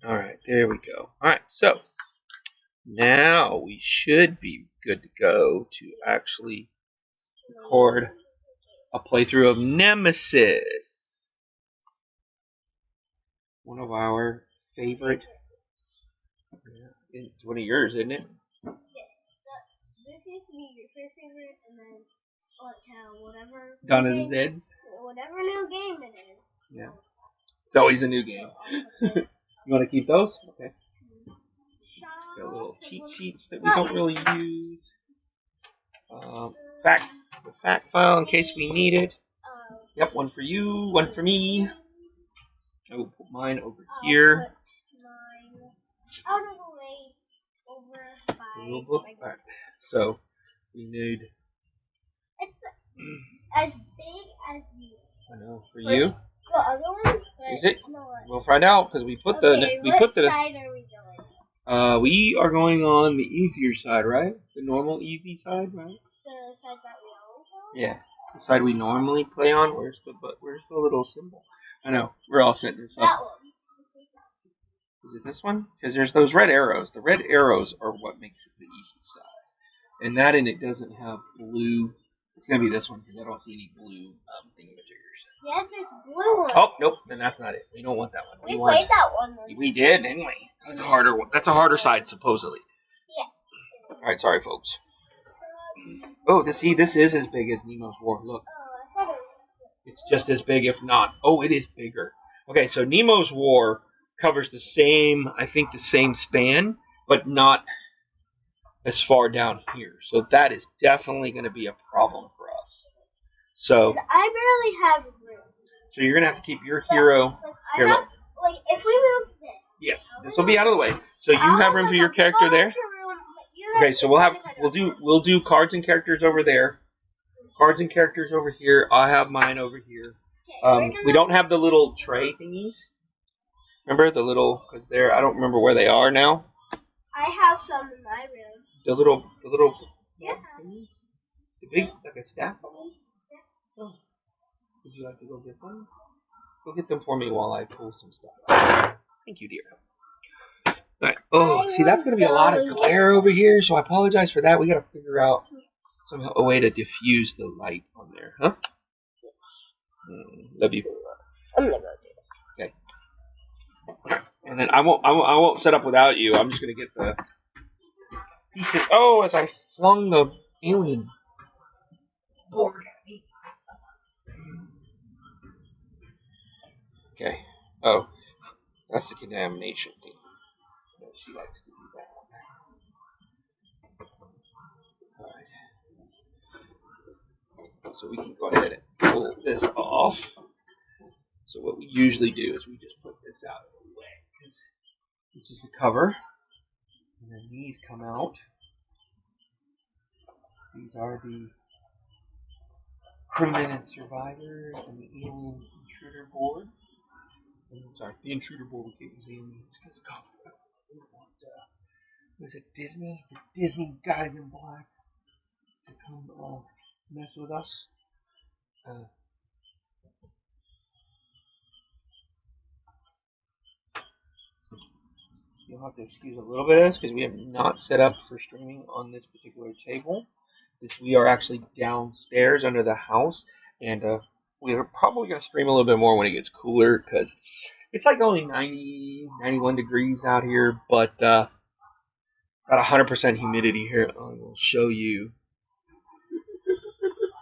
Alright, there we go. Alright, so now we should be good to go to actually record a playthrough of Nemesis. One of our favorite. It's one of yours, isn't it? Yes. This used to be your favorite, and then whatever. Donna's Zeds. Whatever new game it is. Yeah. It's always a new game. You want to keep those? Okay. Got little cheat sheets that we don't really use. The fact file in case we need it. Yep, one for you, one for me. I will put mine over here. Put mine out of the way over by. A little book back. So we need. It's as big as you. I know for you. The other one. Is it? We'll find out because we put the. What side are we going? We are going on the easier side, right? The normal easy side, right? The side that we always go? Yeah, the side we normally play on. Where's the little symbol? I know we're all setting this up. That one. Is it this one? Because there's those red arrows. The red arrows are what makes it the easy side, and that in it doesn't have blue. It's gonna be this one because I don't see any blue thingamajiggers. Yes, it's blue one. Oh nope, then that's not it. We don't want that one. We played that one once. We did, didn't we? That's a harder one. That's a harder side supposedly. Yes. All right, sorry folks. Oh, this is as big as Nemo's War. Look, I thought it was it's just as big, if not. Oh, it is bigger. Okay, so Nemo's War covers the same, I think, the same span, but not as far down here. So that is definitely going to be a problem for us. So I barely have room. So you're gonna have to keep your hero. Here, look. Like if we move this. Yeah, this will be out of the way. So you have room for your character there. Okay, so we'll do cards and characters over there. Cards and characters over here. I'll have mine over here. We don't have the little tray thingies. Remember the little? Because I don't remember where they are now. I have some in my room. The little. Yeah. Thingies? The big, like a staff of them. Oh. Would you like to go get them? Go get them for me while I pull some stuff out. Thank you, dear. Alright. Oh, see, that's going to be a lot of glare over here, so I apologize for that. We got to figure out somehow a way to diffuse the light on there, huh? Love you. I'm gonna do it. Okay. And then I won't set up without you. I'm just going to get the pieces. Oh, as I flung the alien board. Okay. Oh, that's the contamination thing. She likes to do that. Alright. So we can go ahead and pull this off. So what we usually do is we just put this out of the way. This is the cover. And then these come out. These are the Crewmen and Survivors and the Alien Intruder board. Sorry, the intruder board we can't use aliens because of copyright. We want, was it Disney? The Disney guys in black to come mess with us. You'll have to excuse a little bit of this because we have not set up for streaming on this particular table. We are actually downstairs under the house, and we are probably going to stream a little bit more when it gets cooler because it's like only 90, 91 degrees out here, but about 100% humidity here. I will show you.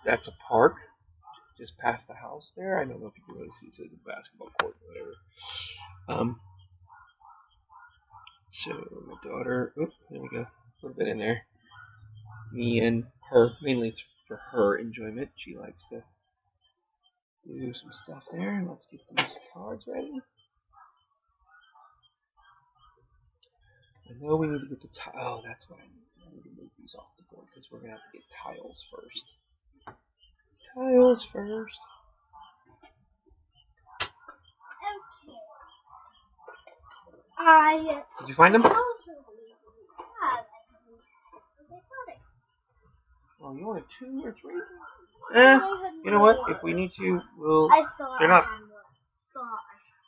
That's a park just past the house there. I don't know if you can really see. It's like a basketball court or whatever. So my daughter, there we go, a little bit in there. Me and her, mainly it's for her enjoyment. She likes to do some stuff there. Let's get these cards ready. I know we need to get the tile. Oh, that's what I need. I need to move these off the board because we're going to have to get tiles first. Tiles first. Okay. Did you find them? Oh, you wanted 2 or 3? You know what? If we need to, we'll. I saw. They're not.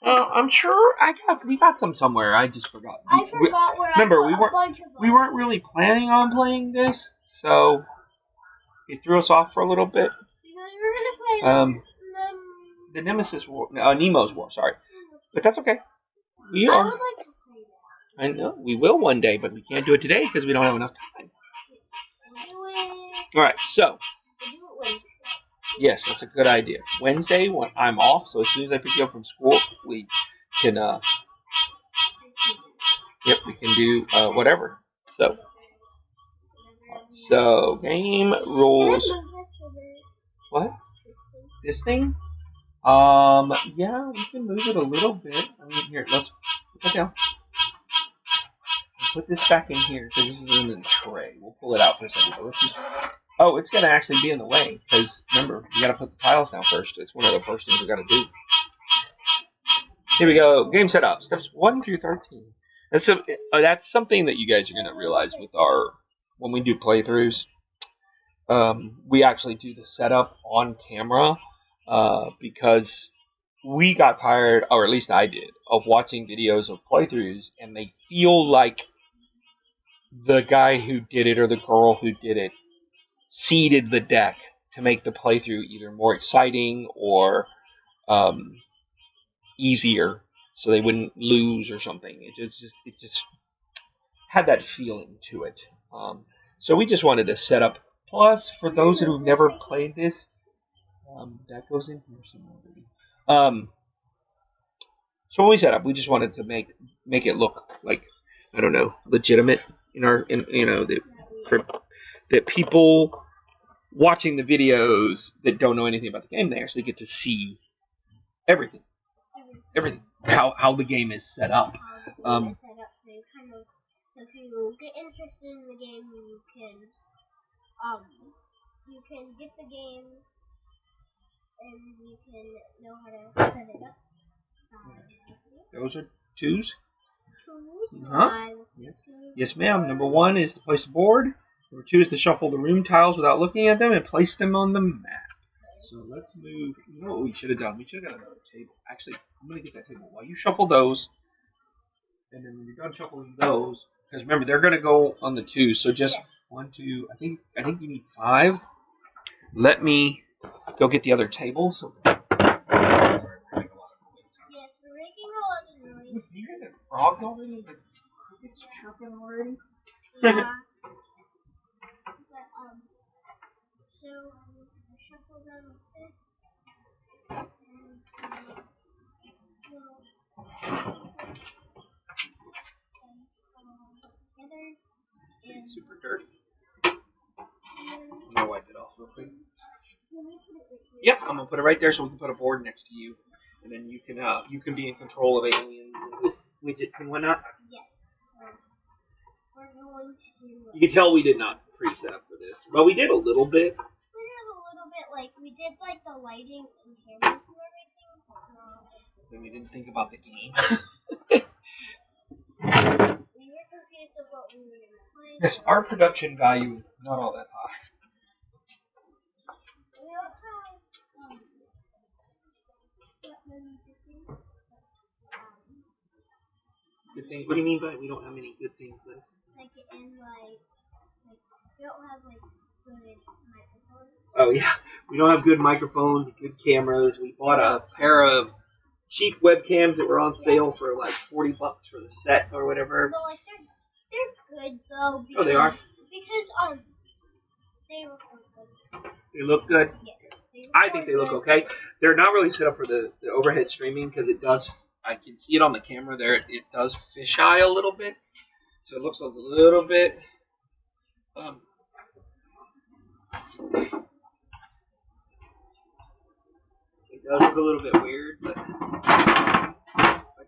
I'm sure we got some somewhere. I just forgot. I forgot where Remember, I put a bunch of them. we weren't really planning on playing this, so it threw us off for a little bit. Because we're gonna play the Nemesis War, Nemo's War. Sorry, but that's okay. We I are. would like to play that. I know we will one day, but we can't do it today because we don't have enough time. Do it. All right, so Do it Wednesday. yes, that's a good idea. Wednesday, when I'm off, so as soon as I pick you up from school, we can. Yep, we can do whatever. So game rules. What? This thing? Yeah, we can move it a little bit. I mean, here, let's put that down. Put this back in here because this is in the tray. We'll pull it out for a second. But let's just. Oh, it's gonna actually be in the way because remember, you gotta put the tiles down first. It's one of the first things we gotta do. Here we go. Game setup. Steps 1 through 13. That's something that you guys are gonna realize with when we do playthroughs. We actually do the setup on camera because we got tired, or at least I did, of watching videos of playthroughs, and they feel like the guy who did it or the girl who did it seeded the deck to make the playthrough either more exciting or easier, so they wouldn't lose or something. It just had that feeling to it. So we just wanted to set up. Plus, for those who've never played this, that goes in here somewhere. So when we set up, we just wanted to make it look like, I don't know, legitimate that people watching the videos that don't know anything about the game, they actually get to see everything, how the game is set up. So if you get interested in the game, you can get the game and you can know how to set it up. Those are twos. Uh-huh. Yes, ma'am. Number 1 is to place a board. Number 2 is to shuffle the room tiles without looking at them and place them on the map. So let's move. You know what we should have done? We should have got another table. Actually, I'm going to get that table while you shuffle those. And then when you're done shuffling those, because remember, they're going to go on the 2. So just 1, 2, I think you need 5. Let me go get the other table. So. Yes, we're making a lot of noise. You hear the frog already? The crickets chirping already? Yeah. So I'm going to shuffle them with this. And super dirty. I'm going to wipe it off real quick. Yep, I'm going to put it right there so we can put a board next to you. And then you can be in control of aliens and widgets and whatnot. Yes. We're going to... You can tell we did not pre-set up for this. Well, we did a little bit. We did a little bit, we did the lighting and cameras and everything. Then we didn't think about the game. We were confused of what we were going to play. Yes, our production value is not all that high. We don't have that many good things. Good things? What do you mean by we don't have many good things left? We don't have good microphones. Oh yeah, we don't have good microphones, good cameras. We bought a pair of cheap webcams that were on sale for like $40 for the set or whatever. Well, they're good though. Because, oh, they are. Because they look good. They look good. Yes. I think they look okay. They're not really set up for the overhead streaming because it does. I can see it on the camera there. It does fisheye a little bit, so it looks a little bit. It does look a little bit weird, but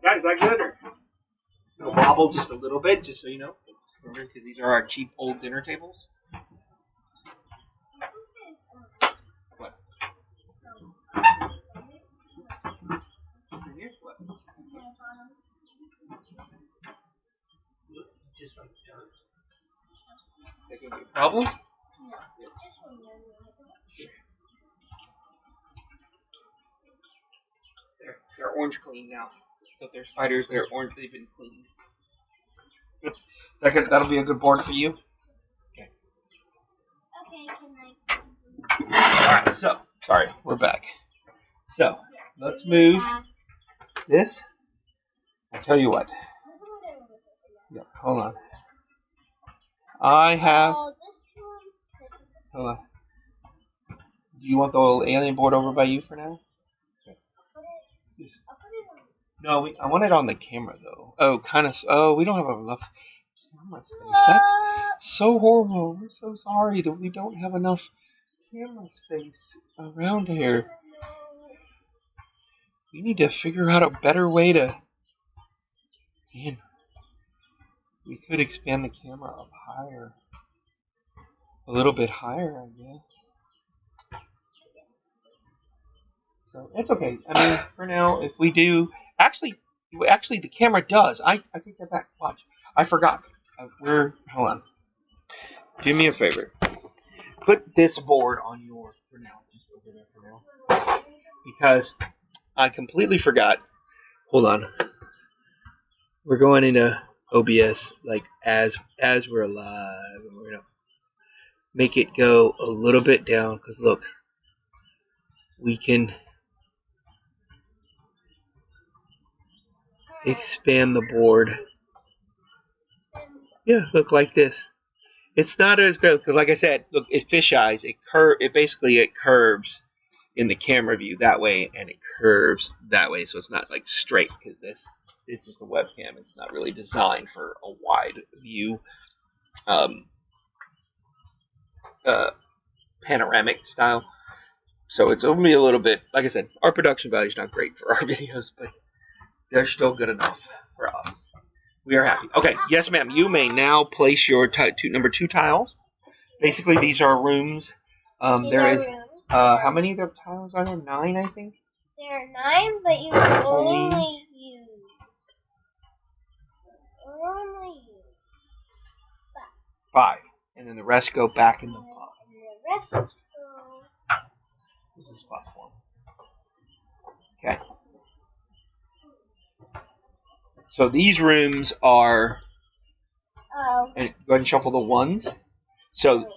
guys, is that good? Or it'll wobble just a little bit, just so you know, because these are our cheap old dinner tables. What? Here's what? Just like dirt. That could be a problem. No. There. They're orange clean now. So if there's spiders, they're orange. They've been cleaned. That'll be a good board for you. Okay. Okay, can All right. So sorry, we're back. So let's move this. I'll tell you what. Yeah, hold on. I have. Hold on. Do you want the little alien board over by you for now? Okay. No, I want it on the camera though. Oh, kind of. Oh, we don't have enough camera space. That's so horrible. We're so sorry that we don't have enough camera space around here. We need to figure out a better way to. Man, we could expand the camera up higher. A little bit higher, I guess. So it's okay. I mean, for now, if we do, actually, the camera does. I take that back. Watch. I forgot. Hold on. Do me a favor. Put this board on yours for now. Just over there for now. Because I completely forgot. Hold on. We're going into OBS like as we're live. We're gonna make it go a little bit down because look, we can expand the board. Yeah, look like this. It's not as good because, like I said, look, it's fisheyes. It basically curves in the camera view that way, and it curves that way, so it's not like straight because this is the webcam. It's not really designed for a wide view, panoramic style. So it's only a little bit. Like I said, our production value is not great for our videos, but they're still good enough for us. We are happy. Okay, yes, ma'am. You may now place your number 2 tiles. Basically, these are rooms. There is how many of the tiles are there? 9, I think. There are 9, but you can only use 5, and then the rest go back in the box. And the rest go. This is platform. Okay. So these rooms are. And go ahead and shuffle the 1s. So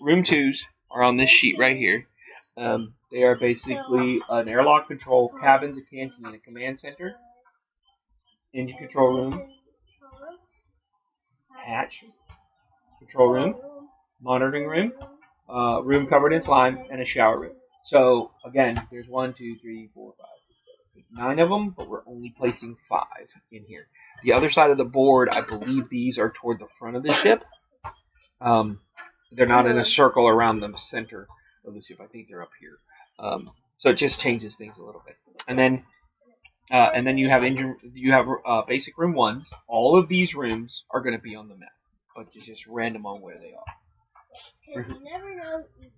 room 2s are on this sheet right here. They are basically an airlock control, cabins, a canteen, a command center, engine control room, hatch, control room, monitoring room, room covered in slime, and a shower room. So again, there's 1, 2, 3, 4, 5, 6, 7, 8, 9 of them, but we're only placing 5 in here. The other side of the board, I believe these are toward the front of the ship. They're not in a circle around the center of the ship. I think they're up here. So it just changes things a little bit. And then you have basic room 1s. All of these rooms are going to be on the map, but it's just random on where they are. Because you never know each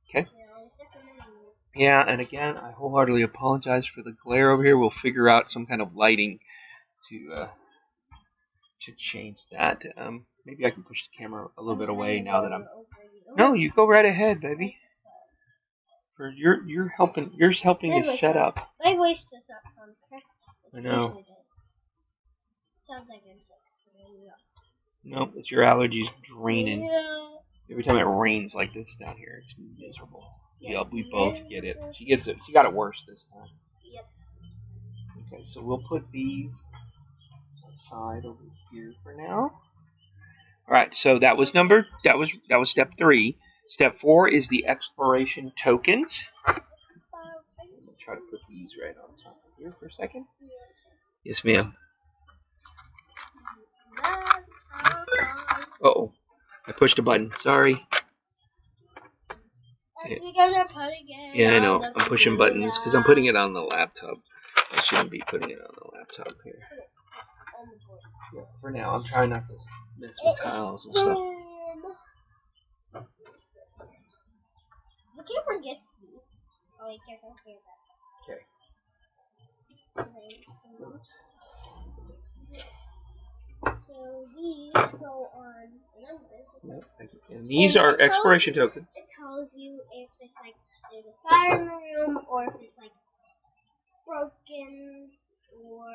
Okay. time. Yeah, and again, I wholeheartedly apologize for the glare over here. We'll figure out some kind of lighting to change that. Maybe I can push the camera a little bit away now that I'm. No, you go right ahead, baby. For you're helping to set up. My voice does not sound correct. I know. Sounds like insects. No, it's your allergies draining. Yeah. Every time it rains like this down here, it's miserable. Yeah, we both get it. She gets it. She got it worse this time. Yep. Okay, so we'll put these aside over here for now. All right, so that was step 3. Step 4 is the exploration tokens. I'm gonna try to put these right on top of here for a second. Yes, ma'am. Uh-oh. I pushed a button. Sorry. Yeah, I know. I'm pushing buttons because I'm putting it on the laptop. I shouldn't be putting it on the laptop here. Yeah, for now, I'm trying not to mess with tiles and stuff. The camera gets me. Oh, wait, careful, stay back. Okay. So these go on Nemesis. And these are exploration tokens. It tells you if it's like there's a fire in the room or if it's like broken, or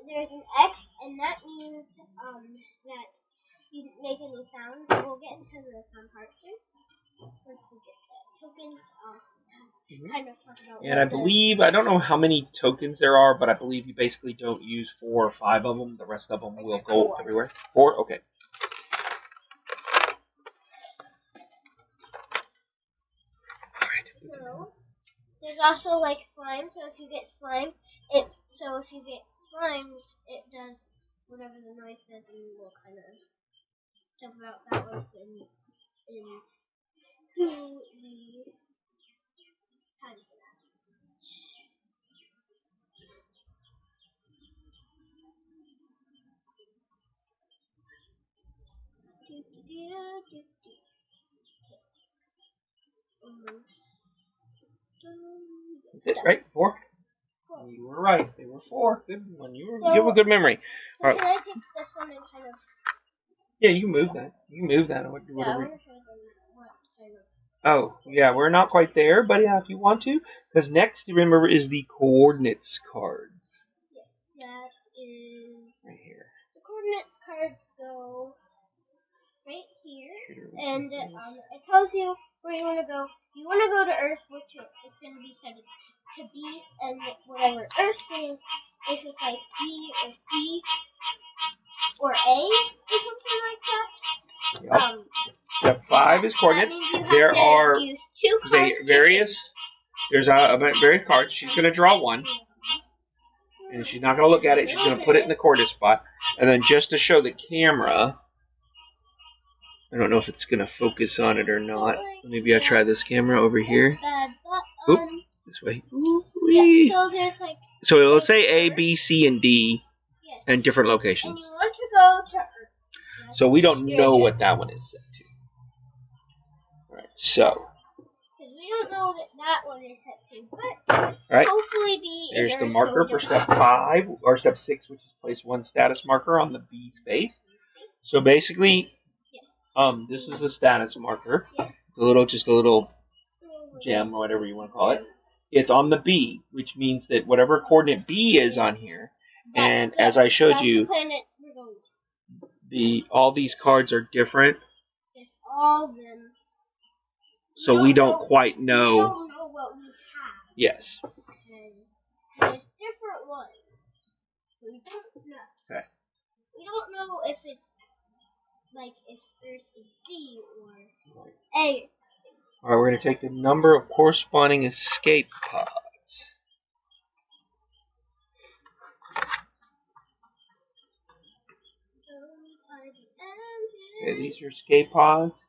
there's an X, and that means that you didn't make any sound. We'll get into the sound part soon once we get the tokens. Kind of talk about. And I believe, I don't know how many tokens there are, but I believe you basically don't use 4 or 5 of them. The rest of them will go everywhere. 4? Okay. So there's also like slime. So if you get slime, it does whatever the noise does, and will kind of jump out backwards into the time for that. That's it, right? 4? You were right. They were 4. Good one. You have a good memory. So can I take this one and kind of... Yeah, you can move that. You can move that. I want to show them what kind of... Oh, yeah, we're not quite there, but yeah, if you want to. Because next, remember, is the coordinates cards. Yes, that is... Right here. The coordinates cards go right here, and it tells you where you want to go. You want to go to Earth, which is going to be set to B, and whatever Earth is, if it's like B or C or A or something like that. Yep. Step 5 is coordinates. There are various. There's various cards. She's going to draw one, and she's not going to look at it. She's going to put it in the coordinate spot, and then just to show the camera. I don't know if it's going to focus on it or not. Maybe I'll try this camera over here. Oop, this way. Yeah, so there's like... So it'll say A, B, C, and D, and different locations. And you want to go to Earth. So we don't know what that one is set to. Alright, so... Because we don't know that one is set to, but hopefully B is... There's the marker for step 5, or step 6, which is place 1 status marker on the B space. So basically... this is a status marker. It's just a little gem or whatever you want to call it. It's on the B, which means that whatever coordinate B is on here, and as I showed you, all these cards are different. All of them. So we don't quite know. We don't know what we have. Yes. And there's different ones. So we don't know. Okay. We don't know if it's like if Earth is D or A. Alright, we're going to take the number of corresponding escape pods. Okay, these are escape pods.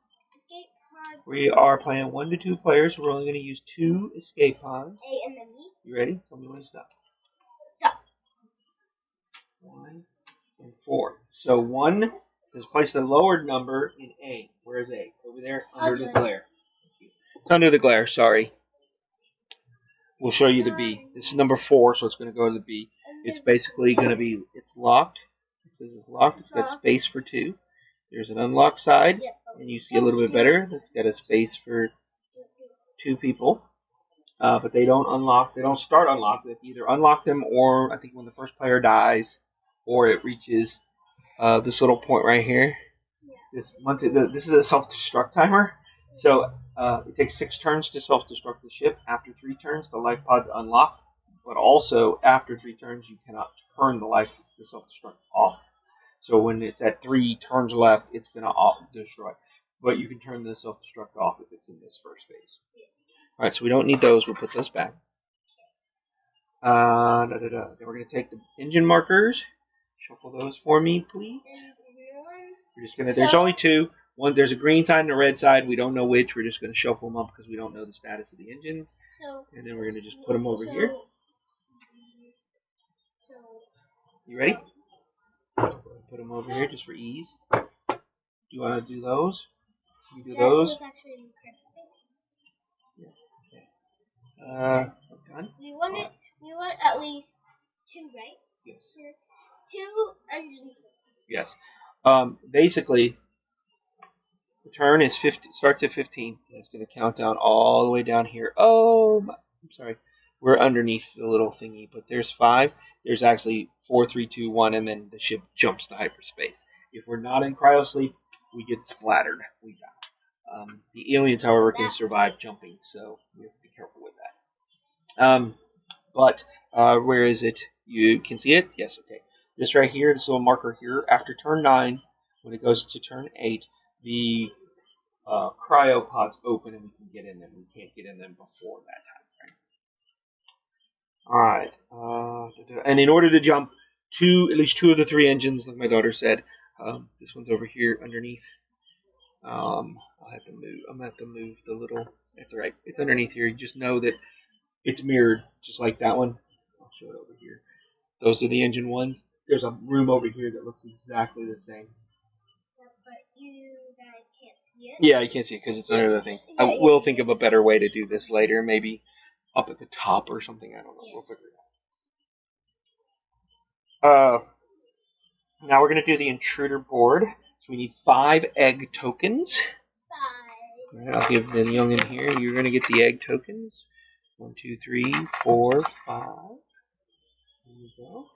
We are playing 1 to 2 players. We're only going to use 2 escape pods. A and then B. You ready? Tell me when to stop. Stop. 1 and 4. So 1 says place the lowered number in A. Where is A? Over there, under the glare. It's under the glare, sorry. We'll show you the B. This is number 4, so it's going to go to the B. It's basically going to be, it's locked. It says it's locked. It's got space for 2. There's an unlocked side, and you see a little bit better. That's got a space for 2 people. But they don't unlock, they don't start unlocked. They either unlock them, or I think when the first player dies, or it reaches this little point right here. This is a self-destruct timer. So it takes 6 turns to self-destruct the ship. After 3 turns, the life pods unlock. But also, after 3 turns, you cannot turn the self-destruct off. So when it's at 3 turns left, it's going to destroy. But you can turn the self-destruct off if it's in this first phase. Alright, so we don't need those. We'll put those back. Then we're going to take the engine markers. Shuffle those for me, please. We're just going to, there's only 2. There's a green side and a red side. We don't know which. We're just going to shuffle them up because we don't know the status of the engines. And then we're going to just put them over here. You ready? Put them over here just for ease. Do you want to do those? You do those? Yeah. Okay. We want at least 2, right? Yes. 2 engines. Yes. Basically, the turn is starts at 15. And it's going to count down all the way down here. Oh, I'm sorry. we're underneath the little thingy. But there's 5. There's actually 4, 3, 2, 1, and then the ship jumps to hyperspace. If we're not in cryosleep, we get splattered. We die. The aliens, however, can survive jumping, so we have to be careful with that. But where is it? You can see it? Yes, okay. This right here, this little marker here, after turn 9, when it goes to turn 8, the cryopods open and we can get in them. We can't get in them before that time. Alright. And in order to jump at least 2 of the 3 engines, like my daughter said, this one's over here underneath. I'm gonna have to move the little. That's alright. It's underneath here. You just know that it's mirrored, just like that one. I'll show it over here. Those are the engine ones. There's a room over here that looks exactly the same. But you guys can't see it? Yeah, you can't see it because it's under the thing. I will think of a better way to do this later. Maybe up at the top or something. I don't know. We'll figure it out. Now we're going to do the intruder board. So we need 5 egg tokens. 5. All right, I'll give the youngin here. You're going to get the egg tokens. 1, 2, 3, 4, 5. There you go.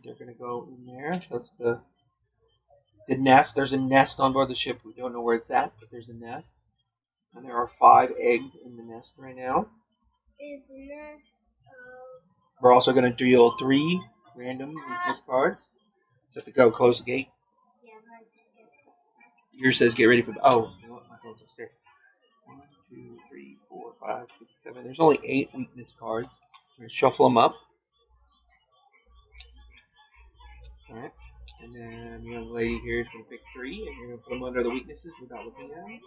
They're going to go in there. That's the nest. There's a nest on board the ship. We don't know where it's at, but there's a nest. And there are 5 eggs in the nest right now. Is the nest... We're also going to deal 3 random weakness cards. So have to go close the gate. Yeah, but just get it. Yours says get ready for... Oh, you know what? My phone's upstairs. 1, 2, 3, 4, 5, 6, 7. There's only 8 weakness cards. We're going to shuffle them up. Alright. And then the young lady here is going to pick 3, and you're going to put them under the weaknesses without looking at them.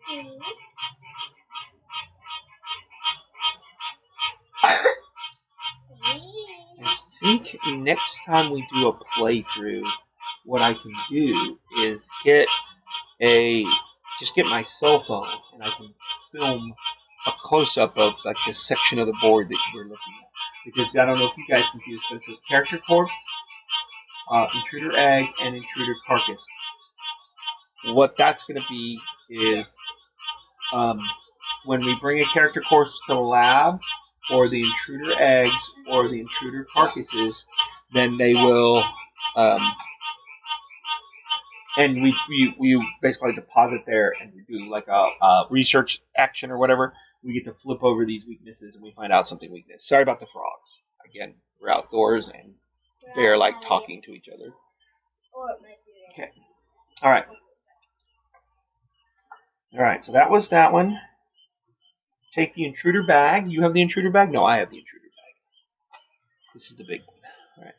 2. I think next time we do a playthrough, what I can do is get my cell phone and I can film a close-up of like this section of the board that we're looking at. Because I don't know if you guys can see this, but it says character corpse, intruder egg, and intruder carcass. What that's going to be is when we bring a character corpse to the lab, or the intruder eggs, or the intruder carcasses, then they will, and we basically deposit there, and we do like a research action or whatever. We get to flip over these weaknesses, and we find out something weakness. Sorry about the frogs. Again, we're outdoors, and they're like talking to each other. Okay. All right. All right. So that was that one. Take the intruder bag. You have the intruder bag? No, I have the intruder bag. This is the big one. All right.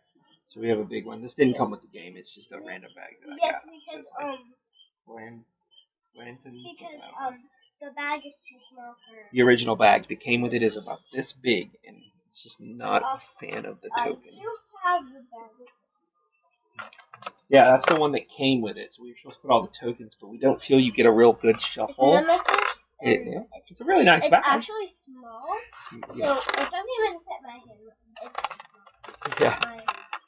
So we have a big one. This didn't come with the game. It's just a random bag that I got. Because the bag is too small for... The original bag that came with it is about this big, and it's just not a fan of the tokens. You have the bag. Yeah, that's the one that came with it. So we were supposed to put all the tokens, but we don't feel you get a real good shuffle. Nemesis. Yeah, it's a really nice bag. It's actually small, so it doesn't even fit my hand. It's yeah.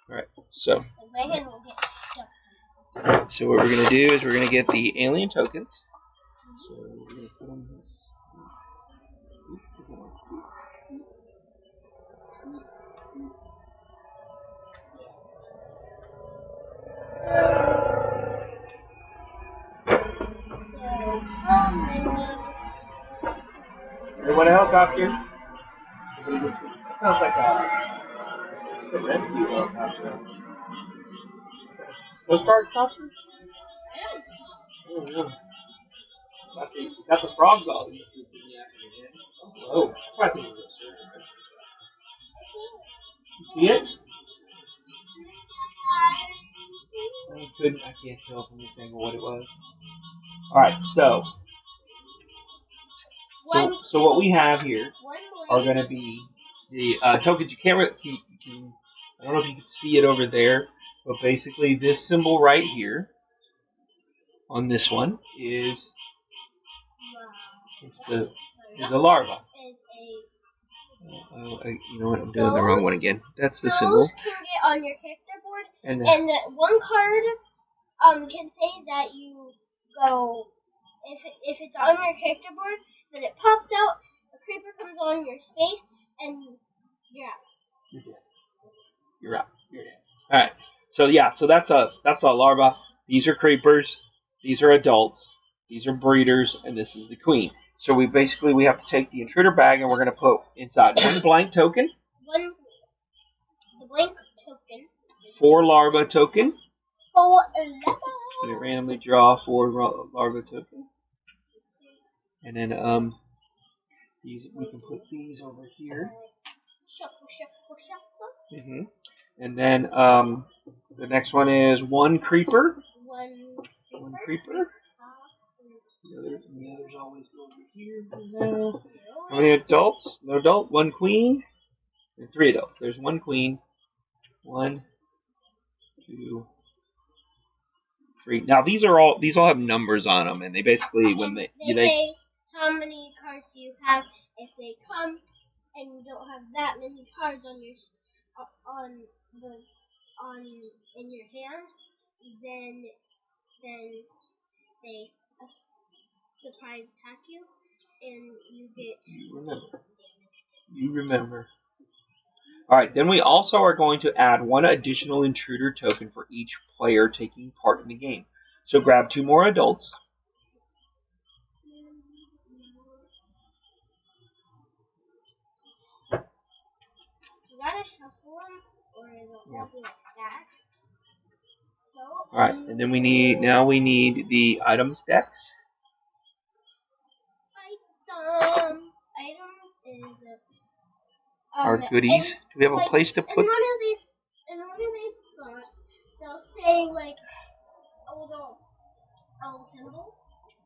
Alright, so. My hand will get stuck. Alright, so what we're going to do is we're going to get the alien tokens. So we're going to put them in this. They want a helicopter? That sounds like a rescue helicopter. Coast Guard helicopters? Oh, no. Got the frogs all. Oh, that's why I think it was a You see it? I can't tell from this angle what it was. Alright, so what we have here are going to be the tokens. You can't really, I don't know if you can see it over there, but basically this symbol right here on this one is a larva. You know what? I'm doing the wrong one again. That's the symbol. Those can get on your character board, and one card can say that you go if it's on your character board, then it pops out. A creeper comes on your space, and you're out. You're dead. You're out. You're dead. All right. So yeah. So that's a larva. These are creepers. These are adults. These are breeders, and this is the queen. So we have to take the intruder bag, and we're going to put inside one blank token, The blank token, 4 larva token. 4 larva. We randomly draw 4 larva token, and then we can put these over here. Shuffle. And then the next one is 1 creeper. One creeper. The others always go over here. How many adults? No adult. 1 queen. And 3 adults. There's 1 queen. 1, 2, 3. Now these all have numbers on them, and they basically they say how many cards you have. If they come and you don't have that many cards in your hand, then they surprise attack you, and you get. You remember. All right. Then we also are going to add 1 additional intruder token for each player taking part in the game. So grab 2 more adults. You gotta shuffle them, or it'll all be like that. So. All right, and then we need the items decks. Items is our goodies. Do we have a place to put? In one of these spots, they'll say like a little symbol,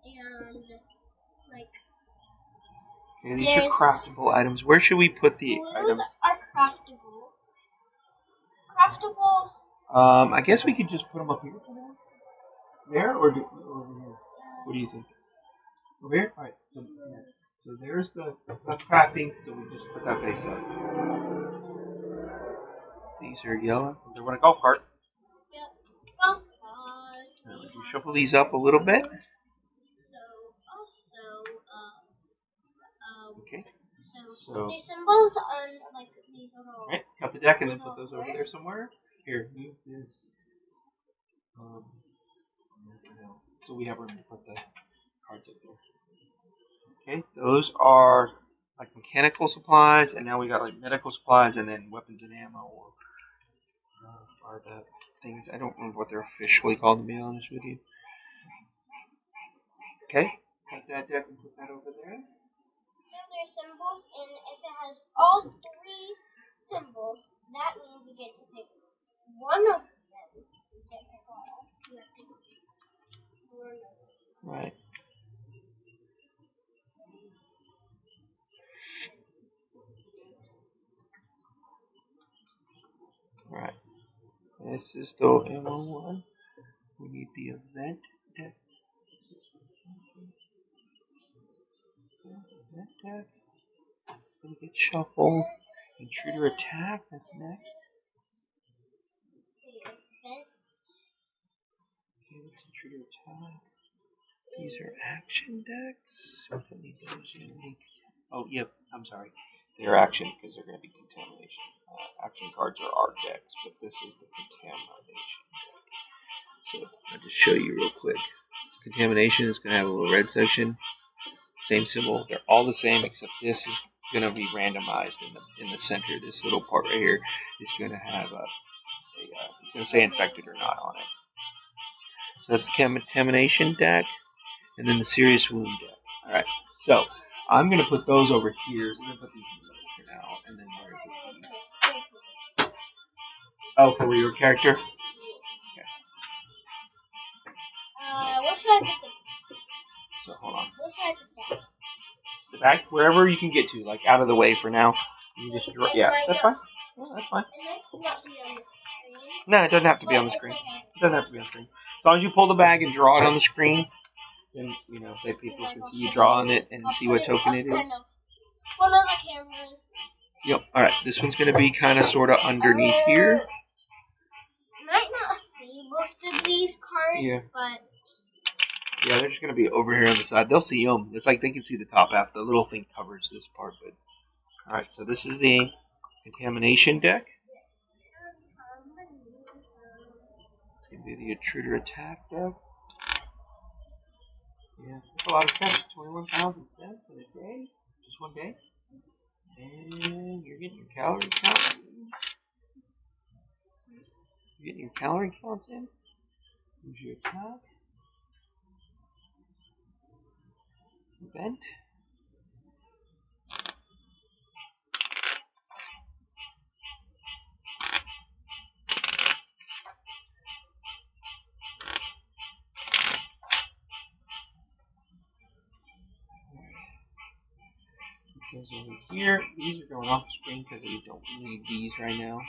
and like. Okay, these are craftable items. Where should we put the items? Are craftable. Craftables. I guess we could just put them up here for now. There or over here? What do you think? Over here? All right. So there's that's crafting. So we just put that face up. These are yellow. They want a golf cart. Yep. Golf cart. Now, we can shuffle these up a little bit. Okay. So these symbols are like these little. All right. Cut the deck and then put those over there somewhere. Here, move this. So we have room to put the cards up there. Okay, those are like mechanical supplies, and now we got like medical supplies, and then weapons and ammo are the things. I don't remember what they're officially called, to be honest with you. Okay, cut that deck and put that over there. Here are symbols, and if it has all 3 symbols, that means you get to pick one of them. Right. Right. This is the ammo one. We need the event deck. Event deck. It's gonna get shuffled. Intruder attack. That's next. Okay, let's intruder attack. These are action decks. We don't need those unique. Oh, yep. I'm sorry. They're action because they're going to be contamination. Action cards are our decks, but this is the contamination deck. So I'll just show you real quick. Contamination is going to have a little red section. Same symbol. They're all the same, except this is going to be randomized in the center. This little part right here is going to have it's going to say infected or not on it. So that's the contamination deck. And then the serious wound deck. Alright, so I'm going to put those over here. So I'm going to put these in for now. And then we're going to put these. Oh, for your character? Okay. Where should I put them? So hold on. Where should I put them? The back, wherever you can get to, like out of the way for now. You just draw. Yeah, that's fine. Yeah, that's fine. It might not be on the screen. No, it doesn't have to be on the screen. It doesn't have to be on the screen. As long as you pull the bag and draw it on the screen, then people can see you drawing it and see what token it is. One of the cameras. Yep. All right. This one's going to be kind of sort of underneath here. You might not see most of these cards, but Yeah, they're just going to be over here on the side. They'll see them. It's like they can see the top half. The little thing covers this part. But all right, so this is the contamination deck. It's going to be the intruder attack deck. Yeah, that's a lot of steps. 21,000 steps in a day. Just one day. And you're getting your calorie count. You're getting your calorie counts in. Here's your attack. Event. Goes over here. These are going off screen because we don't need these right now.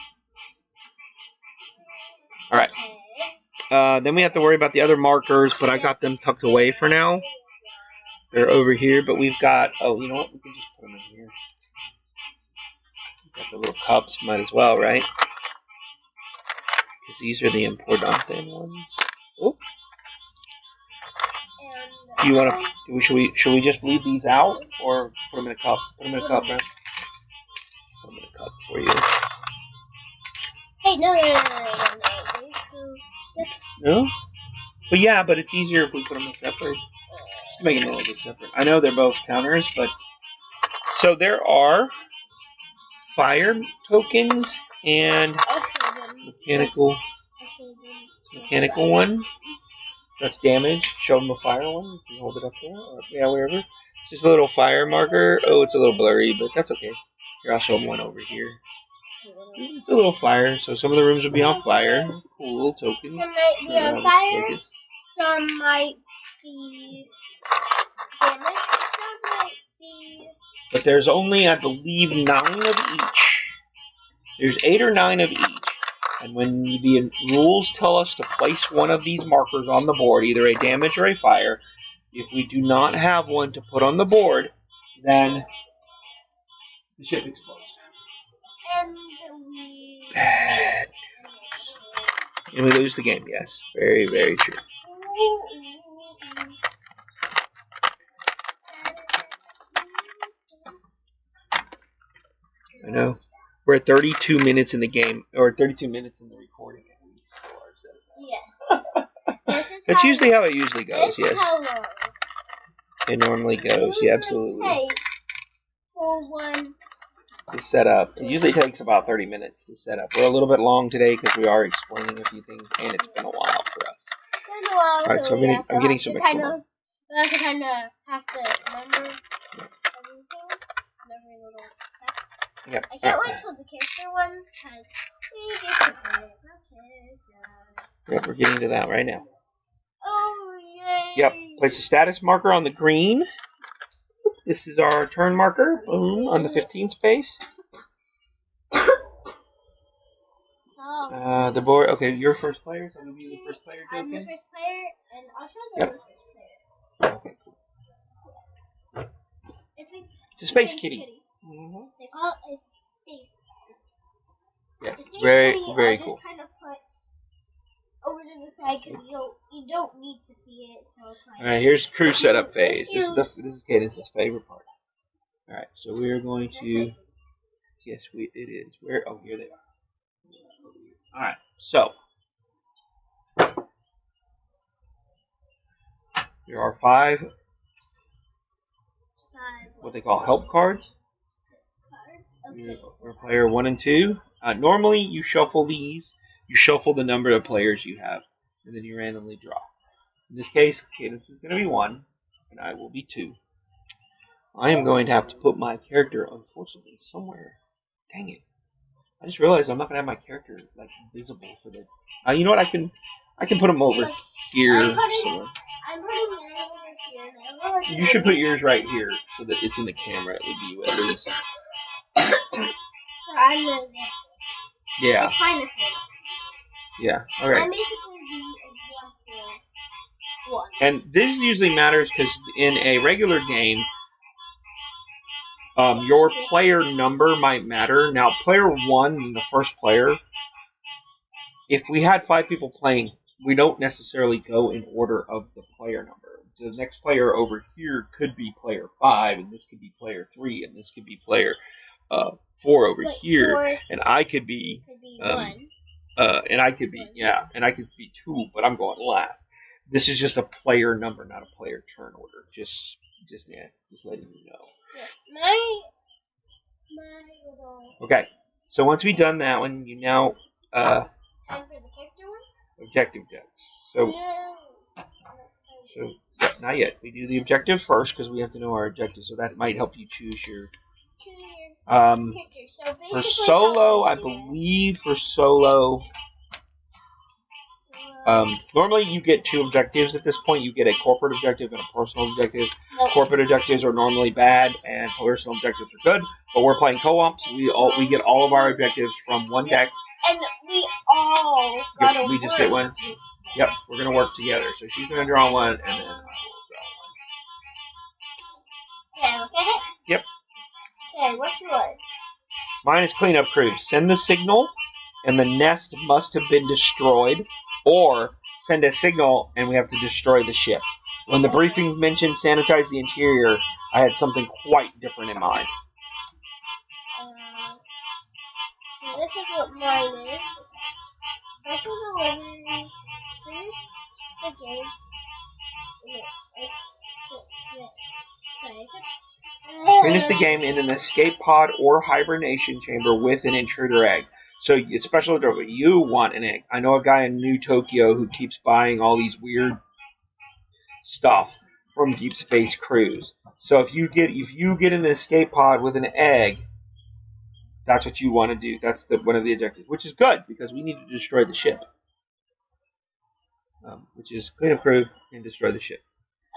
Alright. Then we have to worry about the other markers, but I got them tucked away for now. They're over here, but we've got... Oh, you know what? We can just put them in here. We've got the little cups. Might as well, right? Because these are the important ones. Oh. Do you want to? Should we just leave these out or put them in a cup? Put them in a cup, right? Put them in a cup for you. Hey, no. No? But yeah, but it's easier if we put them in separate. Just to make them a little bit separate. I know they're both counters, but so there are fire tokens and mechanical one. That's damage. Show them a fire one. You can hold it up there. Or, yeah, wherever. It's just a little fire marker. Oh, it's a little blurry, but that's okay. Here, I'll show them one over here. It's a little fire, so some of the rooms will be on fire. Cool tokens. Some might be on fire. Some might be damaged. Some might be... But there's only, I believe, 9 of each. There's 8 or 9 of each. And when the rules tell us to place one of these markers on the board, either a damage or a fire, if we do not have one to put on the board, then the ship explodes. And we lose the game, yes. Very, very true. I know. We're at 32 minutes in the game, or 32 minutes in the recording. Yes. That's usually how it usually goes, yes. How long it normally goes, yeah, absolutely. For one. To set up. It usually takes about 30 minutes to set up. We're a little bit long today because we are explaining a few things, and it's been a while for us. It's been a while. Alright, so I'm getting some extra more. We also kind of have to remember everything. Every little step. Yep. I can't wait till the character one, because we get to play it. Yep, we're getting to that right now. Oh, yay! Yep, place a status marker on the green. This is our turn marker. Boom, on the 15 space. The board. Okay, you're first player, so I'm gonna be the first player. I'm the first player, and I'll show them the first player. Okay, cool. It's a space kitty. Mm-hmm. They call it a space. Yes, it's very, very cool. Kind of put over to the side because you don't need to see it. So it's like. All right, here's crew setup phase. This is Cadence's favorite part. All right, so we are going to. Yes, it is. Where? Oh, here they are. All right, so there are 5. What they call help cards. Okay. For player 1 and 2. Normally, you shuffle these. You shuffle the number of players you have, and then you randomly draw. In this case, Cadence is going to be 1, and I will be 2. I am going to have to put my character, unfortunately, somewhere. Dang it! I just realized I'm not going to have my character like visible for the. You know what? I can put them over here somewhere. I'm putting mine over here. You should put yours right here so that it's in the camera. It would be you at least. So I'm the. Yeah. It's fine if it. Yeah. All right. I'm basically the example one. And this usually matters because in a regular game, your player number might matter. Now, player 1, the first player, if we had 5 people playing, we don't necessarily go in order of the player number. the next player over here could be player 5, and this could be player 3, and this could be player 4 over here, and I could be, and I could be, and I could be 2, but I'm going last. This is just a player number, not a player turn order. Just letting you know. Yeah, my little. Okay, so once we've done that one, you now Time for the character one. objective decks. So not yet. We do the objectives first because we have to know our objectives. So that might help you choose your. For solo, I believe for solo. Normally you get 2 objectives at this point. You get a corporate objective and a personal objective. Corporate objectives are normally bad, and personal objectives are good. But we're playing co-op, so we get all of our objectives from one deck. And we all got we just get one. Yep, we're gonna work together. So she's gonna draw one, and then I will draw one. Can I look at it? Yep. Okay, what's yours? Mine is cleanup crew. Send the signal, and the nest must have been destroyed, or send a signal, and we have to destroy the ship. When the briefing mentioned sanitize the interior, I had something quite different in mind. This is what mine is. This is the game. Finish the game in an escape pod or hibernation chamber with an intruder egg. So, especially if you want an egg. I know a guy in New Tokyo who keeps buying all these weird stuff from Deep Space Cruise. So if you get an escape pod with an egg, that's what you want to do. That's one of the objectives, which is good because we need to destroy the ship. Which is clean up crew and destroy the ship.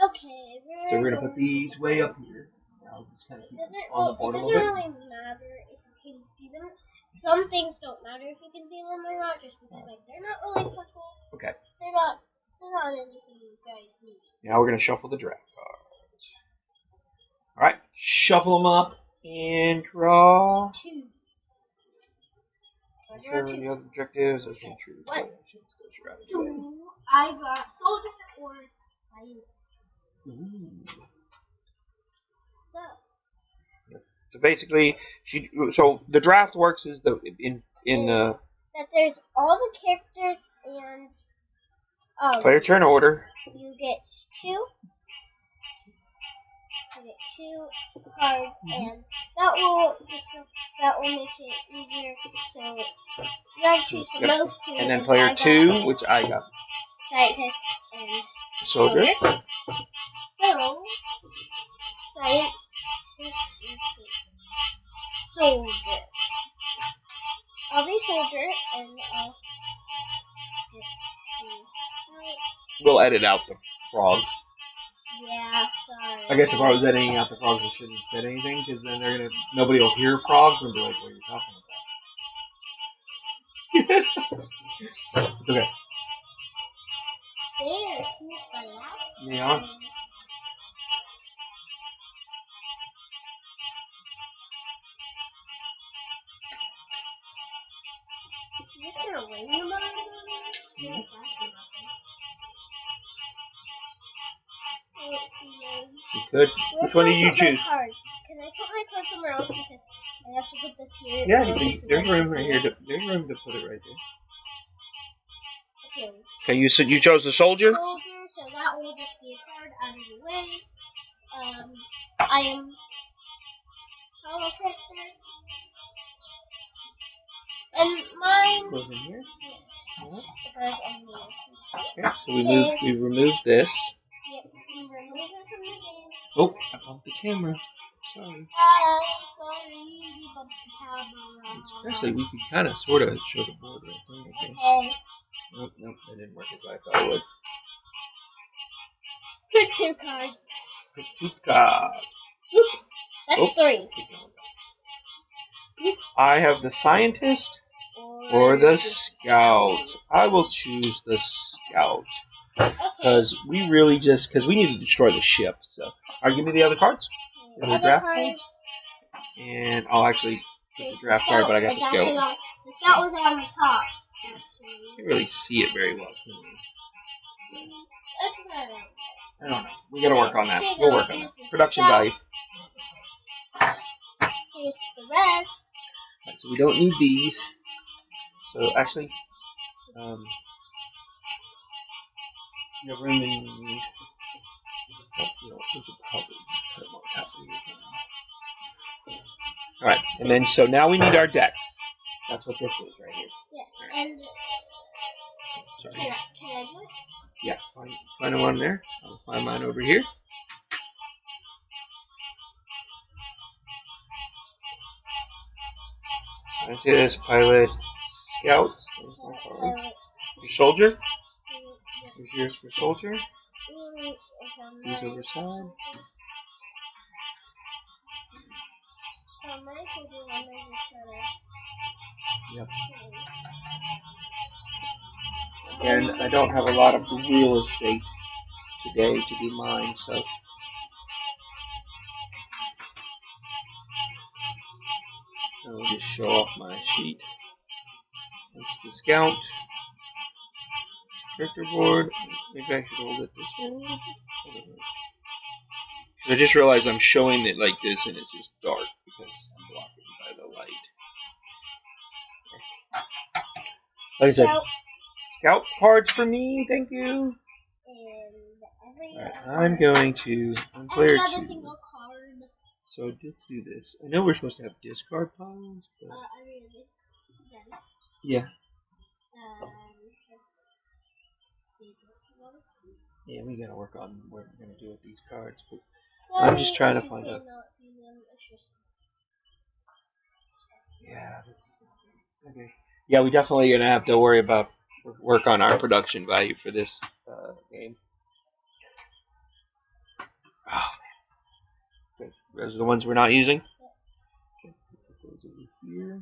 Okay. So we're gonna put these way up here. I'll just kind of keep on the board a little bit. It doesn't really matter if you can see them. Some things don't matter if you can see them or not, just because they're not really special. Okay. They're not anything you guys need. Now we're gonna shuffle the draft cards. All right, shuffle them up and draw. 2. Sure, the other objectives. Those are true. 1, 2. I got soldier or fire. So basically, so the draft works is that there's all the characters and player turn order. You get 2. You get 2 cards, and that will make it easier. So you have to choose from those 2. And then player 2, which I got. Scientist and soldier. So scientist and soldier. I'll be soldier, and I'll We'll edit out the frogs. Yeah, sorry. I guess if I was editing out the frogs, I shouldn't have said anything, because then nobody will hear frogs and be like, what are you talking about? It's okay. They're super loud. Yeah. You could. Which one did you choose? Cards. Can I put my cards somewhere else because I have to put this here? Yeah, there's room right here. There's room to put it right there. Okay, you chose the soldier? Soldier, so that will just be a card out of the way. I am hollow character. And mine goes in here. Yes. It goes in here. Okay, so we removed this. Yep, we removed it from the game. Oh, I bumped the camera. Sorry. Sorry, we bumped the camera. Actually, we could kind of sort of show the board right there, I guess. Okay. Nope, that didn't work as I thought it would. Pick 2 cards. Pick 2 cards. That's 3. I have the scientist or the scout. I will choose the scout. Because we need to destroy the ship. So, all right, give me the other cards. The draft cards. And I'll actually put the draft card, but I got the scout. The scout was on the top. You can't really see it very well, can you? That's better. I don't know. We gotta work on that. Here you We'll go. work on Here's that. the Production scout. value. Here's the rest. Right, so we don't need these. So actually, you have room in. Oh, you know, we could probably put them on top of you. All right, and then so now we need our decks. That's what this is right here. Yes, and can I do it? Yeah, find the one there. I'll find mine over here. That's his pilot, scout. There's my cards. Your soldier. Here's yours for soldier. These over side. Yep. And I don't have a lot of real estate today to do mine, so I'll just show off my sheet. That's the scout. Character board. Maybe I should hold it this way. I just realized I'm showing it like this and it's just dark because I'm blocking by the light. Like I said, scout cards for me, thank you. Right, I'm going to player 2. So let's do this. I know we're supposed to have discard piles, but yeah. Yeah, we gotta work on what we're gonna do with these cards because I'm just trying to find out. Yeah, this is okay. Yeah, we definitely gonna have to worry about work on our production value for this game. Oh man, good. Those are the ones we're not using. Okay, put those over here.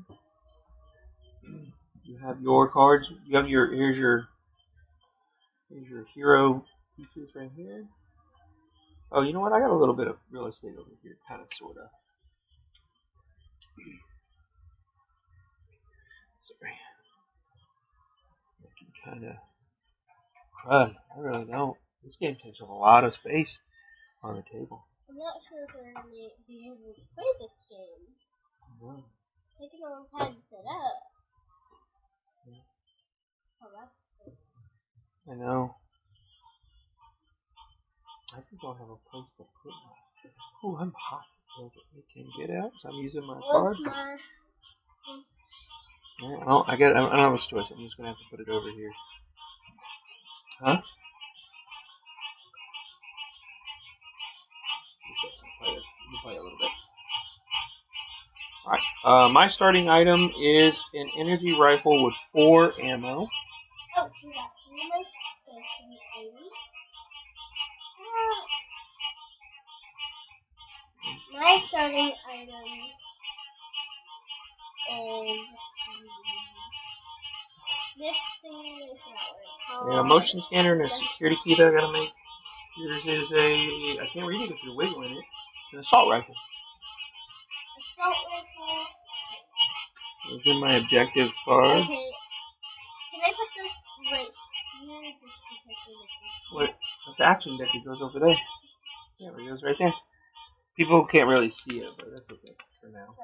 You have your cards. You have your here's your hero pieces right here. Oh, you know what? I got a little bit of real estate over here, kind of, sort of. Sorry. I can kind of crud. I really don't. This game takes up a lot of space on the table. I'm not sure if we're going to be able to play this game. No. It's taking a long time to set up. Yeah. Oh, I know. I just don't have a place to put my. Oh, I'm hot. It can get out, so I'm using my card. Yeah, well, I don't have a choice. I'm just gonna have to put it over here. Huh? Play a little bit. Alright. My starting item is an energy rifle with 4 ammo. Oh, we got Nemesis. My starting item is this thing with flowers. Yeah, a motion scanner and a security key that I gotta make. Yours is a. I can't read it if you're wiggling it. An assault rifle. Assault rifle. Those are my objective cards. Okay. Can I put this right here? Just because What? That's action deck. It goes over there. Yeah, it goes right there. People can't really see it, but that's okay for now.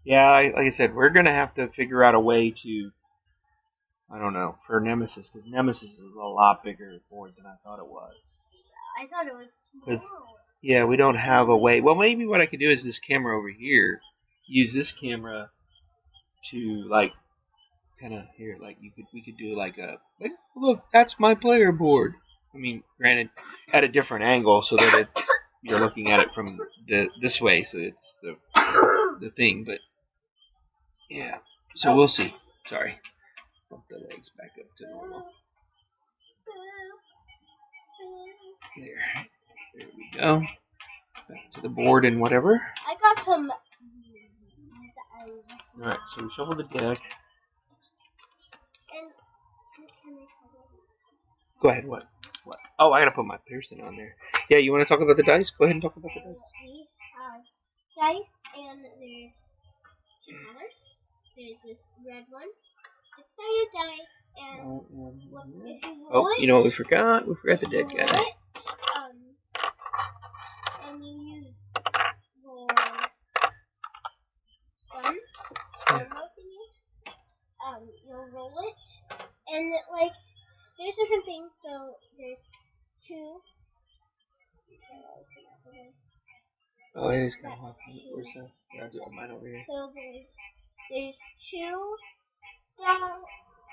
Yeah, like I said, we're gonna have to figure out a way to. I don't know, for Nemesis, because Nemesis is a lot bigger board than I thought it was. I thought it was small. Yeah, we don't have a way. Well, maybe what I could do is this camera over here. Use this camera to like, kind of here. Like we could do like look, that's my player board. I mean, granted, at a different angle, so that you're looking at it from this way, so it's the thing. But yeah, so we'll see. Sorry. Bump the legs back up to normal. There we go. Back to the board and whatever. I got some. Alright, so we shuffle the deck. Go ahead, what? Oh, I gotta put my piercing on there. Yeah, you wanna talk about the dice? Go ahead and talk about the dice. We have dice, and there's 2 colors. There's this red one, 6-sided die, and if you roll you know what we forgot? We forgot the dead guy. when you use your gun, you'll roll it, and like there's different things. So there's two. Oh, it is kind of hard. Where's that? Yeah, I do have mine over here. So there's two dots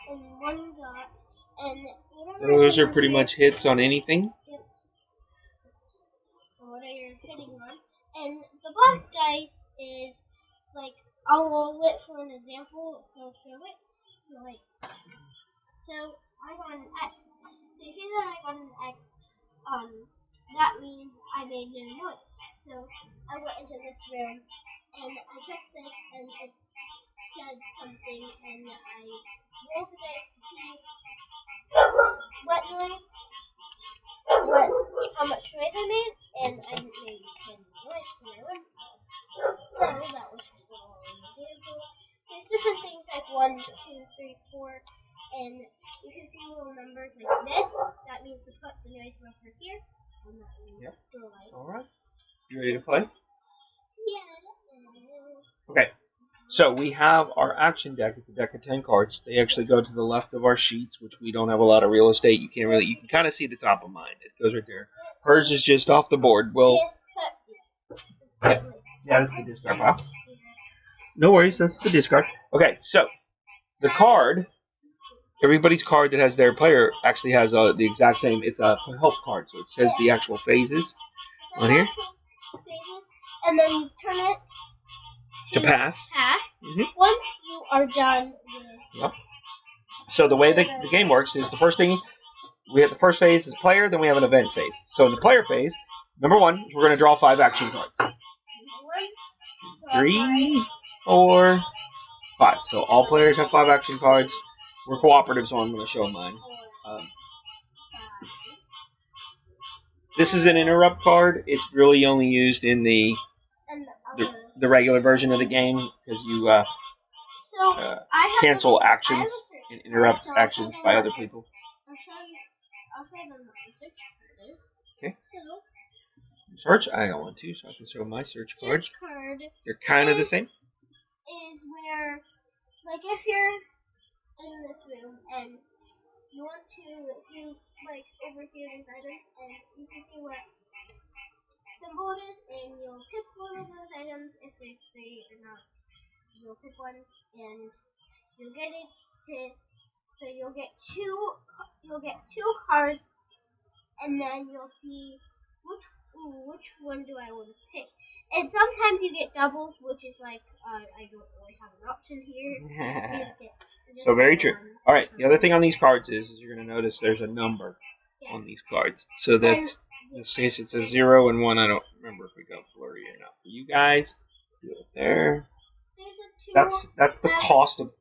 and one dot, and those are pretty much hits on anything. Yep. What are you hitting on? And the black dice is like I'll roll it for an example. So show it. Like so, I got an X. So you see that I got an X. That means I made no noise. So I went into this room and I checked this and it said something and I rolled the dice to see what noise, how much noise I made, and I didn't make any noise because I went. So that was just a little example. There's different things like 1, 2, 3, 4, and you can see little numbers like this. That means to put the noise marker here. And that means to light. Alright. You ready to play? Yes. Okay. So we have our action deck. It's a deck of 10 cards. They actually go to the left of our sheets, which we don't have a lot of real estate. You can kind of see the top of mine. It goes right there. Hers is just off the board. Well, yeah, that's the discard pile. No worries, that's the discard. Okay, so the card, everybody's card that has their player actually has the exact same. It's a help card, so it says the actual phases on here. And then you turn it to pass. Once you are done with... Yep. So the way the game works is the first thing, we have the first phase is player, then we have an event phase. So in the player phase, number 1, we're going to draw 5 action cards. 3, 4, 5. So all players have 5 action cards. We're cooperative, so I'm going to show mine. This is an interrupt card. It's really only used in the regular version of the game because you cancel actions and interrupt actions by other people. I'll show them what the search card is. Okay. Search? I don't want to, so I can show my search card. They're kind of the same. Is where, like, if you're in this room and you want to see, like, over here these items, and you can see what symbol it is, and you'll pick one of those items. If there's 3 or not, you'll pick one, and you'll get it to. So you'll get two cards, and then you'll see which one do I want to pick. And sometimes you get doubles, which is like I don't really have an option here. So very true. All right. The other thing on these cards is you're going to notice there's a number on these cards. So that's in this case it's a 0 and 1. I don't remember if we got blurry or not. For you guys, do it there. That's the cost of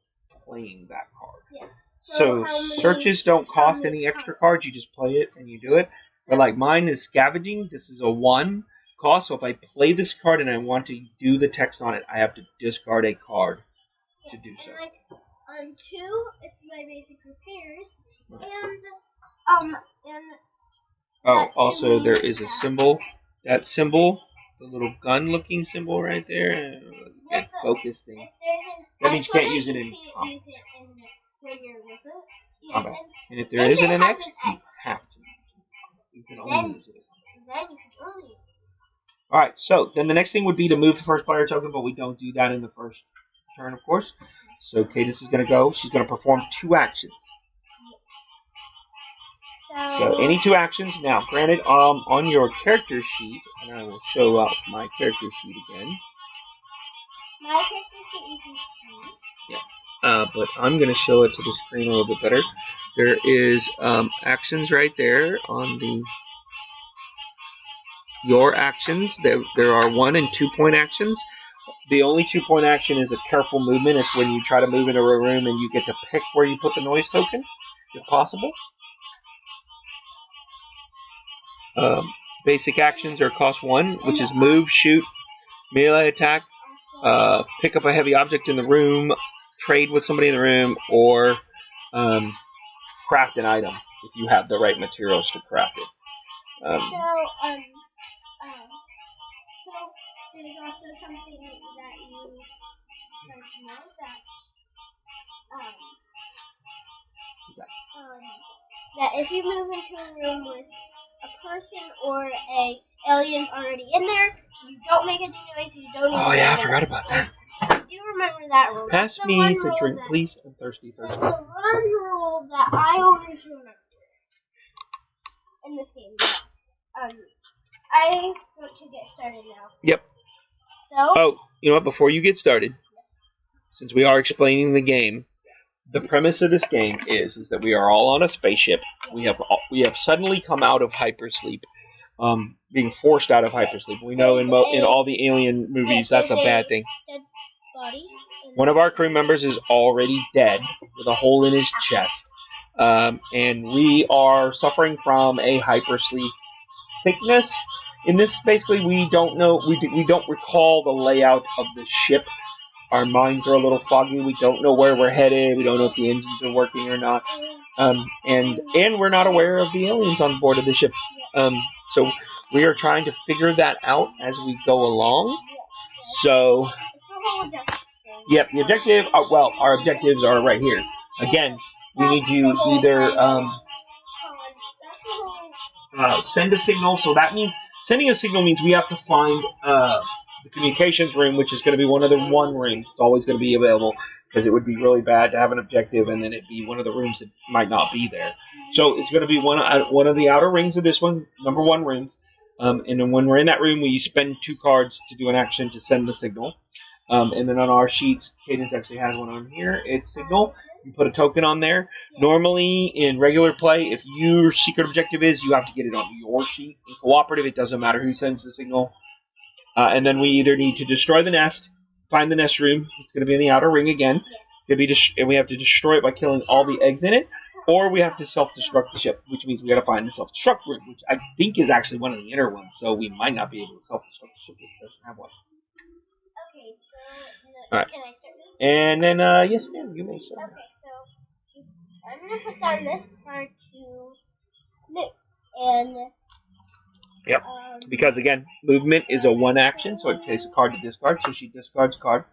playing that card. Yes. So searches don't cost any extra cards. You just play it and you do it. But like mine is scavenging. This is a 1 cost. So if I play this card and I want to do the text on it, I have to discard a card to do so. And like on 2, it's my basic repairs. And also there is a symbol. That symbol, the little gun-looking symbol right there. You can't focus things. That means you can't use it in combat. When you're with it. Yes, okay. And if there isn't an X, you have to. You can only use it. Alright, so then the next thing would be to move the first player token, but we don't do that in the first turn, of course. So Cadence is going to go. She's going to perform 2 actions. So any 2 actions. Now, granted, on your character sheet, and I will show up my character sheet again. My character sheet you can see. Yeah. But I'm going to show it to the screen a little bit better. There is actions right there on your actions. There are 1 and 2 point actions. The only 2 point action is a careful movement. It's when you try to move into a room and you get to pick where you put the noise token, if possible. Basic actions are cost 1, which is move, shoot, melee attack, pick up a heavy object in the room, trade with somebody in the room, or craft an item if you have the right materials to craft it. there's also something that you guys know that if you move into a room with a person or a alien already in there, you don't make any noise. You don't. Oh yeah, I forgot about that. Do you remember that rule? Pass me the drink, please. I'm thirsty. That's the one rule that I always remember in this game. I want to get started now. Yep. So. Oh, you know what? Before you get started, since we are explaining the game, the premise of this game is that we are all on a spaceship. We have suddenly come out of hypersleep, being forced out of hypersleep. We know in all the alien movies that's a bad thing. Dead body. One of our crew members is already dead with a hole in his chest, and we are suffering from a hypersleep sickness. In this, basically, we don't know. We don't recall the layout of the ship. Our minds are a little foggy. We don't know where we're headed. We don't know if the engines are working or not. And we're not aware of the aliens on board of the ship. So we are trying to figure that out as we go along. So, yep, the objective. Well, our objectives are right here. Again, we need to either send a signal. So that means sending a signal means we have to find the communications room, which is going to be one of the rooms. It's always going to be available because it would be really bad to have an objective and then it'd be one of the rooms that might not be there. So it's going to be one of the outer rings of this one, number 1 rooms. And then when we're in that room, we spend 2 cards to do an action to send the signal. And then on our sheets, Cadence actually has one on here. It's signal. You put a token on there. Normally, in regular play, if your secret objective is, you have to get it on your sheet. In cooperative, it doesn't matter who sends the signal. And then we either need to destroy the nest, find the nest room. It's going to be in the outer ring again. It's going to be and we have to destroy it by killing all the eggs in it. Or we have to self-destruct the ship, which means we got to find the self-destruct room, which I think is actually one of the inner ones. So we might not be able to self-destruct the ship if it doesn't have one. Okay, so all right. Can I start now? And then, yes, ma'am, you may start. Okay, so I'm going to put down this card to Nick. And yep. Because again, movement is a 1 action, so it takes a card to discard. So she discards a card.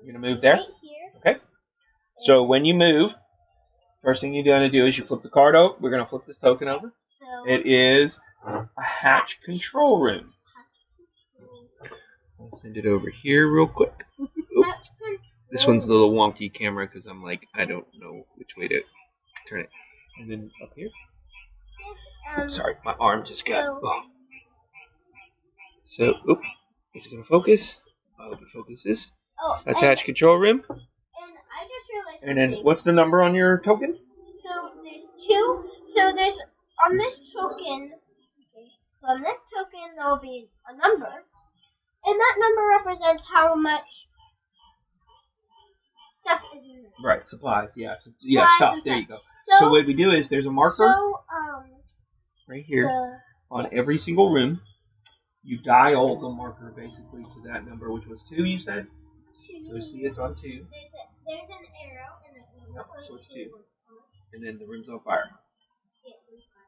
You're gonna move there. Right here. Okay. So when you move, first thing you're gonna do is you flip the card over. We're gonna flip this token over. So it is a hatch control room. I'll send it over here real quick. This one's a little wonky camera because I'm like, I don't know which way to turn it. And then up here. Sorry, my arm just got. So, is it gonna focus? I hope it focuses. That's hatch control room. And I just realized. And then, what's the number on your token? So there's 2. So there's on this token. Okay, so on this token there will be a number, and that number represents how much stuff is in there. Right, supplies. Yeah, Supplies stuff. There you go. So what we do is there's a marker right here on every single room. You dial the marker basically to that number, which was 2. You said. 2. So see, it's on 2. There's an arrow and yep, so it's 2. And then the room's on fire. Yes, it's fire.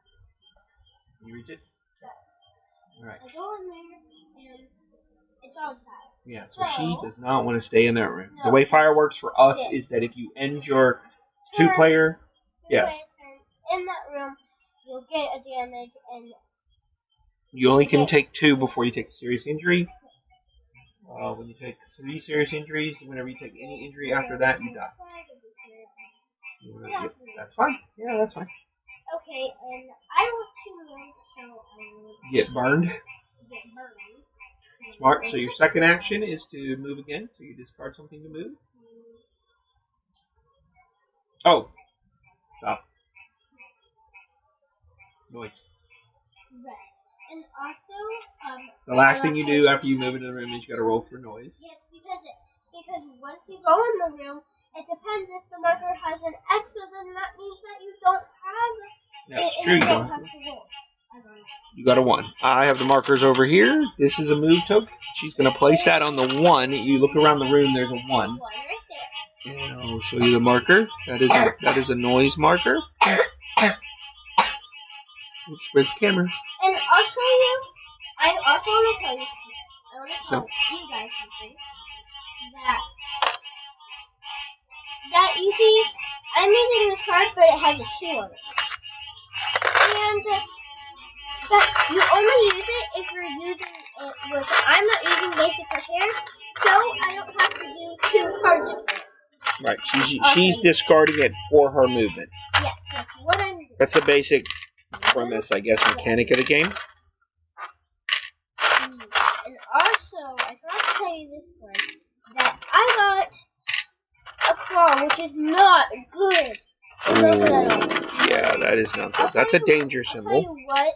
Can you reach it? All right. I go in there and it's on fire. Yeah, so she does not want to stay in that room. No. The way fire works for us is that if you end your 2-player, yes, in that room, you'll get a damage, and you only can take 2 before you take a serious injury. When you take 3 serious injuries, whenever you take any injury after that, you die. Yep, that's fine. Yeah, that's fine. Okay, and I want to move, so I will get burned. Smart. So your second action is to move again. So you discard something to move. Oh. Stop. Noise. Right. And also, the last thing you do after you move into the room is you got to roll for noise. Yes, because once you go in the room, it depends if the marker has an X, so then that means that you don't have it. That's true. You don't have to roll. You got a 1. I have the markers over here. This is a move token. She's going to place that on the 1. You look around the room. There's a 1. Right there. And I'll show you the marker. That is a noise marker. Oops, where's the camera? And I'll show you. I also want to tell you something. I want to tell you guys something. That you see, I'm using this card, but it has a 2 on it. And that you only use it if you're using it with. I'm not using basic repair, so I don't have to do 2 cards. Right, she's discarding it for her movement. Yes, that's what I'm doing. That's the basic premise, I guess, mechanic of the game. And also, I forgot to tell you this one, that I got a claw, which is not good. It's not good at all. Yeah, that is not good. That's a danger symbol. I'll tell you what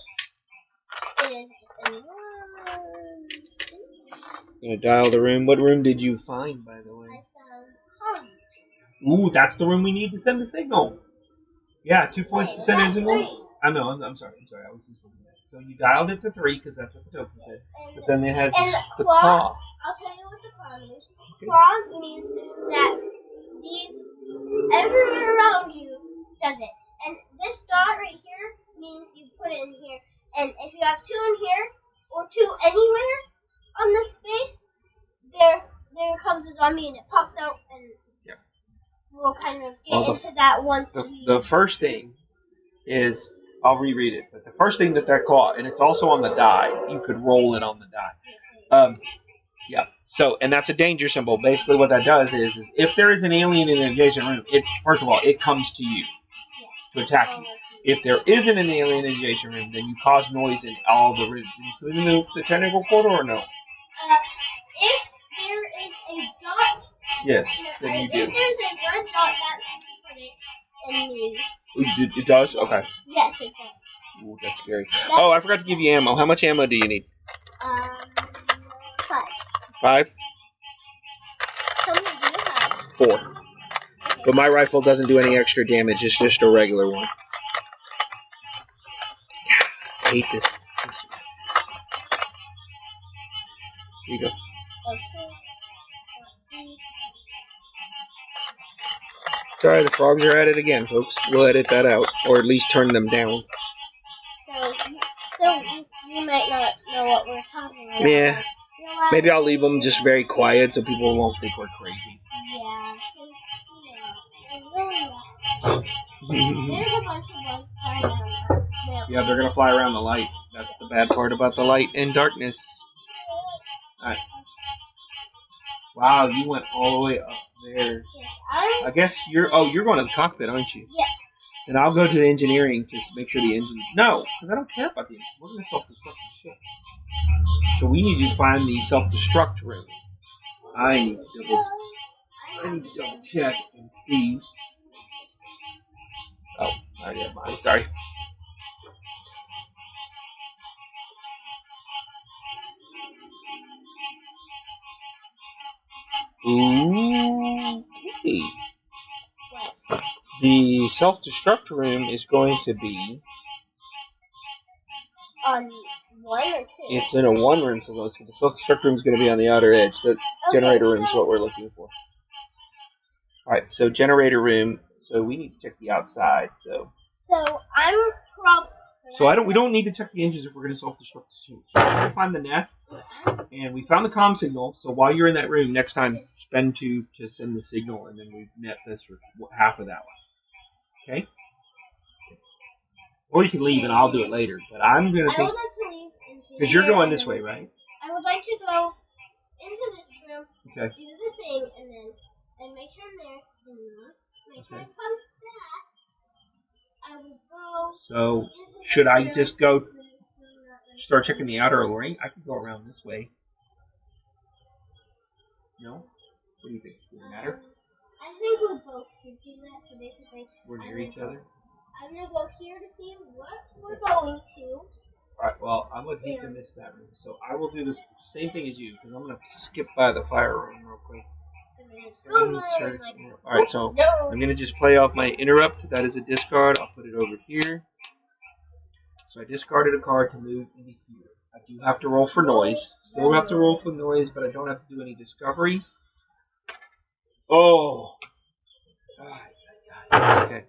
it is. I'm gonna dial the room. What room did you find, by the way? I found common. Ooh, that's the room we need to send the signal. Yeah, 2 points to send a signal. I know. I'm sorry. I was just looking at it. So you dialed it to 3 because that's what the token said. But then it has the claw. I'll tell you what the claw means. Okay. Claw means that everywhere around you does it. And this dot right here means you put it in here. And if you have 2 in here or 2 anywhere on this space, there comes a zombie and it pops out, and we'll kind of get into that once. The first thing is, I'll reread it, but the first thing that claw, and it's also on the die, you could roll it on the die. Yeah. So, and that's a danger symbol. Basically, what that does is if there is an alien in an adjacent room, first of all, it comes to you to attack you. If there isn't an alien in an adjacent room, then you cause noise in all the rooms, including the technical portal, or no? If there is a dot, yes, then you do. If there's a red dot, that means you put it in the. It does? Okay. Yes, it does. Ooh, that's scary. Oh, I forgot to give you ammo. How much ammo do you need? 5. 5? How many do you have? 4. Okay. But my rifle doesn't do any extra damage. It's just a regular one. I hate this. Here you go. Sorry, the frogs are at it again, folks. We'll edit that out, or at least turn them down. So you might not know what we're talking about. Yeah. Maybe I'll leave them just very quiet so people won't think we're crazy. Yeah. There's a bunch of bugs flying around. Yeah, they're going to fly around the light. That's the bad part about the light and darkness. Alright. Wow, you went all the way up there. Yes, I guess you're going to the cockpit, aren't you? Yeah. And I'll go to the engineering to make sure the engines. No, because I don't care about the engine. We're going to self-destruct the ship. So we need to find the self-destruct room. I need to double check and see. Oh, I already have mine. Sorry. Ooh, okay. The self-destruct room is going to be on 1 or 2. It's in a 1 room, so the self-destruct room is going to be on the outer edge. The generator room is what we're looking for. All right, so generator room. So we need to check the outside. So I'm probably. So we don't need to check the engines if we're going to self-destruct the suit. So we're going to find the nest, and we found the comm signal. So while you're in that room, next time spend 2 to send the signal, and then we net this for half of that one. Okay. Or you can leave and I'll do it later. But I'm going to think. I would like to leave. Because you're going this way, right? I would like to go into this room, okay. Do the thing, and make sure I'm there. And once my turn comes back, I will go. So, should I just go start checking the outer ring? I can go around this way. No? What do you think? Does it matter? I think we both should do that. So basically, we're near each other. I'm going to go here to see what we're going to. Alright, well, I would hate to miss that room. So I will do this same thing as you, because I'm going to skip by the fire room real quick. Alright, so I'm going to just play off my interrupt. That is a discard. I'll put it over here. So I discarded a card to move into here. I do have to roll for noise. Still have to roll for noise, but I don't have to do any discoveries. Oh! Okay.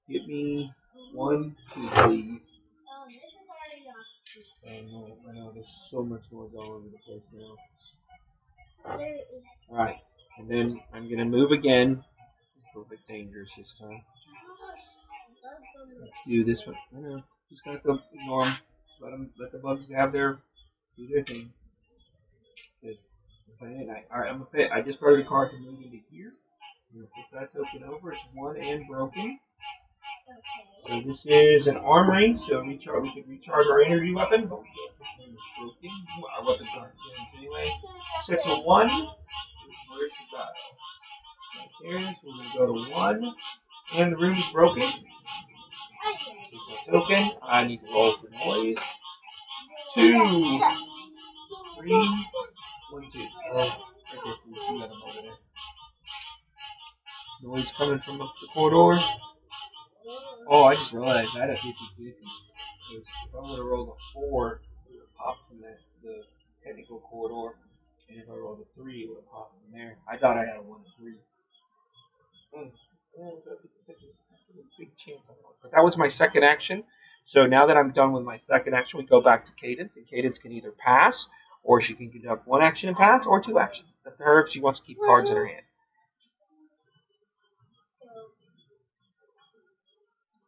Give me 1, 2, please. I know. There's so much noise all over the place now. Alright. And then I'm going to move again. It's a little bit dangerous this time. Let's do this one. I know. Just got to ignore them. Let the bugs have do their thing. Good. Alright, I'm gonna pay. I just started a card to move into here. I'm gonna flip that token over. It's one and broken. So this is an armory. So we can recharge our energy weapon. But broken. Our weapons aren't damaged anyway. Set to 1. Where's the die? Right there. So we're gonna go to 1. And the room is broken. Take my token. I need to roll for noise. 2, 3, 1, 2. Right there. You see that I'm over there. Noise coming from up the corridor. Oh, I just realized I had a 50-50. If I would have rolled a 4, it would have popped from the technical corridor. And if I rolled a 3, it would have popped from there. I thought I had a 1 and 3. Big chance on that. But that was my second action. So now that I'm done with my second action, we go back to Cadence. And Cadence can either pass, or she can conduct 1 action and pass, or 2 actions. It's up to her if she wants to keep cards in her hand.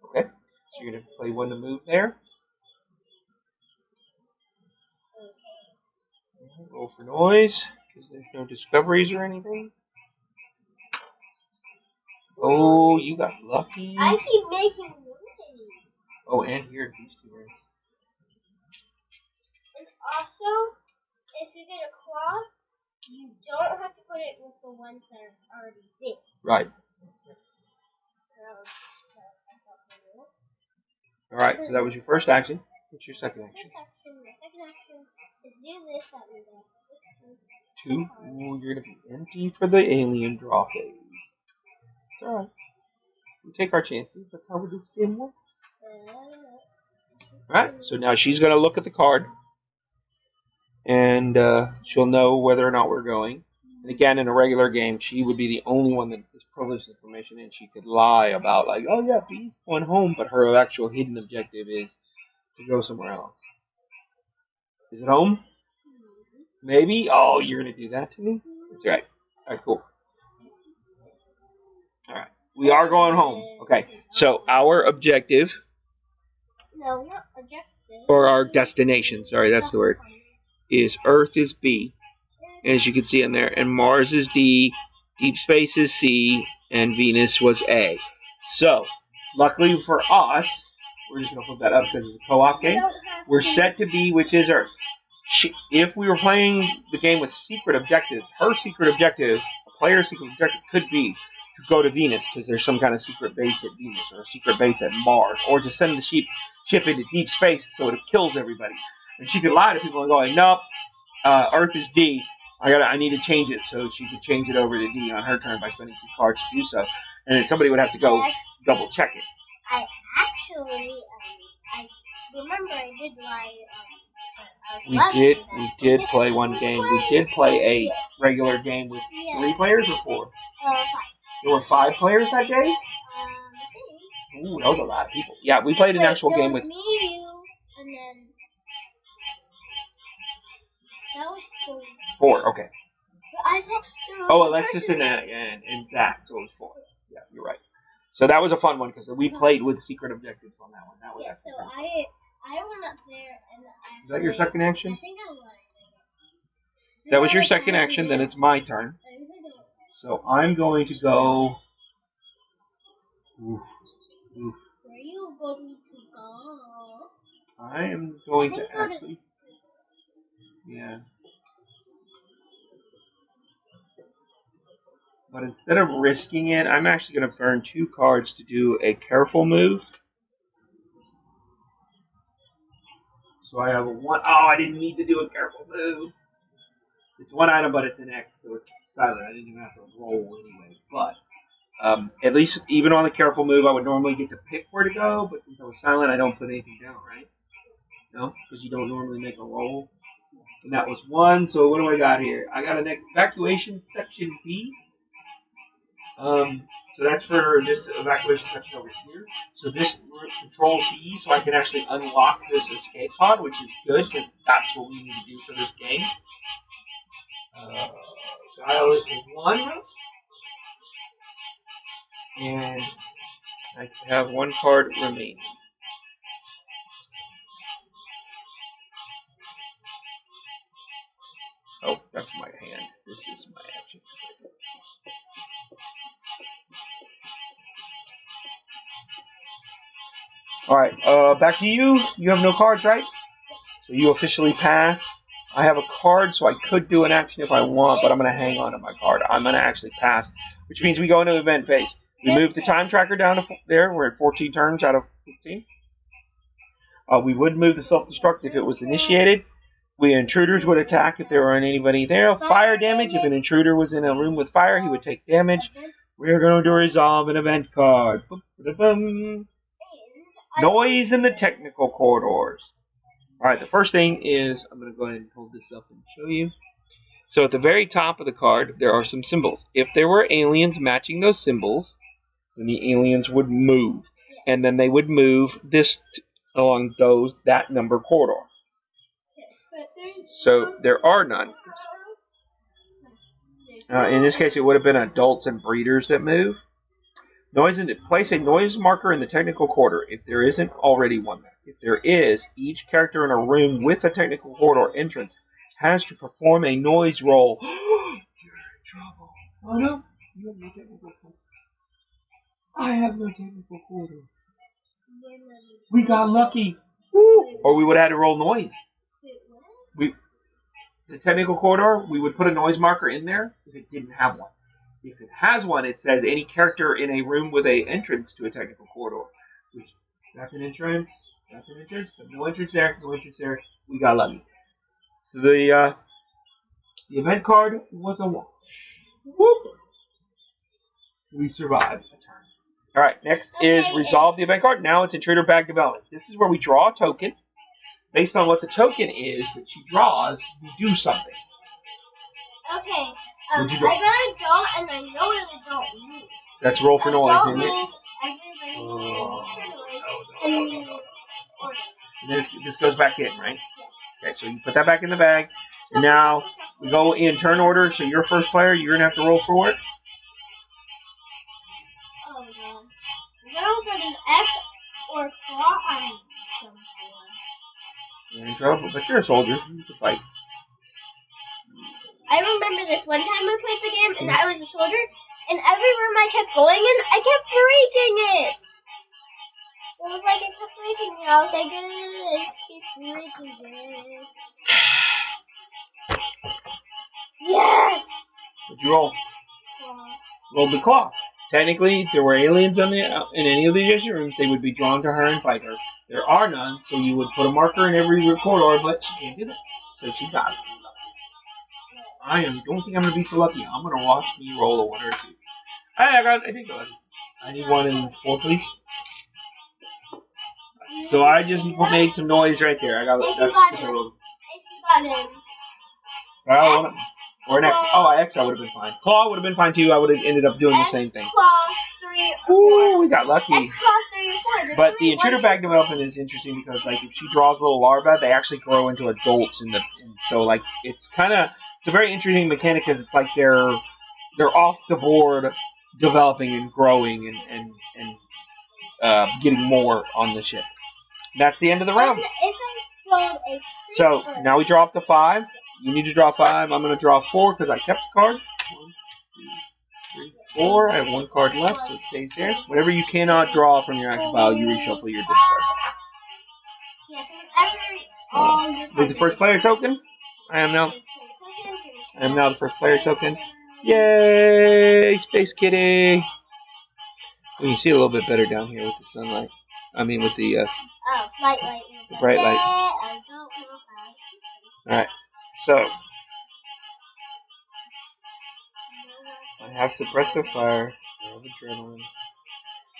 Okay, so you're going to play 1 to move there. Roll for noise, because there's no discoveries or anything. Oh, you got lucky. I keep making noise. Oh, and here, these 2 rings. And also, if you get a claw, you don't have to put it with the ones that are already big. Right. Alright, so that was your first action. What's your second action? My second action is do this at me. 2. Ooh, you're going to be empty for the alien draw phase. It's alright. We take our chances. That's how this game works. Alright, so now she's going to look at the card. And she'll know whether or not we're going. And again, in a regular game, she would be the only one that is privileged information, and she could lie about, like, oh yeah, B's going home, but her actual hidden objective is to go somewhere else. Is it home? Maybe? Oh, you're going to do that to me? That's right. Alright, cool. Alright, we are going home. Okay, so our objective, No, not objective. or our destination, sorry, that's the word, is Earth is B. And as you can see in there, and Mars is D, Deep Space is C, and Venus was A. So, luckily for us, we're just going to flip that up because it's a co-op game. We're set to B, which is Earth. If we were playing the game with secret objectives, her secret objective, a player's secret objective could be to go to Venus because there's some kind of secret base at Venus or a secret base at Mars, or to send the ship into deep space so it kills everybody. And she could lie to people and go, like, nope, Earth is D. I need to change it, so she could change it over to D on her turn by spending 2 cards to do so. And then somebody would have to go double check it. I actually, I remember I did lie. We did play one game. We did play a regular game with 3 players or 4? 5. There were 5 players that day? Ooh, that was a lot of people. Yeah, we played an actual game with... me, you, and then... That was 4. 4, okay. But I thought... Oh, Alexis and Zach, so it was 4. Yeah, you're right. So that was a fun one, because we played with secret objectives on that one. That was so I went up there, and Is that your second action? I think I lied. That was your second action, then it's my turn. So I'm going to go... Oof. Where are you going to go? I am going to actually... Yeah. But instead of risking it, I'm actually going to burn 2 cards to do a careful move. So I have a 1... Oh, I didn't need to do a careful move. It's 1 item, but it's an X, so it's silent. I didn't even have to roll anyway. But at least even on the careful move, I would normally get to pick where to go. But since I was silent, I don't put anything down, right? No? Because you don't normally make a roll. And that was 1, so what do I got here? I got an evacuation section B. So that's for this evacuation section over here. So this controls these, so I can actually unlock this escape pod, which is good because that's what we need to do for this game. Dial it in 1, and I have 1 card remaining. Oh, that's my hand. This is my action. Alright, back to you. You have no cards, right? So you officially pass. I have a card, so I could do an action if I want, but I'm going to hang on to my card. I'm going to actually pass, which means we go into event phase. We move the time tracker down to there. We're at 14 turns out of 15. We would move the self-destruct if it was initiated. Intruders would attack if there weren't anybody there. Fire damage. If an intruder was in a room with fire, he would take damage. We're going to resolve an event card. Noise in the technical corridors. Alright, the first thing is, I'm going to go ahead and hold this up and show you. So at the very top of the card, there are some symbols. If there were aliens matching those symbols, then the aliens would move. And then they would move this along that number corridor. So there are none. In this case, it would have been adults and breeders that move. Place a noise marker in the technical corridor if there isn't already one there. If there is, each character in a room with a technical corridor entrance has to perform a noise roll. You're in trouble. Oh no, you have no technical corridor. I have no technical corridor. We got lucky. Woo! Or we would have had to roll noise. The technical corridor, we would put a noise marker in there if it didn't have one. If it has one, it says any character in a room with an entrance to a technical corridor. That's an entrance, but no entrance there, we got lucky. So the event card was a wash. Whoop! We survived a turn. Alright, next is resolve the event card. Now it's intruder bag development. This is where we draw a token. Based on what the token is that she draws, we do something. Okay. I got a doll, and I know what a doll means. That's roll for noise, isn't it? Everybody and this goes back in, right? Okay, so you put that back in the bag. And now we go in turn order. So you're first player. You're going to have to roll for it. Oh, no. If I don't get an X or claw, I'm done for. You're in trouble, but you're a soldier. You can fight. I remember this one time I played the game, and I was a soldier, and every room I kept going in, I kept breaking it. It was like I kept breaking it. I was like, I keep breaking it. Yes! What'd you roll? Rolled the claw. Technically, if there were aliens in any of the adjacent rooms, they would be drawn to her and fight her. There are none, so you would put a marker in every corridor, but she can't do that. So she got it. Don't think I'm going to be so lucky. I'm going to watch me roll a 1 or 2. I did go lucky. I need 1 and 4, please. So I just made some noise right there. I got that's X. Or an X. Oh, X I would have been fine. Claw would have been fine too. I would have ended up doing the same thing. Claw 3 or 4. We got lucky. X claw 3 or 4. But the intruder bag development is interesting because, like, if she draws little larvae, they actually grow into adults. So, like, it's a very interesting mechanic because it's like they're off the board, developing and growing and getting more on the ship. That's the end of the round. So now we draw up to 5. You need to draw 5. I'm going to draw 4 because I kept the card. 1, 2, 3, 4. I have 1 card left, so it stays there. Whenever you cannot draw from your action pile, you reshuffle your discard. Yes, whenever With the first player token, I am now the first player token. Yay, Space Kitty! You can see a little bit better down here with the sunlight. I mean, with the light. The bright light. I don't know how. Alright, so I have suppressive fire, I have adrenaline,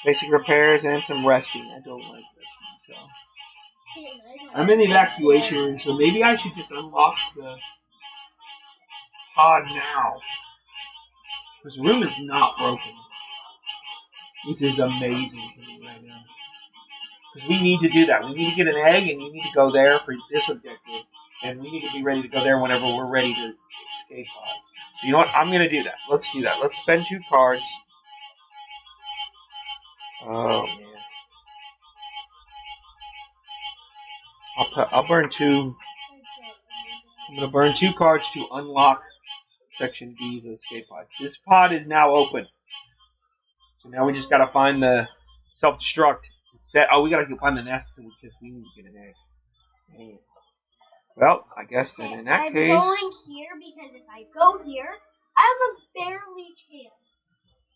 basic repairs, and some resting. I don't like resting, so I'm in the evacuation room, so maybe I should just unlock the pod now. Because the room is not broken. which is amazing to me right now. Because we need to do that. We need to get an egg, and you need to go there for this objective, and we need to be ready to go there whenever we're ready to escape pod. So you know what? I'm going to do that. Let's do that. Let's spend 2 cards. Oh man. I'll burn 2. I'm going to burn 2 cards to unlock Section B's escape pod. This pod is now open. So now we just got to find the self-destruct. We got to find the nest because we need to get an egg. Dang it. Well, I guess then in that case... I'm going here because if I go here, I have a barely chance.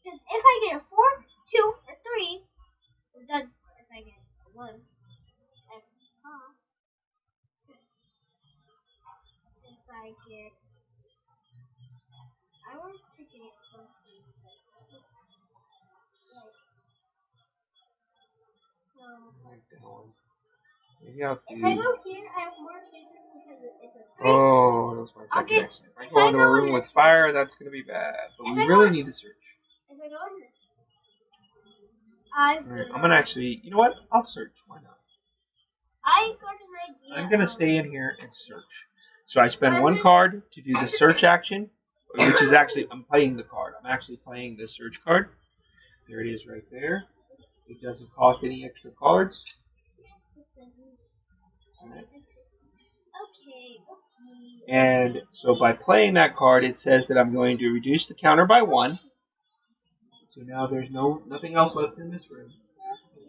Because if I get a 4, 2, or 3, I'm done. If I get a 1, that's off. If I get... I want to get something. Maybe I'll do... If I go here, I have more chances because it's a 3. Oh, that was my second action. If I go into a room with fire, that's going to be bad. But we really need to search. If I go in this room, Alright, I'm going to actually... You know what? I'll search. Why not? I got an idea. I'm going to stay in here and search. So I spend 1 card to do the search action, which is actually... I'm playing the card. I'm actually playing the search card. There it is right there. It doesn't cost any extra cards. Yes, it doesn't. Right. Okay. And so by playing that card, it says that I'm going to reduce the counter by 1. So now there's nothing else left in this room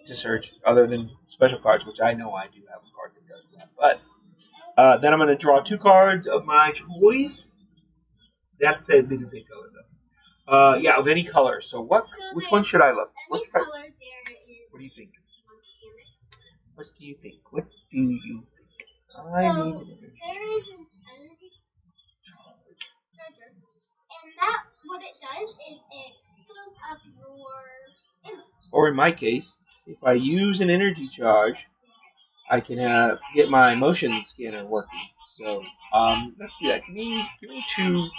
to search other than special cards, which I know I do have a card that does that. But then I'm going to draw 2 cards of my choice. That's the same color though. Yeah, of any color. So which one should I look? Any color there is. What do you think? What do you think? What do you think? I need an energy. There is an energy charger, and that what it does is it fills up your image. Or in my case, if I use an energy charge, I can get my motion scanner working. So let's do that. Give me 2.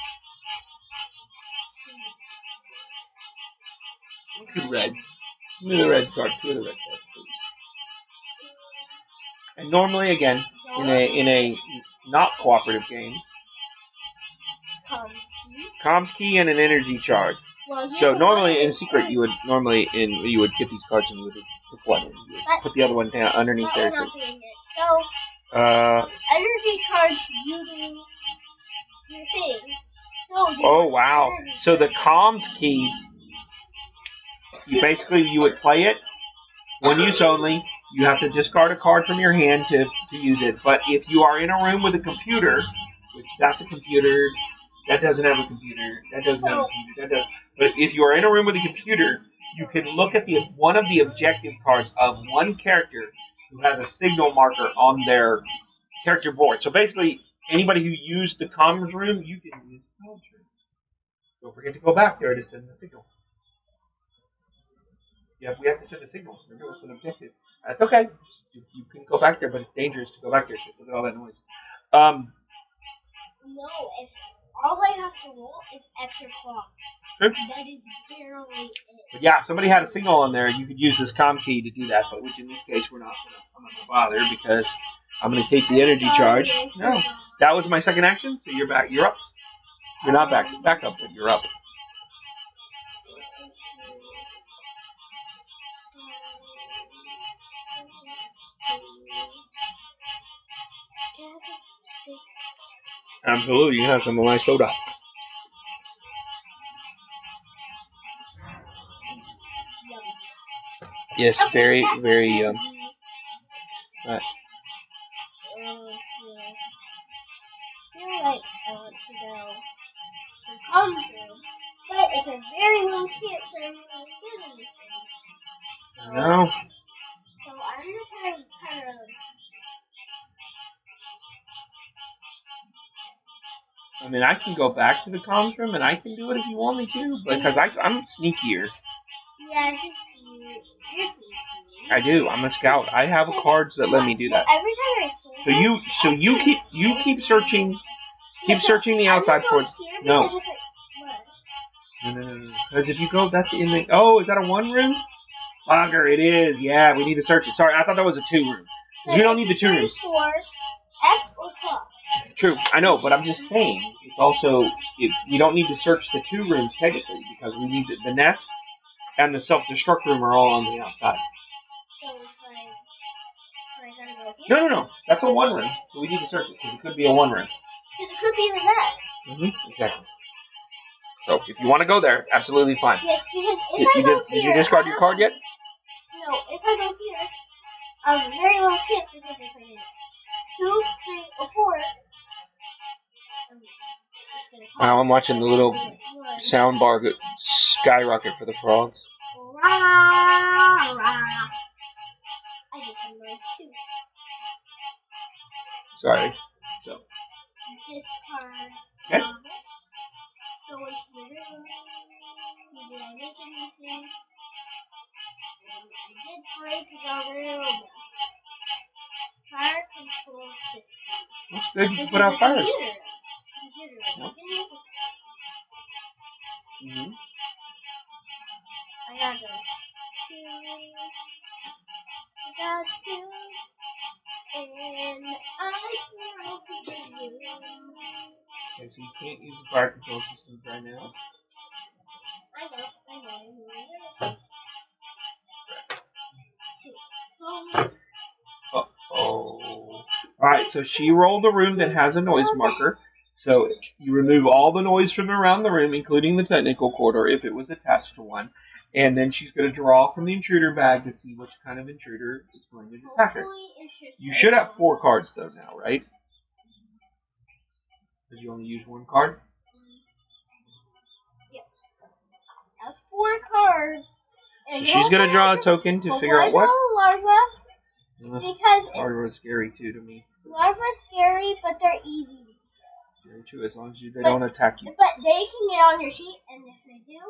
Give me red. Give me the red card. 2 of the red cards, please. And normally, again, in a not cooperative game, comms key and an energy charge. Well, so normally in secret, you would get these cards and you would pick one and you would put the other one down underneath there. So energy charge you do your thing. Oh wow! So the comms key, you would play it. 1 use only. You have to discard a card from your hand to use it. But if you are in a room with a computer, which that's a computer, that doesn't have a computer, that doesn't have a computer, that does. But if you are in a room with a computer, you can look at one of the objective cards of one character who has a signal marker on their character board. So basically, anybody who used the comms room, you can use the comms room. Don't forget to go back there to send the signal. Yeah, we have to send a signal. Remember, it's an objective. That's okay. You can go back there, but it's dangerous to go back there because look at all that noise. No, if all I have to roll is extra clock. True. That is barely it. But yeah, if somebody had a signal on there, you could use this comm key to do that. But which in this case, I'm not going to bother because I'm going to take the energy charge. No, that was my second action. So you're back. You're up. You're not back up, but you're up. Absolutely, you can have some of my soda. Yes, very, very yum. Right. I feel like I want to go to Tom's room, but it's a very low chance that I'm going to get anything. No. So I'm going to kind of. I mean, I can go back to the comms room and I can do it if you want me to, because I'm sneakier. Yeah, you're sneaky. I do. I'm a scout. I have cards that let me do that. Every time I So you keep searching. Keep searching the outside for. No. No. Because if you go, that's in the... Oh, is that a 1 room? Bugger, it is. Yeah, we need to search it. Sorry, I thought that was a 2 room. Because we don't need the 2 rooms. For X or top. True, I know, but I'm just saying, it's also... we don't need to search the 2 rooms, technically, because we need the nest and the self-destruct room are all on the outside. So I gotta go here? No. That's a 1 room. So we need to search it, because it could be a 1 room. Because it could be the nest. Exactly. So, if you want to go there, absolutely fine. Yes, because if I go here... Did you discard your card yet? No, if I go here, I have a very low chance because if I get 2, 3, or 4... Wow, I'm watching the little sound bar skyrocket for the frogs. Rah, rah. I get some noise too. Sorry. So. Discard. Okay. Go into the room. See, did I make anything? I did break the room. Fire control system. That's good. You can put out fires. Computer. Yep. I got 2. I got 2. And I broke the room. Okay, so you can't use the fire control systems right now. I know. Uh-oh. Alright, so she rolled a room that has a noise marker. So you remove all the noise from around the room, including the technical corridor, if it was attached to one. And then she's going to draw from the intruder bag to see which kind of intruder is going to attack her. You should have 4 cards, though, now, right? Did you only use 1 card? Yeah. I have 4 cards. So she's going to draw a token to figure out what. Larva, because larva is scary, too, to me. Larva's scary, but they're easy. Very true, as long as they don't attack you. But they can get on your sheet, and if they do,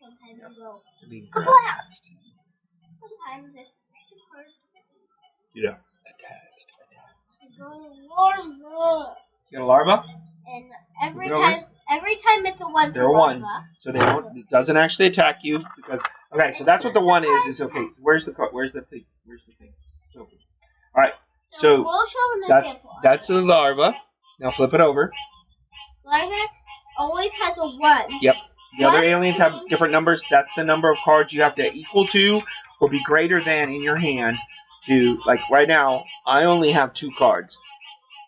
sometimes you go. It means they're attached. Sometimes it's hard. Yeah, attached. You go larva. You got a larva? And every time it's a 1 they're for 1. larva. So they don't. It doesn't actually attack you because. Okay, so that's what the 1 is. Okay, where's the thing? Where's the thing? All right. So we'll show them the sample. That's a larva. Now flip it over. Larva always has a 1. Yep. The other aliens have different numbers. That's the number of cards you have to equal to or be greater than in your hand to, like right now, I only have 2 cards.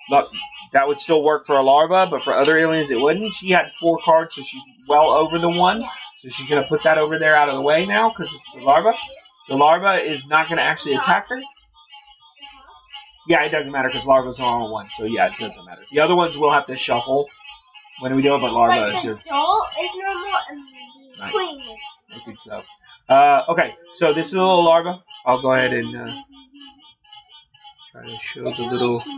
Look, that would still work for a larva, but for other aliens it wouldn't. She had 4 cards, so she's well over the 1. Yes. So she's going to put that over there out of the way now because it's the larva. The larva is not going to actually attack her. Yeah, it doesn't matter because larva's are all 1. So yeah, it doesn't matter. The other ones will have to shuffle when we do it, but larva is the doll is normal and the queen is. I think so. Okay, so this is a little larva. I'll go ahead and try to show the little. There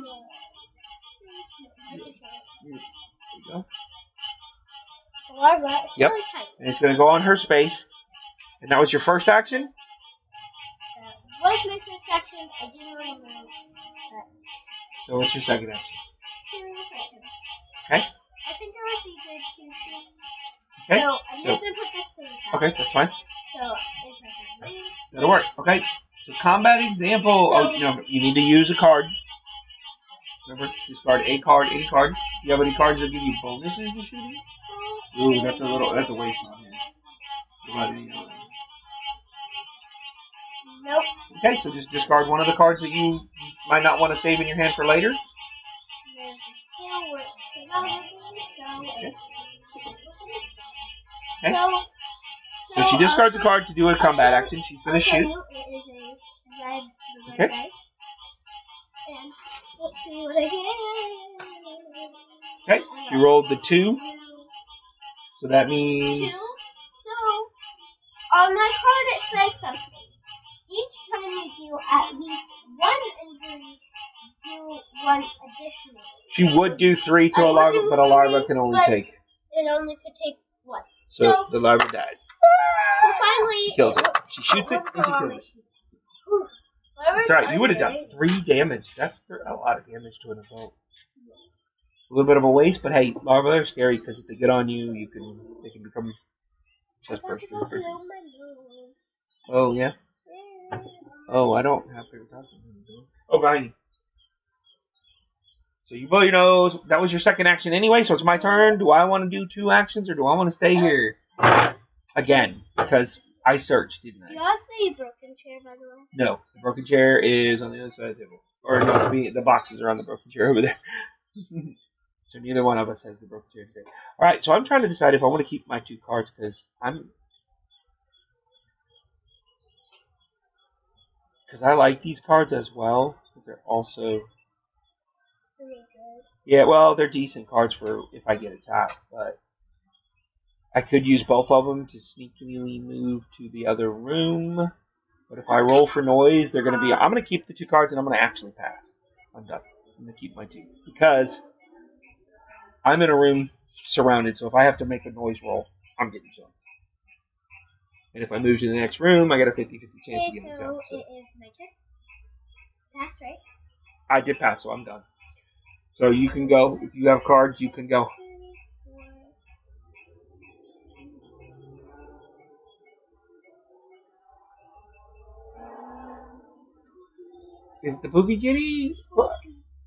you go. It's a larva. It's really tiny. And it's going to go on her space. And that was your first action? Was my first action. I didn't remember that. So what's your second action? Okay. I think it would be good to shoot. Okay. So I'm just going to put this to the side. Okay, that's fine. So if I have that'll work. Okay. So combat example. So, you need to use a card. Remember, discard a card, any card. Do you have any cards that give you bonuses to shooting? Ooh, that's a waste on here. Nope. Okay, so just discard one of the cards that you might not want to save in your hand for later. Okay. So she discards a card to do a combat action. She's going to shoot. It is a red okay. dice. And let's see what I get. Okay, she rolled the 2. So that means... 2. So, on my card it says something. Each time you do at least 1 injury, do 1 additional. She would do 3 to a larva, but a larva can only take... It only could take 1. So the larva died. So finally... She kills it. She shoots it and she kills it. That's right, you would have done 3 damage. That's a lot of damage to an adult. A little bit of a waste, but hey, larvae are scary because if they get on you, they can become says burst. Oh, yeah? Oh, I don't have paper towels. Oh, behind you. So you blow your nose. That was your second action anyway, so it's my turn. Do I want to do 2 actions or do I want to stay here? Again, because I searched, didn't I? Do you have the broken chair, by the way? No, the broken chair is on the other side of the table. Or no, it's me. The boxes are on the broken chair over there. So neither one of us has the broken chair today. Alright, so I'm trying to decide if I want to keep my 2 cards because I like these cards as well. But they're also Really good. Yeah, well, they're decent cards for if I get attacked, but I could use both of them to sneakily move to the other room. But if I roll for noise, they're going to be... I'm going to keep the 2 cards and I'm going to actually pass. I'm done. I'm going to keep my 2. Because I'm in a room surrounded, so if I have to make a noise roll, I'm getting jumped. And if I move to the next room, I got a 50-50 chance of getting jumped. So it is my turn. Pass, right? I did pass, so I'm done. So you can go. If you have cards, you can go. Is the Poofy Kitty? What?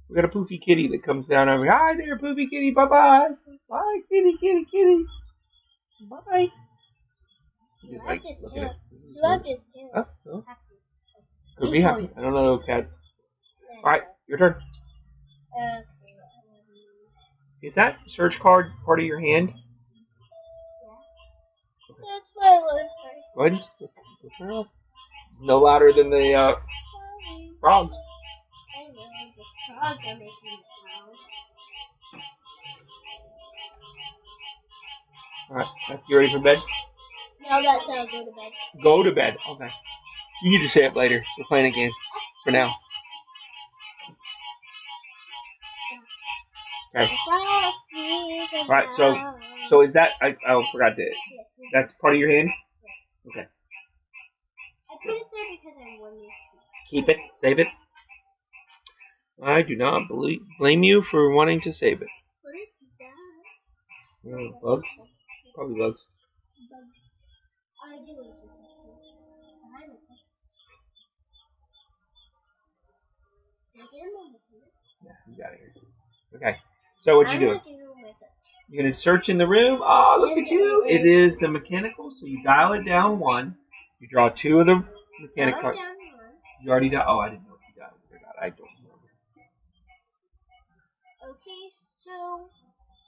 We got a Poofy Kitty that comes down over here. Hi there, Poofy Kitty. Bye-bye. Bye, kitty, kitty, kitty. Bye. You like this too. Huh? No? Could be happy. I don't know cats. Alright, your turn. Is that search card part of your hand? Yeah. That's my list. Go ahead and turn it off. No louder than the frogs. I know, the frogs are making it loud. Alright, let's get ready for bed. No, that's go to bed. Go to bed. Okay. You need to say it later. We're playing a game. For now. Okay. Alright, so is that... I forgot that. That's part of your hand? Yes. Okay. I put it there because I wanted to. Keep it. Save it. I do not blame you for wanting to save it. What is that? Bugs? Probably bugs. I do. Yeah, you got it here. Okay. So what you doing? You're going to search in the room. Oh, look at you. It is the mechanical. So you dial it down 1. You draw 2 of the mechanic cards. You already dialed. Oh, I didn't know if you dialed it or not. I don't remember. Okay, so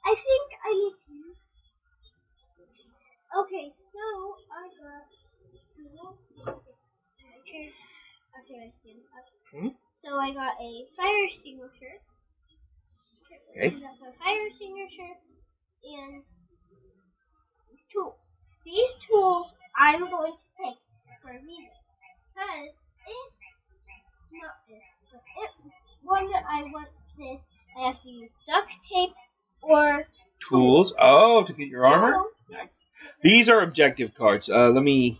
I think I need to. Okay, so I got. Okay, I stand up. So I got a fire extinguisher. Okay. A fire extinguisher and tools. These tools I'm going to pick for a reason. Because if not this, but if when I want this, I have to use duct tape or tools. Oh, to get your armor. Nice. These are objective cards. Let me.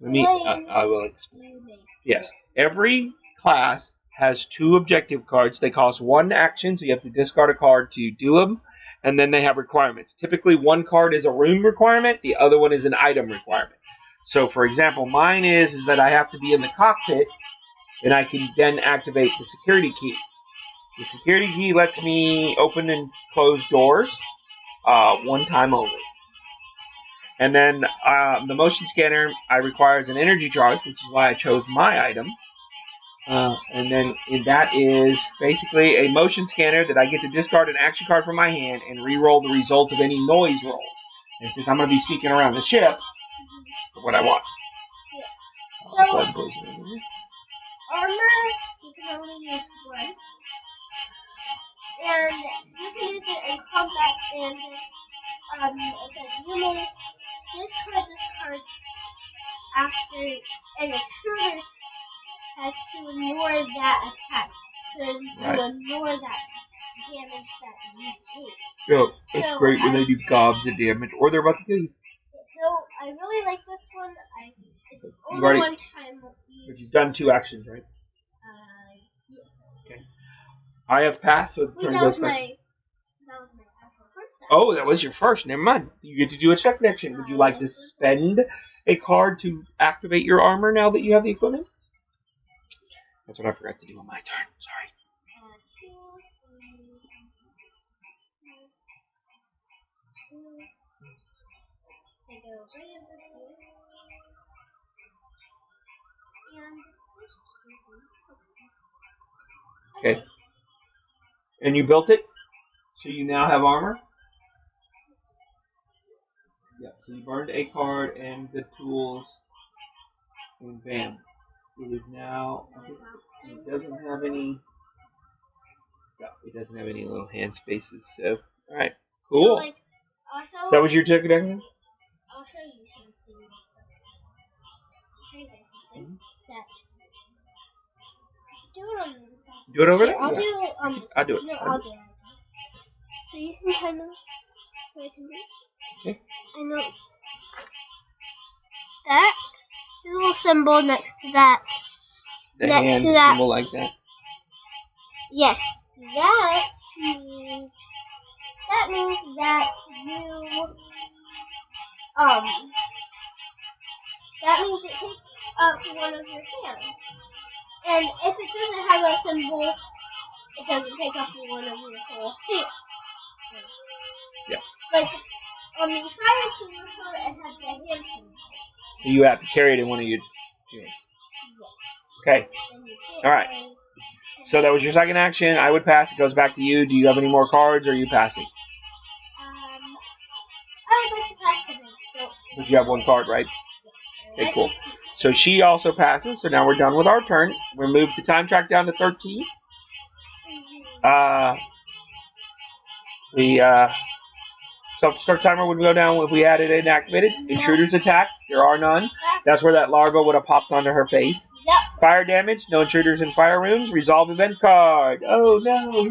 I will explain. Yes. Every class has 2 objective cards. They cost 1 action, so you have to discard a card to do them. And then they have requirements. Typically, 1 card is a room requirement. The other one is an item requirement. So, for example, mine is that I have to be in the cockpit, and I can then activate the security key. The security key lets me open and close doors 1 time only. And then the motion scanner requires an energy charge, which is why I chose my item. And then that is basically a motion scanner that I get to discard an action card from my hand and re-roll the result of any noise rolls. And since I'm going to be sneaking around the ship, that's what I want. Yes. So, armor, you can only use once. And you can use it in combat, and it says you may discard this card after an intruder had to ignore that attack. So you ignore that damage that you take. Yeah, it's great when they do gobs of damage, or they're about to kill you. So I really like this one. It's only 1 time. But you've done 2 actions, right? Yes. Okay. I have passed, so that was my actual first Oh, that was your first. Never mind. You get to do a second action. Would you like to spend a card to activate your armor now that you have the equipment? That's what I forgot to do on my turn. Sorry. Okay. And you built it? So you now have armor? Yeah. So you burned a card and the tools. And bam. It is now. It doesn't have any. No, it doesn't have any little hand spaces. So, alright. Cool. So, also, So that was your second action? I'll show you something. Mm-hmm. That. Do it on the Do it over here, there? I'll Yeah. do it on this. I'll do it. No, I'll do it. So you can kind of wait a minute. Okay. I know that the little symbol next to that. The next hand to that symbol like that. Yes, that means that you that means it takes up one of your hands. And if it doesn't have a symbol, it doesn't take up one of your whole hands. Yeah. Like on the fire signature, it has the hand symbol. So you have to carry it in one of your hands. Yes. Okay. Alright. So that was your second action. I would pass. It goes back to you. Do you have any more cards, or are you passing? I would like to pass to them. Because you have one card, right? Okay, cool. So she also passes. So now we're done with our turn. We move the time track down to 13. Self-destruct timer would go down if we had it inactivated. Intruders attack. There are none. That's where that larva would have popped onto her face. Yep. Fire damage. No intruders in fire rooms. Resolve event card. Oh no.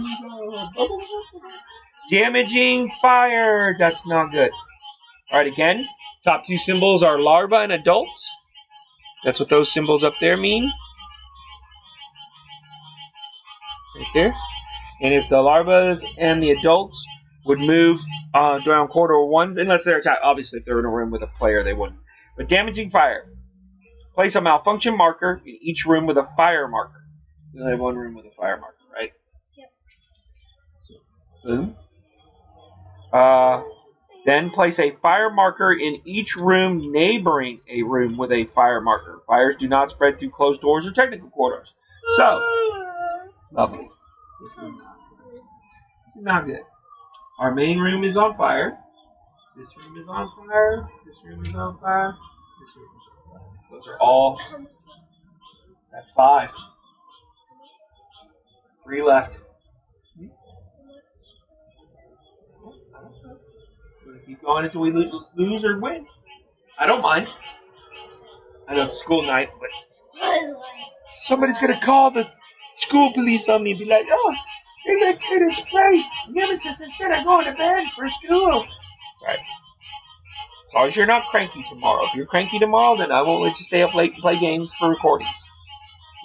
Damaging fire. That's not good. Alright, again. Top two symbols are larva and adults. That's what those symbols up there mean. Right there. And if the larvas and the adults would move down corridor 1, unless they're attacked. Obviously, if they're in a room with a player, they wouldn't. But damaging fire. Place a malfunction marker in each room with a fire marker. You only have one room with a fire marker, right? Yep. Boom. Then place a fire marker in each room neighboring a room with a fire marker. Fires do not spread through closed doors or technical corridors. So, lovely. This is not good. Our main room is on fire. This room is on fire. This room is on fire. This room is on fire. Those are all. That's 5. 3 left. We're going to keep going until we lose or win. I don't mind. I know it's school night, but somebody's going to call the school police on me and be like, oh, they let kids play Nemesis instead of going to bed for school. Alright. As long as you're not cranky tomorrow. If you're cranky tomorrow, then I won't let you stay up late and play games for recordings.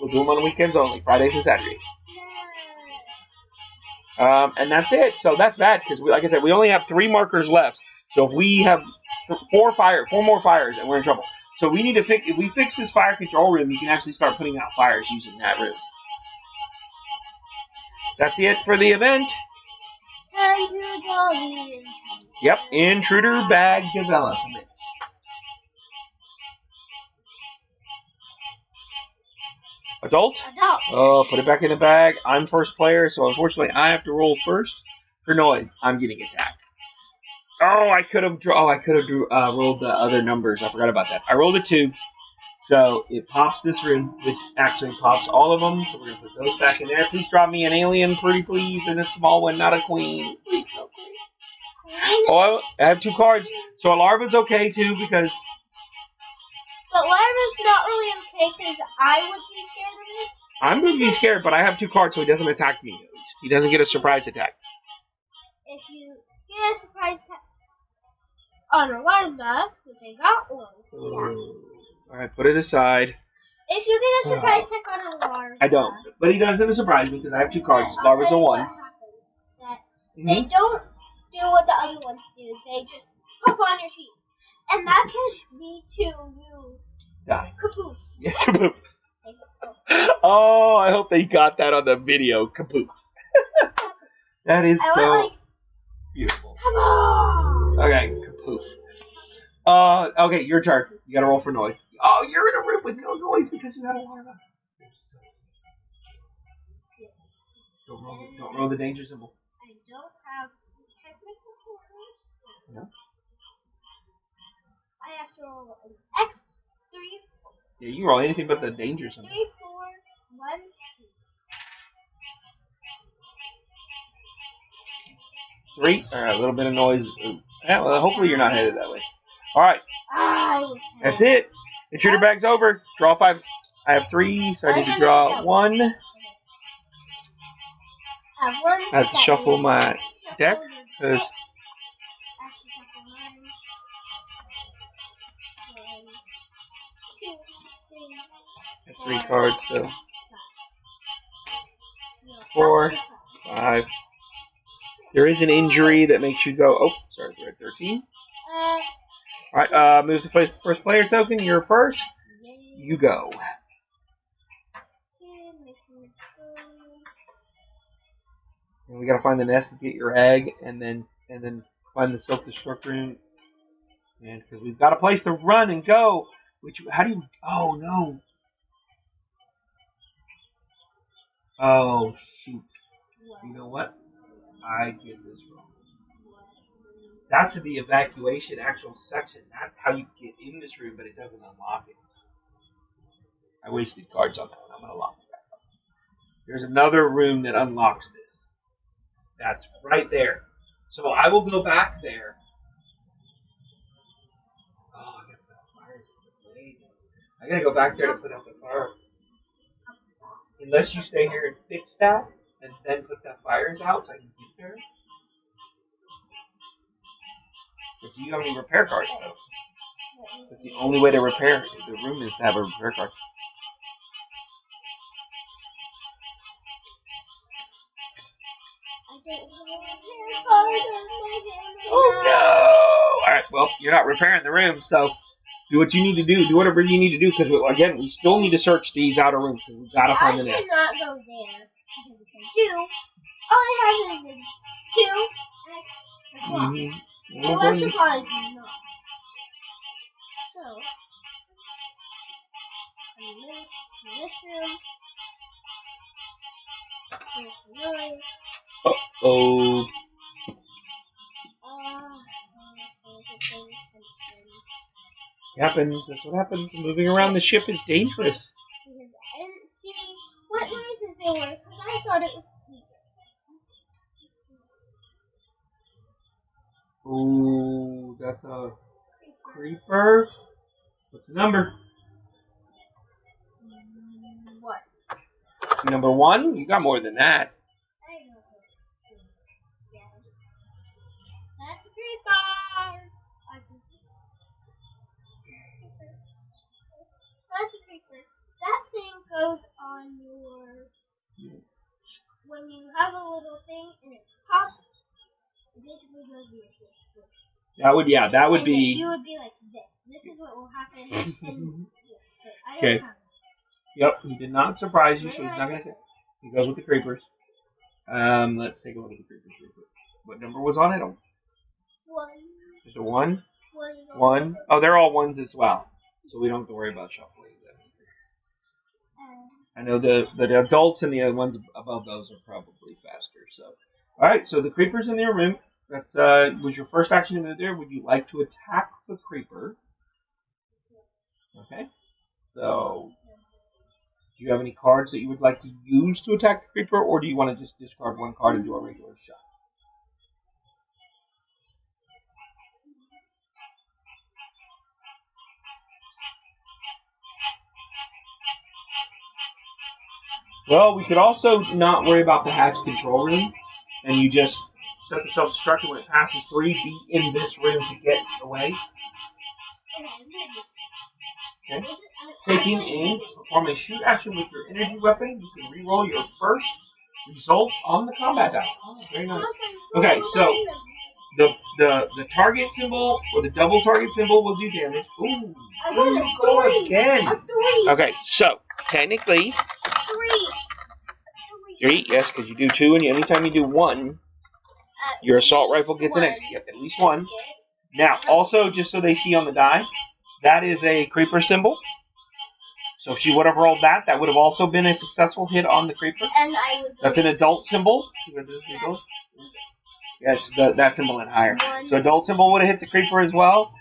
We'll do them on the weekends only, Fridays and Saturdays. And that's it. So that's bad because, like I said, we only have 3 markers left. So if we have 4 more fires, and we're in trouble. So we need to fix. If we fix this fire control room, you can actually start putting out fires using that room. That's it for the event. Yep, intruder bag development. Adult? Adult. Oh, put it back in the bag. I'm first player, so unfortunately I have to roll first for noise. I'm getting attacked. Oh, I could have rolled the other numbers. I forgot about that. I rolled a 2, so it pops this room, which actually pops all of them. So we're gonna put those back in there. Please drop me an alien, pretty please, and a small one, not a queen. Please, no queen. Oh, I have 2 cards, so a larva's okay too because. But larva's not really okay because I would be scared of it. I'm going to be scared, but I have 2 cards, so he doesn't attack me, at least. He doesn't get a surprise attack. If you get a surprise attack on a larva, which I got one. Yeah. Alright, put it aside. If you get a surprise attack on a larva. I don't, but he doesn't surprise me because I have 2 cards. Larva's a 1. They don't do what the other ones do. They just pop on your sheet. And that can lead to you die. Kapoof. Yeah, kapoof. Oh, I hope they got that on the video. Kapoof. That is so beautiful. Come on. Okay, kapoof. Okay, your turn. You gotta roll for noise. Oh, you're in a room with no noise because you had a alarm. Don't roll the danger symbol. I don't have technical orders. No. I have to roll an X3. Yeah, you can roll anything but the danger symbol. 3, 4, 1, 2. 3. All right, a little bit of noise. Yeah, well, hopefully you're not headed that way. All right. That's it. Intruder bag's over. Draw 5. I have 3, so I need to draw 1. I have to shuffle my deck because. I have 3 cards, so 4, 5. There is an injury that makes you go. Oh, sorry, we're at 13. All right, move the first player token. You're first. You go. And we gotta find the nest to get your egg, and then find the self-destruct room. And because we've got a place to run and go. How do you? Oh no. Oh shoot. You know what? I did this wrong. That's the evacuation actual section. That's how you get in this room, but it doesn't unlock it. I wasted cards on that one. I'm gonna lock it back up. There's another room that unlocks this. That's right there. So I will go back there. Oh, I gotta put out fires. I gotta go back there to put out the fire. Unless you stay here and fix that, and then put the fires out so I can get there. But do you have any repair cards, though? That's the only way to repair the room is to have a repair card. Oh no! Alright, well, you're not repairing the room, so do what you need to do. Do whatever you need to do, because, again, we still need to search these outer rooms, because we've got to find the nest. I cannot go there, because if I do, all I have is 2 extra blocks. Mm-hmm. 2 extra blocks is not. So, in this room, there's noise. Uh-oh. It happens. That's what happens. Moving around the ship is dangerous. Because I didn't see what noises there were, because I thought it was creeper. Ooh, that's a creeper. What's the number? What? Number 1? You got more than that. I know. Yeah. That's a creeper. That's a creeper. That thing goes on your. When you have a little thing and it pops, it basically goes to your switch. That would be. You would be like this. This is what will happen. And okay. Yep, he did not surprise you, so he's not going to say. He goes with the creepers. Let's take a look at the creepers real quick. What number was on it? 1. There's a 1? 1. Oh, they're all 1s as well. So we don't have to worry about shuffling them. I know the adults and the other ones above those are probably faster. So, all right. So the creeper's in their room. That's was your first action to move there. Would you like to attack the creeper? Okay. So, do you have any cards that you would like to use to attack the creeper, or do you want to just discard 1 card and do a regular shot? Well, we could also not worry about the hatch control room, and you just set the self-destruct when it passes 3, be in this room to get away. Okay. Taking aim, perform a shoot action with your energy weapon. You can reroll your first result on the combat die. Oh, very nice. Okay, so the target symbol or the double target symbol will do damage. Ooh, go again. A 3. Okay, so technically 3. 3, yes, because you do 2, and anytime you do 1, your assault rifle gets an X. Yep, at least 1. Now, also, just so they see on the die, that is a creeper symbol. So if she would have rolled that, that would have also been a successful hit on the creeper. And I would. That's an adult symbol. Yeah, it's that symbol and higher. So adult symbol would have hit the creeper as well.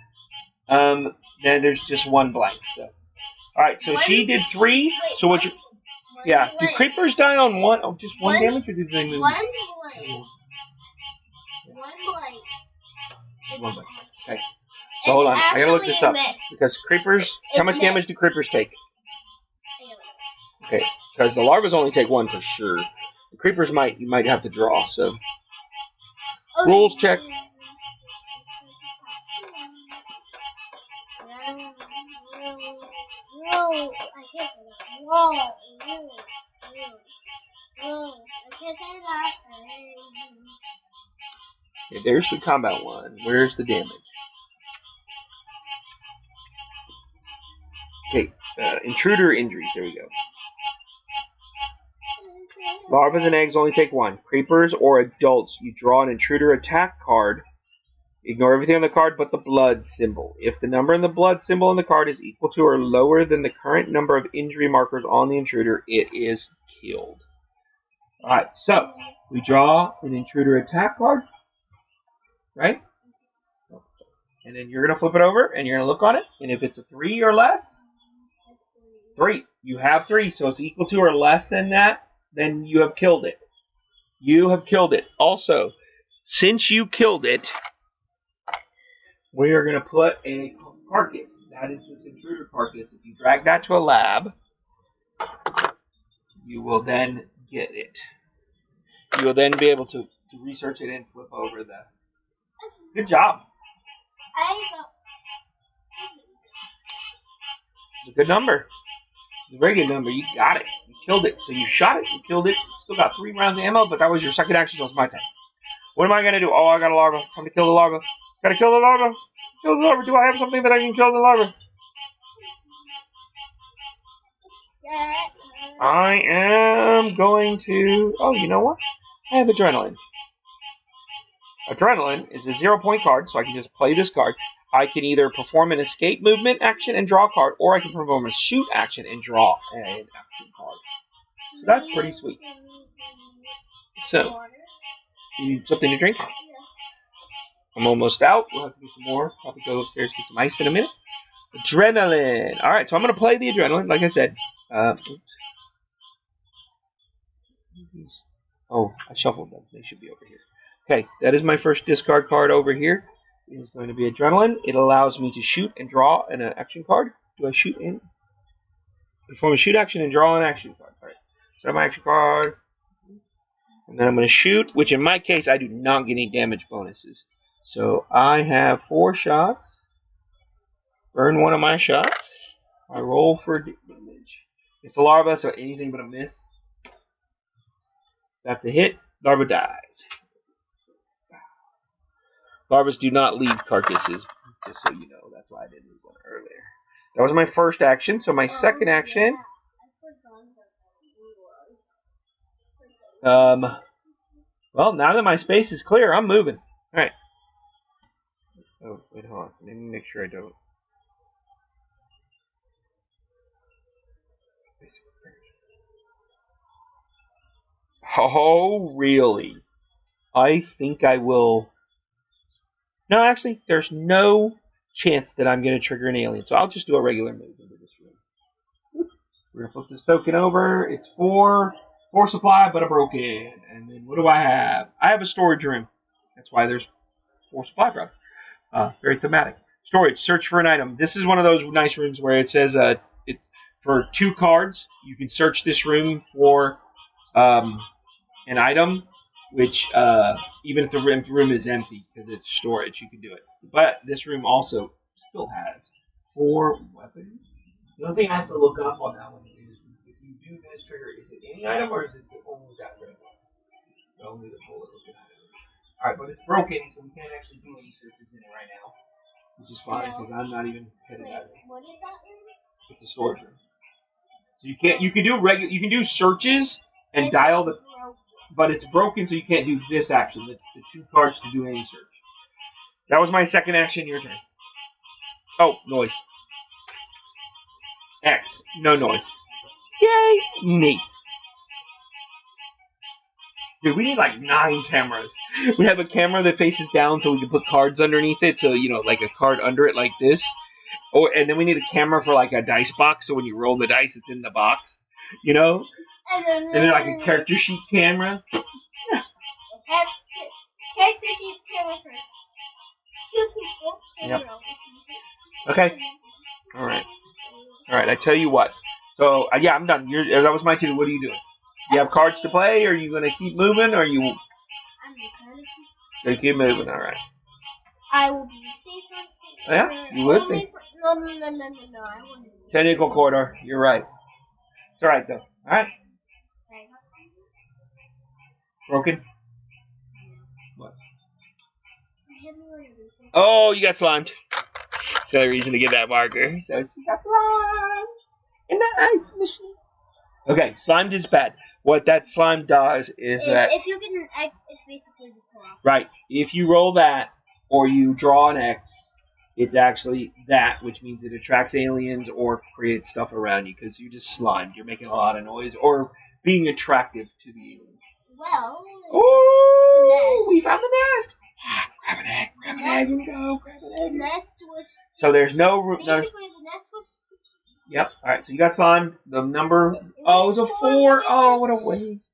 Then there's just 1 blank. So, all right. So she did 3. Wait, so what? Yeah. Do creepers die on 1? Oh, just 1 damage, or do they move? 1 blank. 1 blank. 1 blank. Okay. So hold on. I gotta look this up because creepers. How much damage do creepers take? Okay, because the larvas only take 1 for sure. The creepers you might have to draw. So Okay. Rules check. Okay, there's the combat one. Where's the damage? Okay, intruder injuries. There we go. Larvas and eggs only take 1. Creepers or adults, you draw an intruder attack card. Ignore everything on the card but the blood symbol. If the number in the blood symbol on the card is equal to or lower than the current number of injury markers on the intruder, it is killed. Alright, so we draw an intruder attack card, right? And then you're going to flip it over and you're going to look on it. And if it's a 3 or less, 3. You have 3, so it's equal to or less than that, then you have killed it. You have killed it. Also, since you killed it, we are going to put a carcass. That is this intruder carcass. If you drag that to a lab, you will then get it. You will then be able to research it and flip over the... Good job. It's a good number. It's a very good number. You got it. You killed it. So you shot it. You killed it. Still got 3 rounds of ammo, but that was your second action, so it's my turn. What am I going to do? Oh, I got a larva. Time to kill the larva. Gotta kill the larva. Kill the larva. Do I have something that I can kill the larva? I am going to... Oh, you know what? I have adrenaline. Adrenaline is a 0-point card, so I can just play this card. I can either perform an escape movement action and draw a card, or I can perform a shoot action and draw an action card. So that's pretty sweet. So, you need something to drink? I'm almost out. We'll have to get some more. I'll have to go upstairs and get some ice in a minute. Adrenaline. All right, so I'm going to play the adrenaline, like I said. Oh, I shuffled them. They should be over here. Okay, that is my first discard card over here. It is going to be adrenaline. It allows me to shoot and draw an action card. Do I shoot in? Perform a shoot action and draw an action card. All right, so I have my action card. And then I'm going to shoot, which in my case, I do not get any damage bonuses. So I have 4 shots. Burn one of my shots. I roll for damage. It's a larva, so anything but a miss. That's a hit. Larva dies. Larvas do not leave carcasses, just so you know. That's why I didn't lose one earlier. That was my first action. So my second action. Well, now that my space is clear, I'm moving. All right. Oh, wait, hold on. Let me make sure I don't. Oh, really? I think I will. No, actually, there's no chance that I'm going to trigger an alien, so I'll just do a regular move into this room. We're going to flip this token over. It's 4 supply, but a broken. And then what do I have? I have a storage room. That's why there's 4 supply, probably. Very thematic. Storage, search for an item. This is one of those nice rooms where it says it's for 2 cards. You can search this room for an item, which even if the room is empty because it's storage, you can do it. But this room also still has 4 weapons. The only thing I have to look up on that one is if you do this trigger, is it any item or is it only that red one? Only the bullet looking item. Alright, but it's broken, so we can't actually do any searches in it right now. Which is fine, because I'm not even headed that way. What is that room? It's a storage room. So you can do searches and dial the, but it's broken, so you can't do this action. The 2 cards to do any search. That was my second action. Your turn. Oh, noise. X. No noise. Yay! Neat. Dude, we need like 9 cameras. We have a camera that faces down so we can put cards underneath it. So, like a card under it like this. And then we need a camera for like a dice box. So when you roll the dice, it's in the box. And then like a character sheet camera. Character sheet camera for 2 people. Yep. Okay. All right. I tell you what. So yeah, I'm done. That was my turn. What are you doing? You have cards to play? Or are you gonna keep moving? Or are you? I'm gonna keep moving. All right. I will be safer. Yeah, you would be. No. I wouldn't. Technical corridor. You're right. It's all right though. All right. Broken. What? Oh, you got slimed. That's the reason to get that marker. So she got slimed in the ice machine. Okay, slimed is bad. What that slime does is that if you get an X, it's basically the core. Right. If you roll that or you draw an X, it's actually that, which means it attracts aliens or creates stuff around you because you just slimed. You're making a lot of noise or being attractive to the aliens. Well, oh, we found the nest. Grab an egg. Grab an egg. Here we go. Grab an egg. The nest was. So there's no. Basically, the nest was. Yep. All right. So you got slime. The number. It was a 4. Oh, what a waste.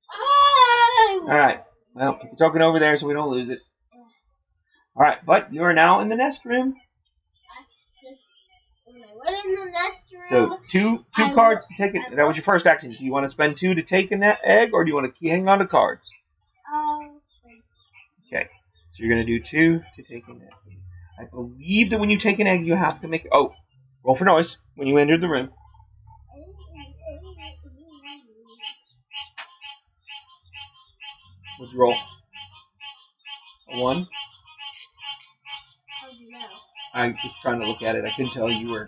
All right. Well, put the token over there so we don't lose it. All right. But you are now in the nest room. When I went in the nest room. So two cards to take it. That was your first action. Do you want to spend 2 to take an egg, or do you want to hang on to cards? Okay. So you're going to do 2 to take an egg. I believe that when you take an egg, you have to make. Oh, roll for noise when you enter the room. What'd you roll? A 1? How'd you know? I was trying to look at it. I couldn't tell you were.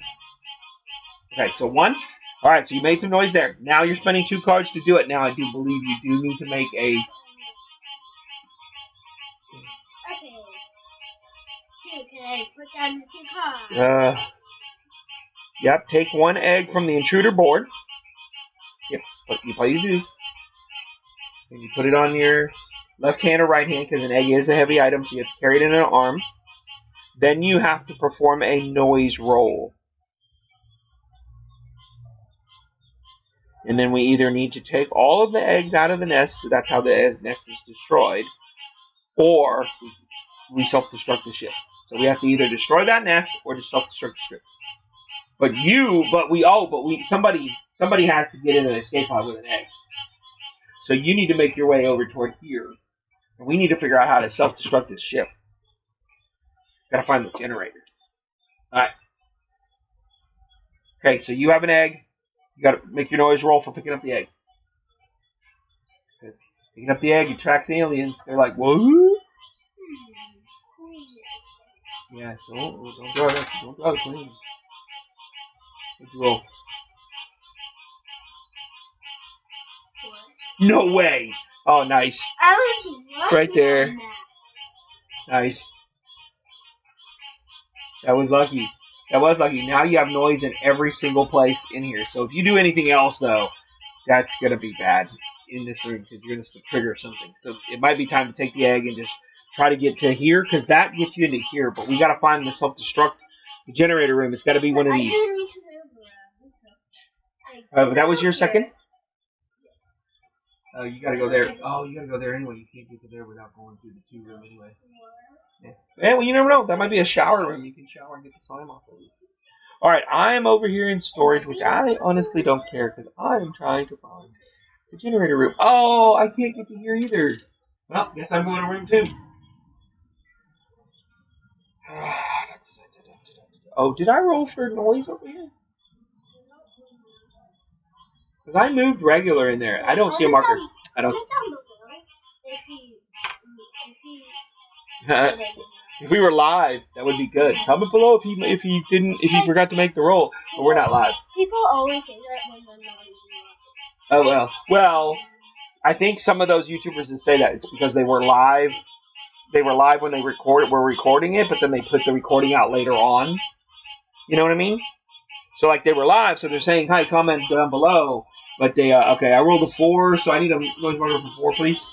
Okay, so 1. All right, so you made some noise there. Now you're spending 2 cards to do it. Now I do believe you do need to make a. Okay. 2. Can I put down the 2 cards? Yep. Take 1 egg from the intruder board. Yep. But you play you do. And you put it on your left hand or right hand because an egg is a heavy item, so you have to carry it in an arm. Then you have to perform a noise roll. And then we either need to take all of the eggs out of the nest, so that's how the nest is destroyed, or we self-destruct the ship. So we have to either destroy that nest or just self-destruct the ship. Somebody has to get in an escape pod with an egg. So you need to make your way over toward here. And we need to figure out how to self-destruct this ship. Gotta find the generator. Alright. Okay, so you have an egg. You gotta make your noise roll for picking up the egg. Because picking up the egg attracts aliens. They're like, what? Yeah, don't draw that. Don't draw the queen. What'd you roll? No way! Oh, nice. I was right there. Nice. That was lucky. Now you have noise in every single place in here. So if you do anything else, though, that's going to be bad in this room because you're going to trigger something. So it might be time to take the egg and just try to get to here because that gets you into here. But we got to find the self-destruct, the generator room. It's got to be one of these. That was your second? Oh, you got to go there. Oh, you got to go there anyway. You can't get to there without going through the 2 room anyway. Yeah, well, you never know. That might be a shower room. You can shower and get the slime off of it. Alright, I am over here in storage, which I honestly don't care, because I am trying to find the generator room. Oh, I can't get to here either. Well, guess I'm going to room 2. Oh, did I roll for noise over here? Because I moved regular in there. I don't see a marker. I don't see. If we were live, that would be good. Comment below if he forgot to make the roll, but we're not live. People always say that when they're not. Oh well. Well, I think some of those YouTubers that say that it's because they were live. They were live when they were recording it, but then they put the recording out later on. You know what I mean? So like they were live, so they're saying hi, comment down below. But they okay, I rolled a 4, so I need a noise marker for 4, please.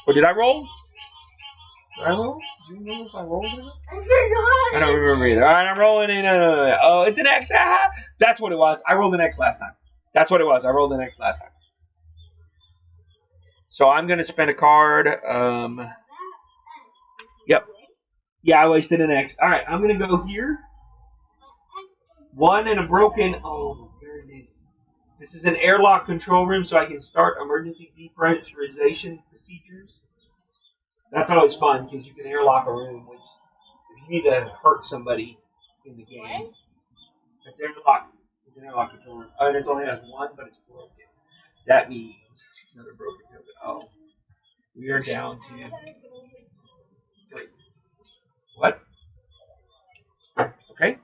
Or did I roll? Did I roll? Do you remember if I rolled or not? I don't remember either. All right, I'm rolling in. Oh, it's an X. Ah, that's what it was. I rolled an X last time. That's what it was. I rolled an X last time. So I'm gonna spend a card. Yep. Yeah, I wasted an X. All right, I'm gonna go here. 1 and a broken. Oh, there it is. This is an airlock control room, so I can start emergency depressurization procedures. That's always fun because you can airlock a room, which if you need to hurt somebody in the game, it's airlock. It's an airlock control room. And it only has 1, but it's broken. That means another broken token. Oh, we are down to 3. What? Okay.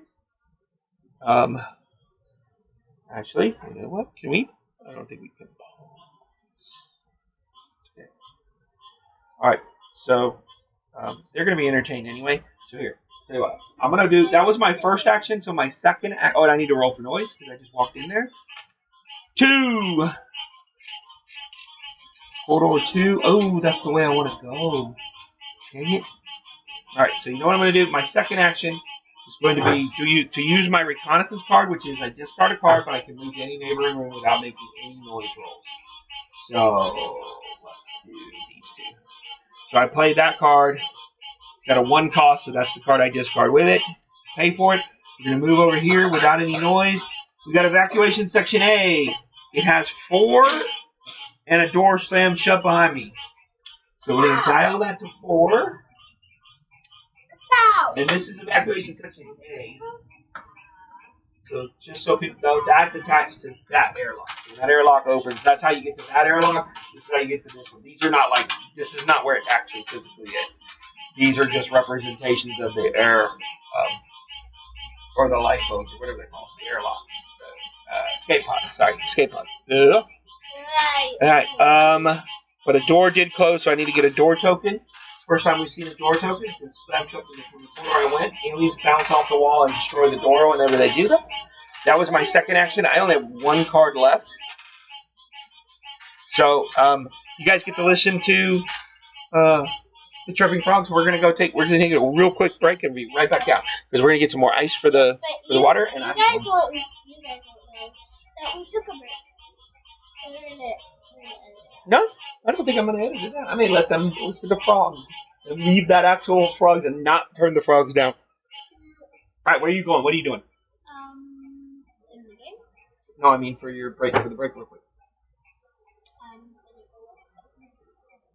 Actually, you know what? Can we? I don't think we can. Okay. All right. So they're going to be entertained anyway. So here, tell you what. I'm going to do. That was my first action. So my second. Oh, and I need to roll for noise because I just walked in there. 2. Corridor 2. Oh, that's the way I want to go. Dang it. All right. So you know what I'm going to do? My second action is going to be to use my reconnaissance card, which is I discard a card, but I can move to any neighboring room without making any noise rolls. So let's do these 2. So I play that card. It's got a 1 cost, so that's the card I discard with it. Pay for it. We're going to move over here without any noise. We got evacuation section A. It has 4 and a door slammed shut behind me. So we're going to dial that to 4. And this is evacuation section A. So just so people know, that's attached to that airlock. So that airlock opens. That's how you get to that airlock. This is how you get to this one. These are not like, this is not where it actually physically is. These are just representations of the air, or the lifeboats, or whatever they call them, the airlocks. Escape pods. Sorry, escape pods. All right. But a door did close, so I need to get a door token. First time we've seen a door token. This slam token from the corner I went. Aliens bounce off the wall and destroy the door whenever they do that. That was my second action. I only have 1 card left. So you guys get to listen to the Chirping Frogs. We're gonna take a real quick break and be right back out because we're gonna get some more ice for the water. And you guys won't know that we took a break. No, I don't think I'm gonna edit it out. I may let them listen to frogs and leave that actual frogs and not turn the frogs down. All right, where are you going? What are you doing? In the game. No, I mean for your break, for the break real quick.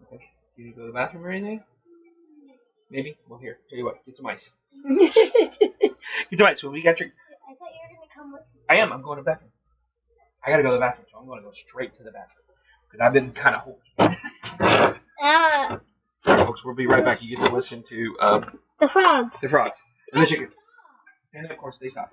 Okay. Do you go to the bathroom or anything? Maybe? Well, here. Tell you what. Get some ice. Get some ice. Well, we got your... I thought you were going to come with me. I am. I'm going to the bathroom. I got to go to the bathroom, so I'm going to go straight to the bathroom. Because I've been kind of holding. All right, folks. We'll be right back. You get to listen to... the frogs. The frogs. And the chicken. And of course, they stop.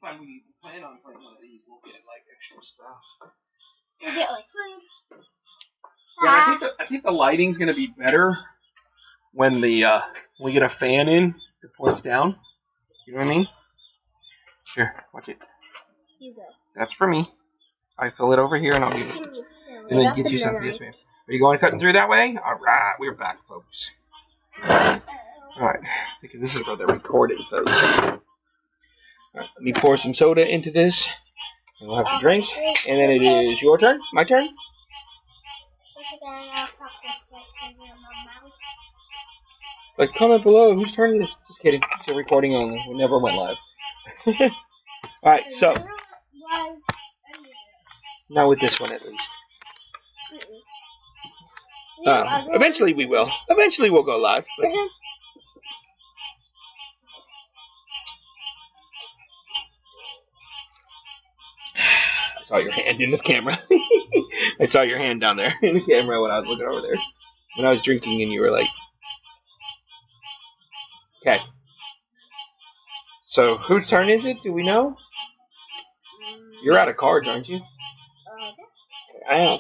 time we plan on playing one of these, we'll get like extra stuff. We'll get like food. Yeah, I think the lighting's gonna be better when we get a fan in to points down. You know what I mean? Here, watch it. You go. That's for me. I fill it over here and I'll give it. And then get you something. Yes, ma'am. Are you going cutting through that way? All right, we're back, folks. All right, because this is for the recording, folks. All right, let me pour some soda into this, and we'll have some drinks, and then it is your turn. My turn. Like, comment below whose turn it is. Just kidding. It's a recording only. We never went live. All right, so not with this one at least. Eventually we will. Eventually we'll go live. But... I saw your hand in the camera. I saw your hand down there in the camera when I was looking over there. When I was drinking and you were like... Okay. So, whose turn is it? Do we know? You're out of cards, aren't you? I am.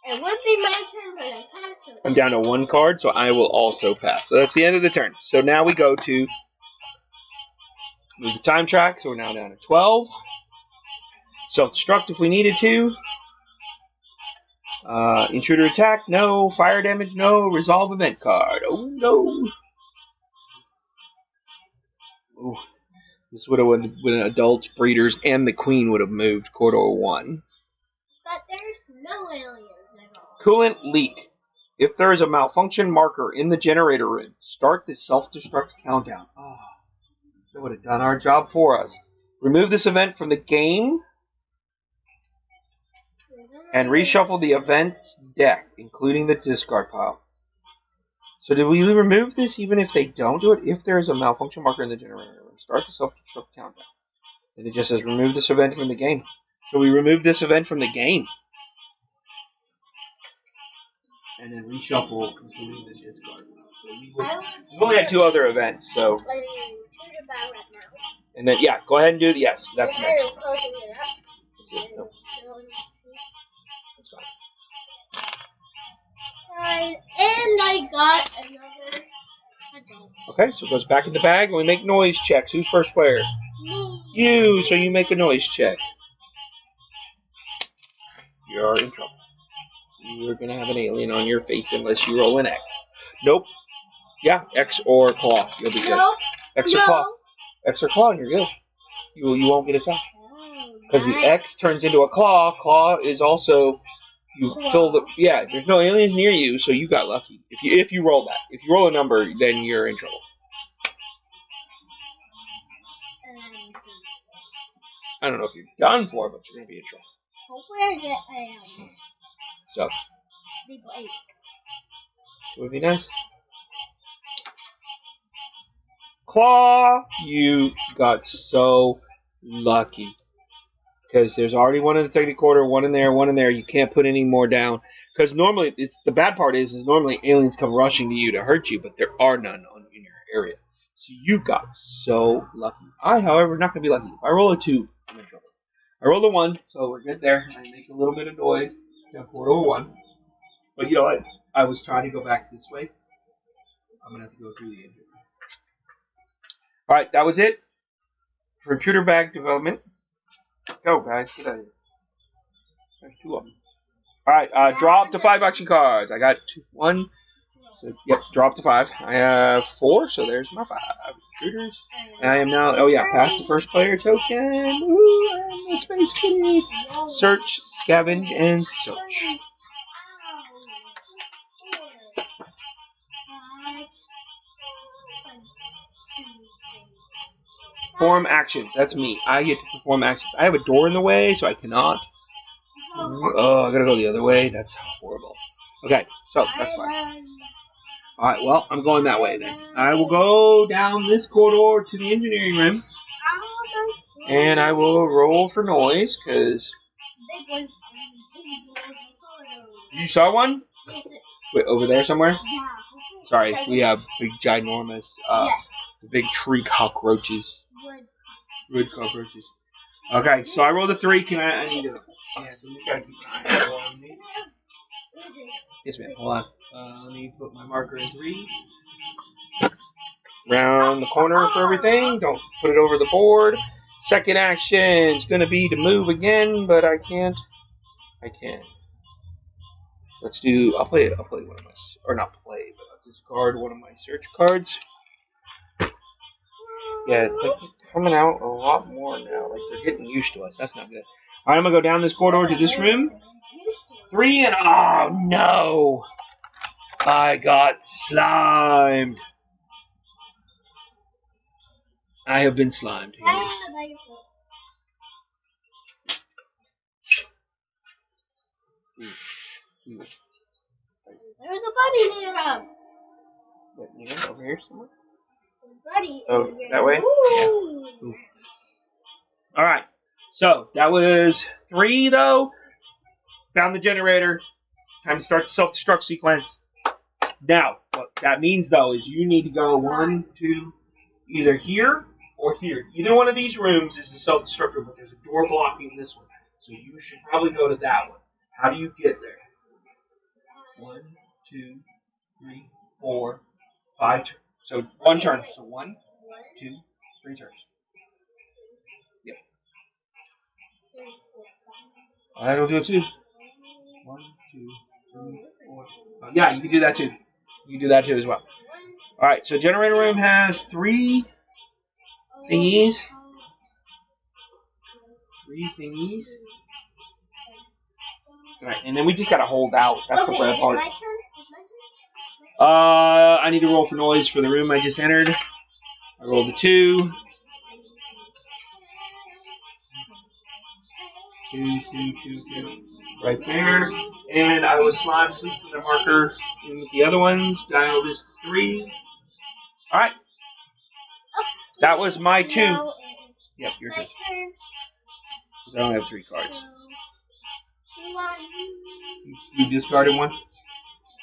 It would be my turn, but I passed it. I'm down to one card, so I will also pass. So that's the end of the turn. So now we go to move the time track. So we're now down to 12. Self-destruct if we needed to. Intruder attack, no. Fire damage, no. Resolve event card. Oh, no. Ooh. This would have been adults, breeders, and the queen would have moved corridor 1. But there's no aliens at all. Coolant leak. If there is a malfunction marker in the generator room, start the self-destruct countdown. Oh, that would have done our job for us. Remove this event from the game and reshuffle the event's deck, including the discard pile. So did we remove this even if they don't do it? If there is a malfunction marker in the generator room, start the self-destruct countdown. And it just says remove this event from the game. So we remove this event from the game. And then reshuffle, including the discard pile. So we've only had 2 other events, so... And then, yeah, go ahead and do it. Yes, that's next. That's it. No. That's fine. And I got another adult. Okay, so it goes back in the bag, and we make noise checks. Who's first player? Me. You, so you make a noise check. You're in trouble. You're going to have an alien on your face unless you roll an X. Nope. Yeah, X or claw. You'll be good. X or claw. X or claw, and you're good. You won't get attacked. Because the X turns into a claw. Claw is also... You fill the... Yeah, there's no aliens near you, so you got lucky. If you roll that. If you roll a number, then you're in trouble. I don't know if you're done for, but you're going to be in trouble. Hopefully I get So. the blade. It would be nice. Claw! You got so lucky. Because there's already one in the second quarter, one in there. You can't put any more down. Because normally, the bad part is normally aliens come rushing to you to hurt you, but there are none in your area. So you got so lucky. I, however, am not going to be lucky. If I roll a 2, I'm in trouble. I rolled a 1, so we're good there. I make a little bit of noise. Got quarter 1. But you know what? I was trying to go back this way. I'm going to have to go through the engine. Alright, that was it for intruder bag development. Go, guys. Get out of here. There's 2 of them. Alright, draw up to 5 action cards. I got 1. So, yep, draw up to 5. I have 4, so there's my 5 intruders. And I am now, oh yeah, past the first player token. Ooh, I'm a space kitty. Search, scavenge, and search. Perform actions. That's me. I get to perform actions. I have a door in the way, so I cannot. Oh, I gotta go the other way. That's horrible. Okay, so that's fine. Alright, well, I'm going that way then. I will go down this corridor to the engineering room. And I will roll for noise, because... You saw one? Wait, over there somewhere? Sorry, we have big, ginormous, the big tree cockroaches. Red cockroaches. Okay, so I rolled a 3. I need to... Yeah, so we gotta keep an eye on me. Yes, ma'am. Hold on. Let me put my marker in 3. Round the corner for everything. Don't put it over the board. Second action is going to be to move again, but I can't. I can. Let's do. I'll play one of my, or not play, but I'll discard one of my search cards. Yeah, they're coming out a lot more now. Like they're getting used to us. That's not good. All right, I'm gonna go down this corridor to this room. 3 and oh no! I got slimed. I have been slimed. There's a bunny near him. What, near over here somewhere? Buddy. Oh, that way? Yeah. All right. So that was 3, though. Found the generator. Time to start the self-destruct sequence. Now, what that means, though, is you need to go 1, 2, either here or here. Either one of these rooms is a self-destructor, but there's a door blocking this one. So you should probably go to that one. How do you get there? 1, 2, 3, 4, 5 turns. So 1 turn. So 1, 2, 3 turns. Yep. That'll do it too. 1, 2, 3, 4. Yeah, you can do that too. You can do that too as well. All right. So generator room has 3 thingies. 3 thingies. All right, and then we just gotta hold out. That's the bad part. I need to roll for noise for the room I just entered. I rolled a 2. 2, 2, 2, 2. Right there. And I was slimed. Please put the marker in with the other ones. Dial this to 3. All right. That was my 2. Yep, your turn. Because I only have 3 cards. You discarded 1?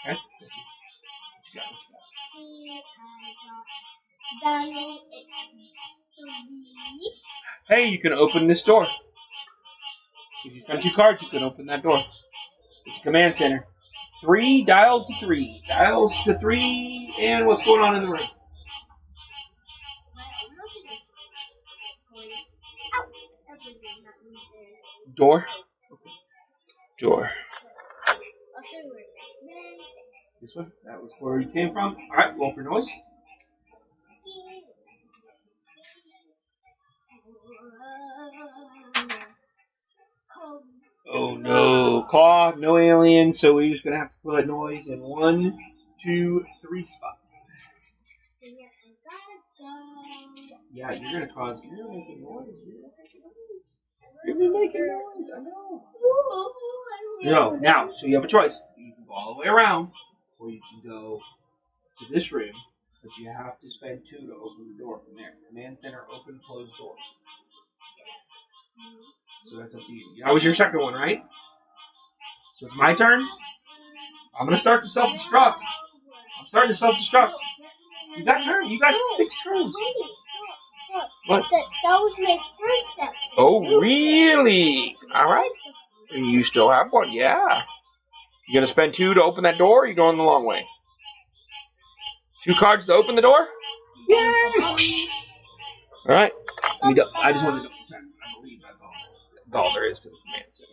Okay. Hey, you can open this door. If you spend 2 cards, you can open that door. It's a command center. 3 dialed to 3. Dials to 3. And what's going on in the room? Door. Door. This one? That was where you came from. Alright, roll for noise. Oh no. Claw, no alien, so we're just gonna have to put noise in 1, 2, 3 spots. Yeah, you're gonna cause. You're making noise. You're making noise. I know. No, now, so you have a choice. You can go all the way around, or you can go to this room, but you have to spend 2 to open the door from there. Command center, open, close doors. So that's up to you. That was your second one, right? So it's my turn. I'm gonna start to self-destruct. I'm starting to self-destruct. You got turn. You got 6 turns. What? That was my first step. Oh, really? All right. And you still have 1, yeah. You gonna spend 2 to open that door, or are you going the long way? 2 cards to open the door? Yay! All right. I just wanted to double check. I believe that's all there is to the command center.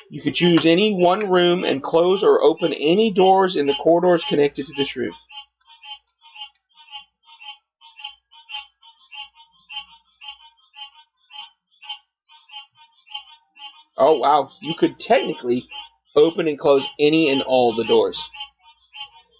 You could choose any one room and close or open any doors in the corridors connected to this room. Oh, wow. You could technically open and close any and all the doors.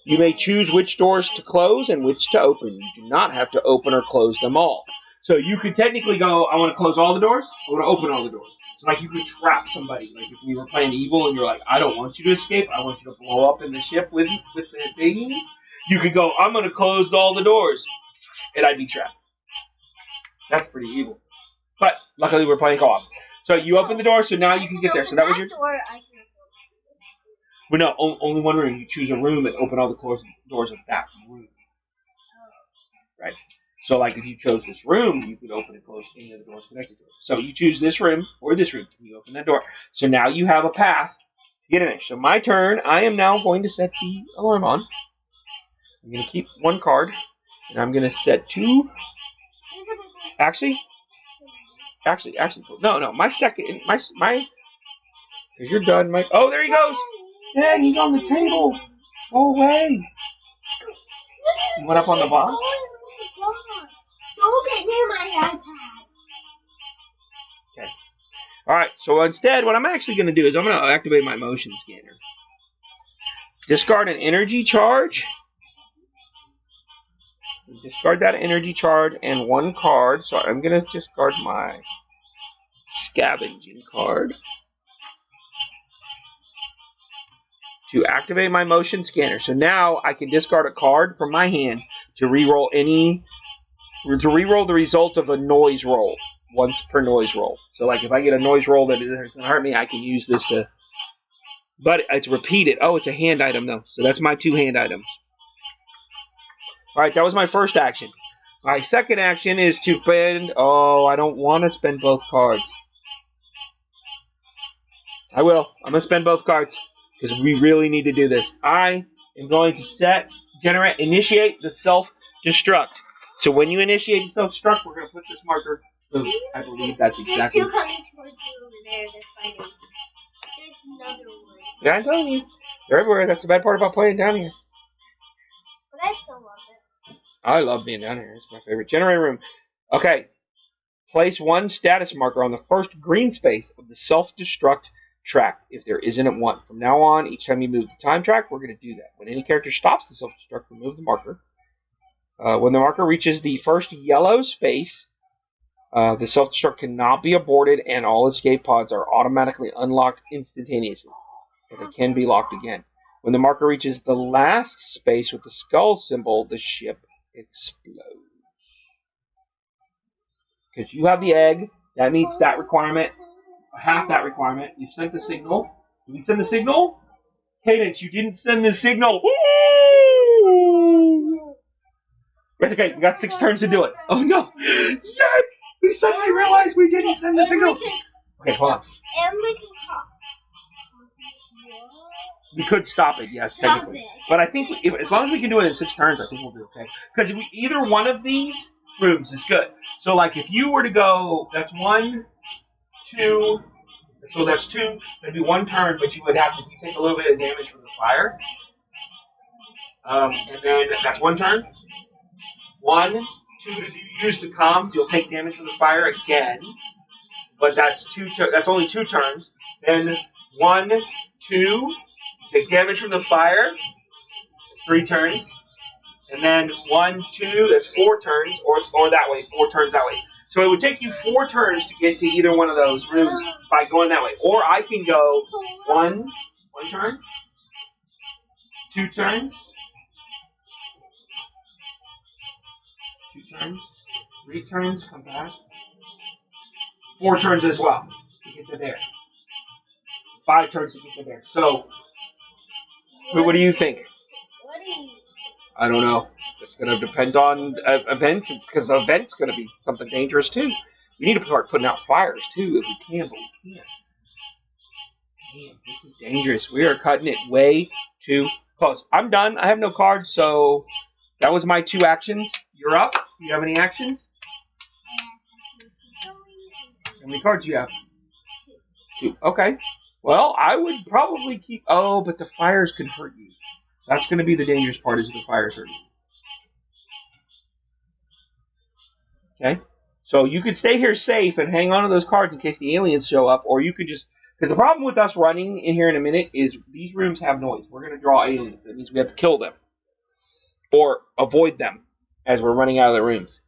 You may choose which doors to close and which to open. You do not have to open or close them all. So you could technically go, I want to close all the doors, I want to open all the doors. So like you could trap somebody. Like if we were playing evil and you're like, I don't want you to escape, I want you to blow up in the ship with the things. You could go, I'm going to close all the doors. And I'd be trapped. That's pretty evil. But luckily we're playing co-op. So you open the door, so now you can get there. So that was your... Well, no, only one room. You choose a room and open all the doors of that room. Right. So, like, if you chose this room, you could open and close any of the doors connected to it. So, you choose this room or this room. You open that door. So, now you have a path to get in there. So, my turn. I am now going to set the alarm on. I'm going to keep one card. And I'm going to set two. Actually, no. My second, my, because you're done. Oh, there he goes. Dang, he's on the table. Go away. You went up on the box? Don't get near my iPad. Okay. Alright, so instead, what I'm actually going to do is I'm going to activate my motion scanner. Discard an energy charge. Discard that energy charge and one card. So I'm going to discard my scavenging card to activate my motion scanner. So now I can discard a card from my hand to reroll the result of a noise roll. Once per noise roll. So like if I get a noise roll that isn't going to hurt me, I can use this to... But it's repeated. Oh, it's a hand item though. So that's my two hand items. Alright, that was my first action. My second action is to spend... Oh, I don't want to spend both cards. I will. I'm going to spend both cards. Because we really need to do this. I am going to initiate the self-destruct. So when you initiate the self-destruct, we're going to put this marker... Ooh, I believe that's exactly... There's two coming towards you over there. They're fighting. There's another one. Yeah, I'm telling you. They're everywhere. That's the bad part about playing down here. But I still love it. I love being down here. It's my favorite generator room. Okay. Place one status marker on the first green space of the self-destruct track if there isn't one. From now on, each time you move the time track, we're going to do that. When any character stops the self-destruct, remove the marker. When the marker reaches the first yellow space, the self-destruct cannot be aborted, and all escape pods are automatically unlocked instantaneously. But they can be locked again. When the marker reaches the last space with the skull symbol, the ship explodes. Because you have the egg, that meets that requirement, half that requirement. You've sent the signal. Did we send the signal? Cadence, you didn't send the signal. Woo! It's okay, we got 6 turns to do it. Oh no! Yes! We suddenly realized we didn't send the signal. Okay, hold on. And we can talk. We could stop it, yes, technically. But I think as long as we can do it in 6 turns, I think we'll be okay. Because either one of these rooms is good. So, like, if you were to go, that's 1, 2, so that's 2. That'd be 1 turn, but you would have to take a little bit of damage from the fire. And then that's 1 turn. 1, 2 to use the comms, you'll take damage from the fire again. But that's that's only 2 turns. Then 1, 2, take damage from the fire. That's 3 turns. And then 1, 2, that's 4 turns, or that way, 4 turns that way. So it would take you 4 turns to get to either one of those rooms by going that way. Or I can go 1 turn, 2 turns, 2 turns, 3 turns, come back. 4 turns as well to get to there. 5 turns to get to there. So, what do you think? I don't know. It's going to depend on events. It's because the event's going to be something dangerous too. We need to start putting out fires too if we can, but we can't. Man, this is dangerous. We are cutting it way too close. I'm done. I have no cards, so that was my 2 actions. You're up. Do you have any actions? How many cards do you have? 2. Okay. Well, I would probably keep... Oh, but the fires could hurt you. That's going to be the dangerous part, is the fires hurt you. Okay? So you could stay here safe and hang on to those cards in case the aliens show up, or you could just... Because the problem with us running in here in a minute is these rooms have noise. We're going to draw aliens. That means we have to kill them. Or avoid them as we're running out of the rooms.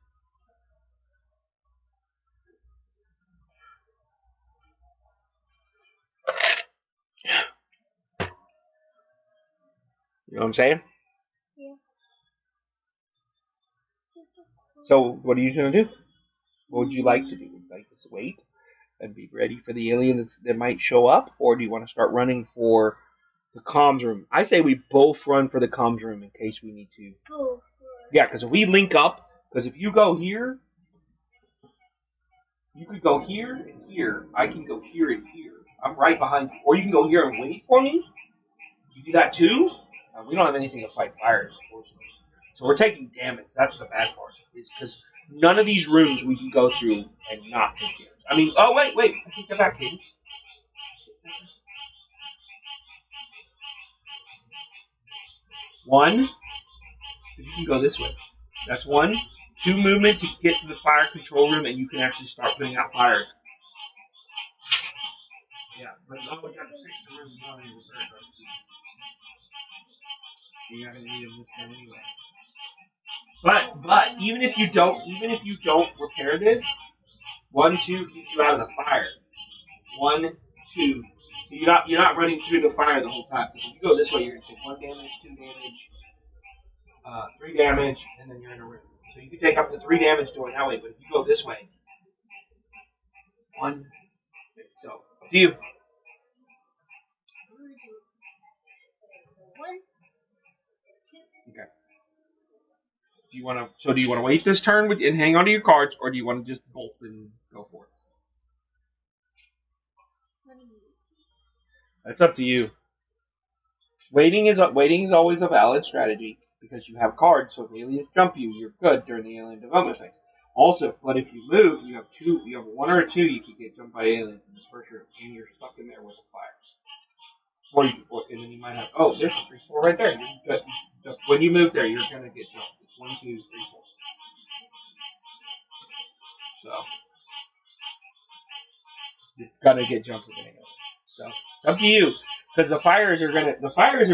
You know what I'm saying? Yeah. So, what are you going to do? What would you like to do? Would you like to wait and be ready for the aliens that might show up? Or do you want to start running for the comms room? I say we both run for the comms room in case we need to. Oh, yeah, because if we link up, Because if you go here, you could go here and here. I can go here and here. I'm right behind you. Or you can go here and wait for me. You do that too. We don't have anything to fight fires, unfortunately. So we're taking damage. That's the bad part. Is because none of these rooms we can go through and not take damage. I mean, oh wait. I take that back, Cadence. One. You can go this way. That's one. 2 movement to get to the fire control room, and you can actually start putting out fires. Yeah, but we got to fix the room. You don't need to repair it. You're not going to need them this time anyway. But even if you don't repair this, 1, 2 keeps you out of the fire. 1, 2. So you're not running through the fire the whole time. Because if you go this way, you're going to take 1 damage, 2 damage, 3 damage, and then you're in a room. So you can take up to 3 damage going that way. But if you go this way, 1. So up to you. 1, 2. Okay. Do you want to wait this turn and hang on to your cards, or do you want to just bolt and go for it? That's up to you. Waiting is always a valid strategy because you have cards. So if aliens jump you, you're good during the alien development phase. Also, but if you move, you have 1 or 2, you can get jumped by aliens in this first room, and you're stuck in there with a fire. And then you might have. Oh, there's a 3, 4 right there. You're good. When you move there, you're gonna get jumped. It's 1, 2, 3, 4. So you're gonna get jumped with anything. So it's up to you, because the fires are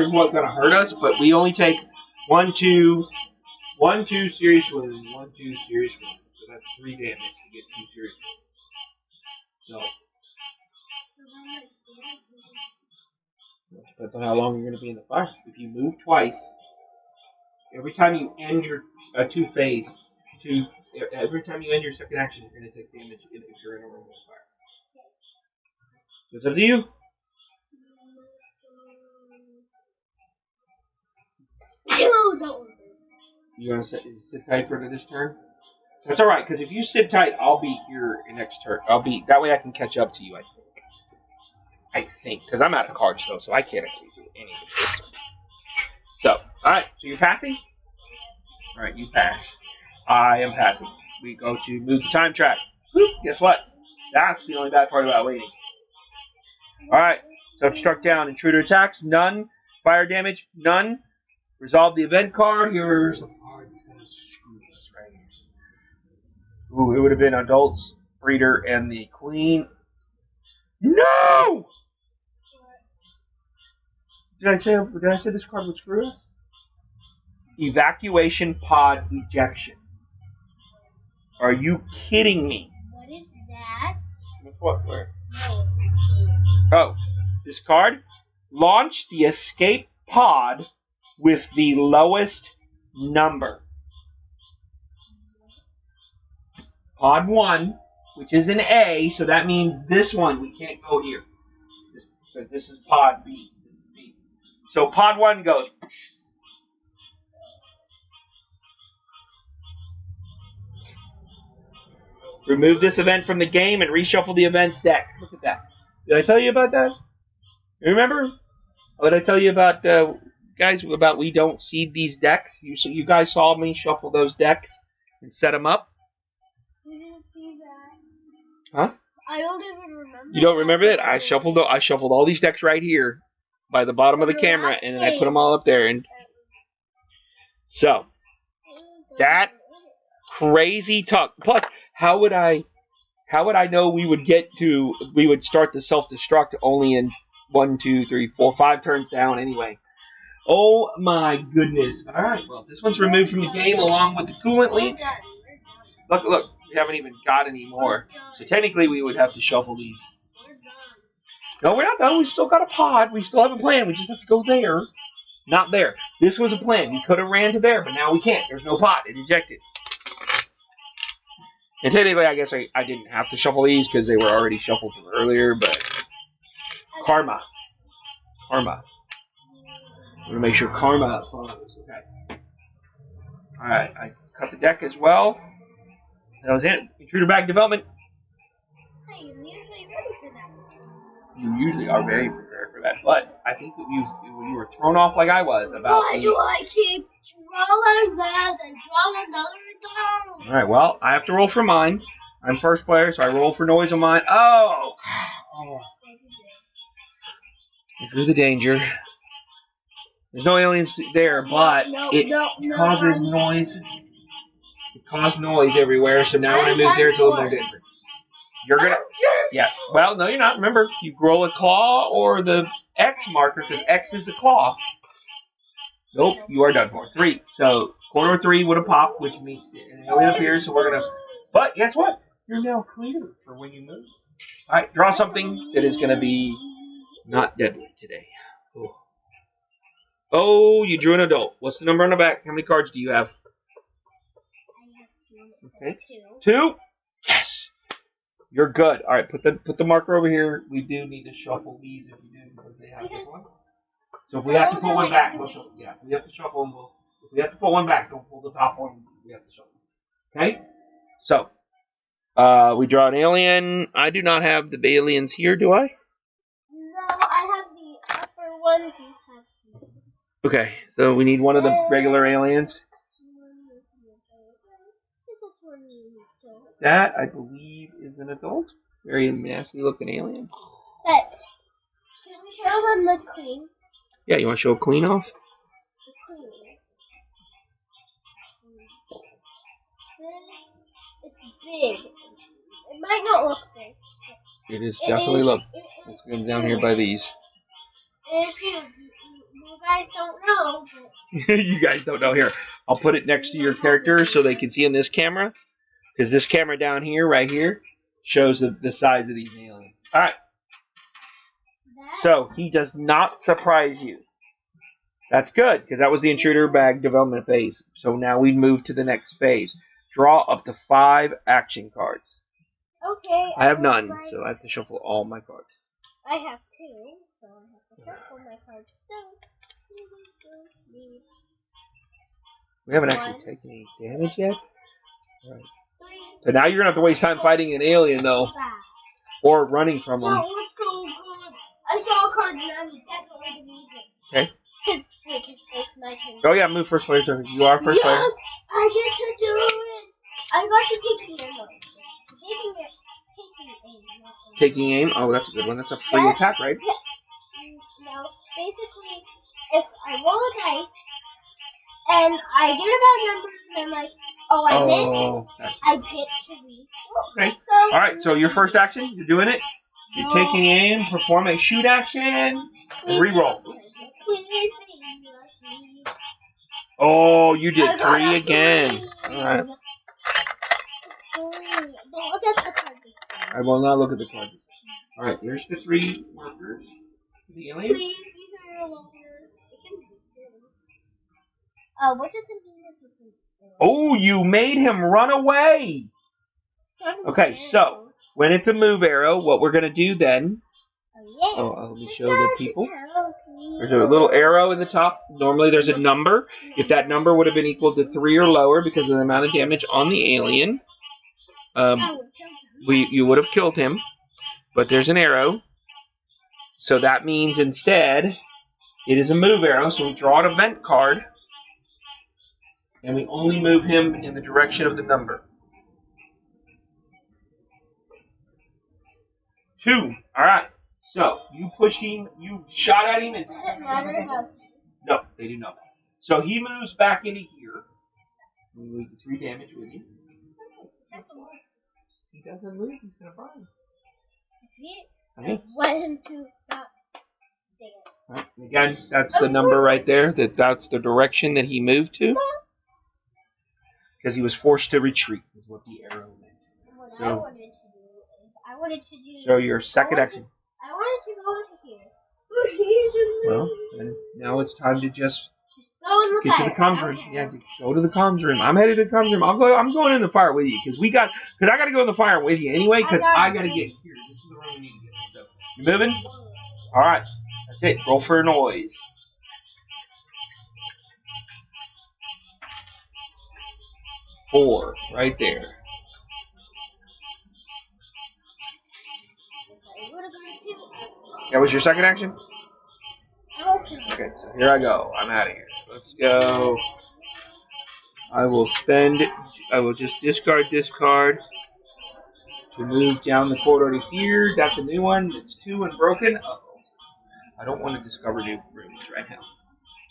what's gonna hurt us. But we only take 1, 2 serious wounds, 1, 2 serious wounds. So that's 3 damage to get 2 serious wounds. So depends on how long you're gonna be in the fire. If you move twice, every time you end your 2 phase, every time you end your second action, you're gonna take damage if you're in a room with fire. It's up to you. No, don't worry. You want to sit tight for this turn? That's all right, because if you sit tight, I'll be here next turn. That way I can catch up to you. I think, because I'm out of cards though, so I can't actually do any of this. So, all right. So you're passing. All right, you pass. I am passing. We go to move the time track. Whoop, guess what? That's the only bad part about waiting. All right. So struck down. Intruder attacks. None. Fire damage. None. Resolve the event card. Here's a card that's going to screw us right here. Ooh, it would have been adults, breeder, and the queen. No! Did I say this card would screw us? Evacuation pod ejection. Are you kidding me? What is that? What? Where? Oh, this card. Launch the escape pod with the lowest number. Pod 1, which is an A, so that means this one, we can't go here. Because this is pod B. This is B. So pod 1 goes. Remove this event from the game and reshuffle the events deck. Look at that. Did I tell you about that? Remember? Or did I tell you about, guys, about we don't seed these decks? You guys saw me shuffle those decks and set them up? We didn't see that. Huh? I don't even remember. You don't remember that? I shuffled all these decks right here by the bottom of the camera, and then I put them all up there. And so that crazy talk. Plus, how would I know we would start the self-destruct only in 1, 2, 3, 4, 5 turns down anyway? Oh my goodness! All right, well this one's removed from the game along with the coolant leak. Look, we haven't even got any more. So technically we would have to shuffle these. No, we're not done. We still got a pod. We still have a plan. We just have to go there. Not there. This was a plan. We could have ran to there, but now we can't. There's no pod. It ejected. And technically, I guess I didn't have to shuffle these because they were already shuffled from earlier, but karma. I want to make sure karma follows. Okay. Alright, cut the deck as well. That was it. Intruder bag development. Hey, you're usually ready for that. You usually are very prepared for that, but I think that you were thrown off like I was about. Why do I keep drawing that and draw another down? All right, well, I have to roll for mine. I'm first player, so I roll for noise on mine. Oh. I drew the danger. There's no aliens there, but it causes noise. It caused noise everywhere, so now when I move there, it's a little more different. You're gonna, yeah. Well, no, you're not. Remember, you roll a claw or the X marker because X is a claw. Nope, you are done for 3. So corner 3 would have popped, which means an alien appears. So we're gonna. But guess what? You're now clear for when you move. All right, draw something that is gonna be not deadly today. Ooh. Oh, you drew an adult. What's the number on the back? How many cards do you have? Okay. 2. Yes. You're good. All right, put the marker over here. We do need to shuffle these if you do because they have different ones. So if we have to put one back, we'll shuffle. Yeah, if we have to shuffle them, we'll. If we have to put one back, don't pull the top one. We have to shuffle. Okay. So, we draw an alien. I do not have the aliens here, do I? No, I have the upper ones. You have the. Okay, so we need one of the regular aliens. That, I believe, is an adult. Very nasty looking alien. But, can we show them the queen? Yeah, you want to show a queen off? The queen. It's big. It might not look big. It is definitely, look. It's going down here by these. It is huge. You guys don't know. But you guys don't know. Here, I'll put it next to your character so they can see in this camera. Because this camera down here, right here, shows the size of these aliens. All right. So, he does not surprise you. That's good, because that was the intruder bag development phase. So now we move to the next phase. Draw up to 5 action cards. Okay. I have none, so I have to shuffle all my cards. I have 2, so I have to shuffle my cards too. We haven't actually taken any damage yet. All right. So now you're going to have to waste time fighting an alien, though. Or running from them. No, it's so good. I saw a card and I'm definitely going to use it. Okay. Because it's my turn. Oh, yeah, move first player. You are first player. Yes, I get to do it. I got to take the ammo. Taking aim? Oh, that's a good one. That's a free attack, right? Yeah. No, basically, if I roll a dice and I get a bad number and I'm like, oh, I missed, I get to re-roll. Okay. All right, so your first action, you're doing it. You're taking aim, perform a shoot action, and re-roll. Oh, you did 3 again. All right. Don't look at the card. I will not look at the cards. All right, here's the 3 markers. The alien. Please, these are longer. What does it mean? Oh, you made him run away. Okay, so when it's a move arrow, what we're gonna do then? Let me show the people. There's a little arrow in the top. Normally there's a number. If that number would have been equal to 3 or lower because of the amount of damage on the alien, you would have killed him. But there's an arrow. So that means instead, it is a move arrow. So we draw an event card. And we only move him in the direction of the number. 2. All right. So you pushed him. You shot at him. And does it matter how? No, they do not. So he moves back into here. We move the 3 damage with you. He doesn't move. He's gonna burn. I want him to not. Right. Again, that's the number right there. That's the direction that he moved to. Because he was forced to retreat, is what the arrow meant. What I wanted to do is, I wanted to do... So your second action. I wanted to go into here. Well, then now it's time to just go in the get to the comms room. Okay. Yeah, go to the comms room. I'm headed to the comms room. I'm going in the fire with you, because I got to go in the fire with you anyway, because I got to get here. This is the room we need to get to. So, you moving? All right. That's it. Roll for a noise. 4 right there. That was your second action? Okay, so here I go. I'm out of here. Let's go. I will just discard this card to move down the corridor to here. That's a new one. It's 2 and broken. Uh-oh. I don't want to discover new rooms right now.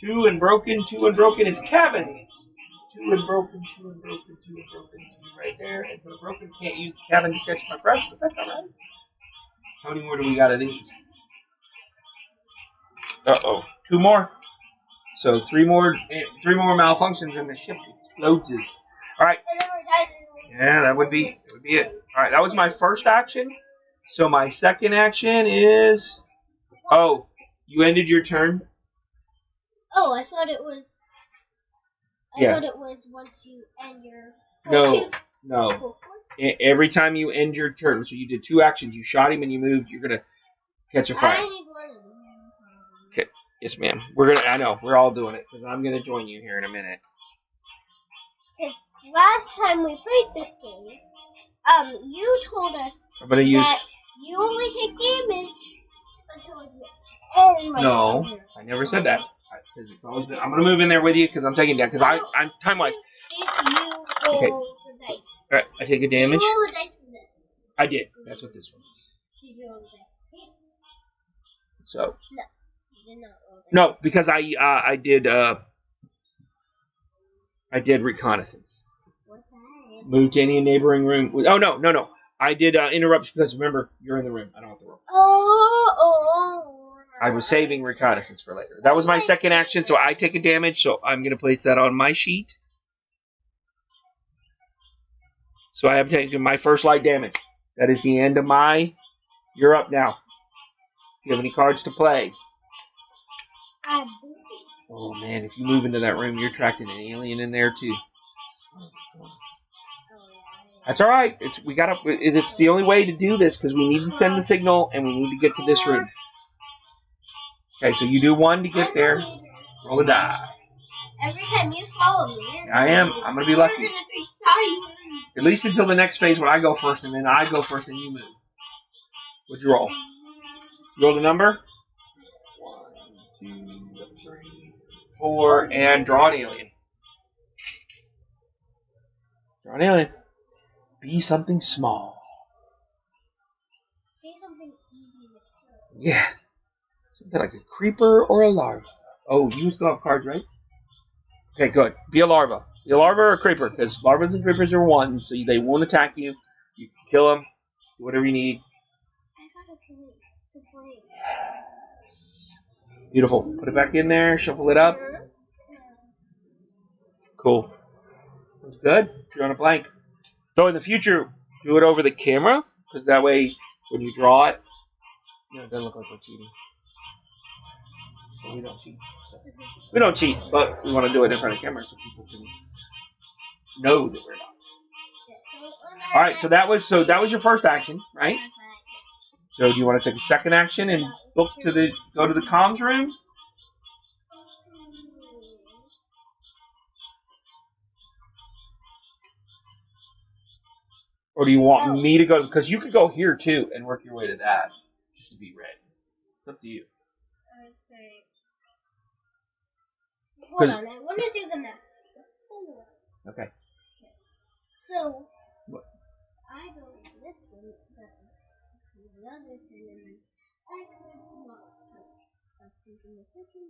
2 and broken, 2 and broken. It's cabins. 2 and broken, 2 and broken, 2 and broken. 2 right there. And 2 and broken. Can't use the cabin to catch my breath, but that's alright. How many more do we got of these? Uh-oh. 2 more. So 3 more malfunctions and the ship explodes. Alright. Yeah, that would be it. Alright, that was my first action. So my second action is... Oh, you ended your turn? Oh, I thought it was... I thought it was once you end your... No. Every time you end your turn, so you did 2 actions, you shot him and you moved, you're going to catch a fire. Okay. Yes, ma'am. I know, we're all doing it, because I'm going to join you here in a minute. Because last time we played this game, you told us that you only take damage until it's end. No, I never said that. I'm going to move in there with you, because I'm taking down, because I'm time-wise. Did you roll the dice? Alright, I take a damage. Did you roll the dice for this? I did. That's what this one is. Did you roll the dice for it? So. No, you did not roll the dice. No, because I did reconnaissance. What's that? Move to any neighboring room. Oh, no. I did interrupt because, remember, you're in the room. I don't have to roll. I was saving reconnaissance for later. That was my second action, so I take a damage, so I'm going to place that on my sheet. So I have taken my first light damage. That is the end of my... You're up now. Do you have any cards to play? I do. Oh, man, if you move into that room, you're attracting an alien in there, too. That's all right. It's the only way to do this, because we need to send the signal, and we need to get to this room. Okay, so you do 1 to get there. Roll a die. Every time you follow me, I am. I'm going to be lucky. At least until the next phase when I go first, and then I go first and you move. What'd you roll? Roll the number? 1, 2, 3, 4, and draw an alien. Draw an alien. Be something small. Be something easy to kill. Yeah. Something like a creeper or a larva. Oh, you still have cards, right? Okay, good. Be a larva. Be a larva or a creeper, because larvas and creepers are 1, so they won't attack you. You can kill them. Do whatever you need. I got to play. Yes. Beautiful. Put it back in there. Shuffle it up. Cool. That's good. You're on a blank. So in the future, do it over the camera, because that way, when you draw it, it doesn't look like we're cheating. So we don't cheat. We don't cheat, but we want to do it in front of the camera so people can know that we're not. All right, so that was your first action, right? So do you want to take a second action and go to the comms room? Or do you want me to go? Because you could go here too and work your way to that, just to be ready. It's up to you. Hold on, I want to do the math. Okay. So, what? I go to this one, but the other thing, and then I could not. So, I was thinking the second.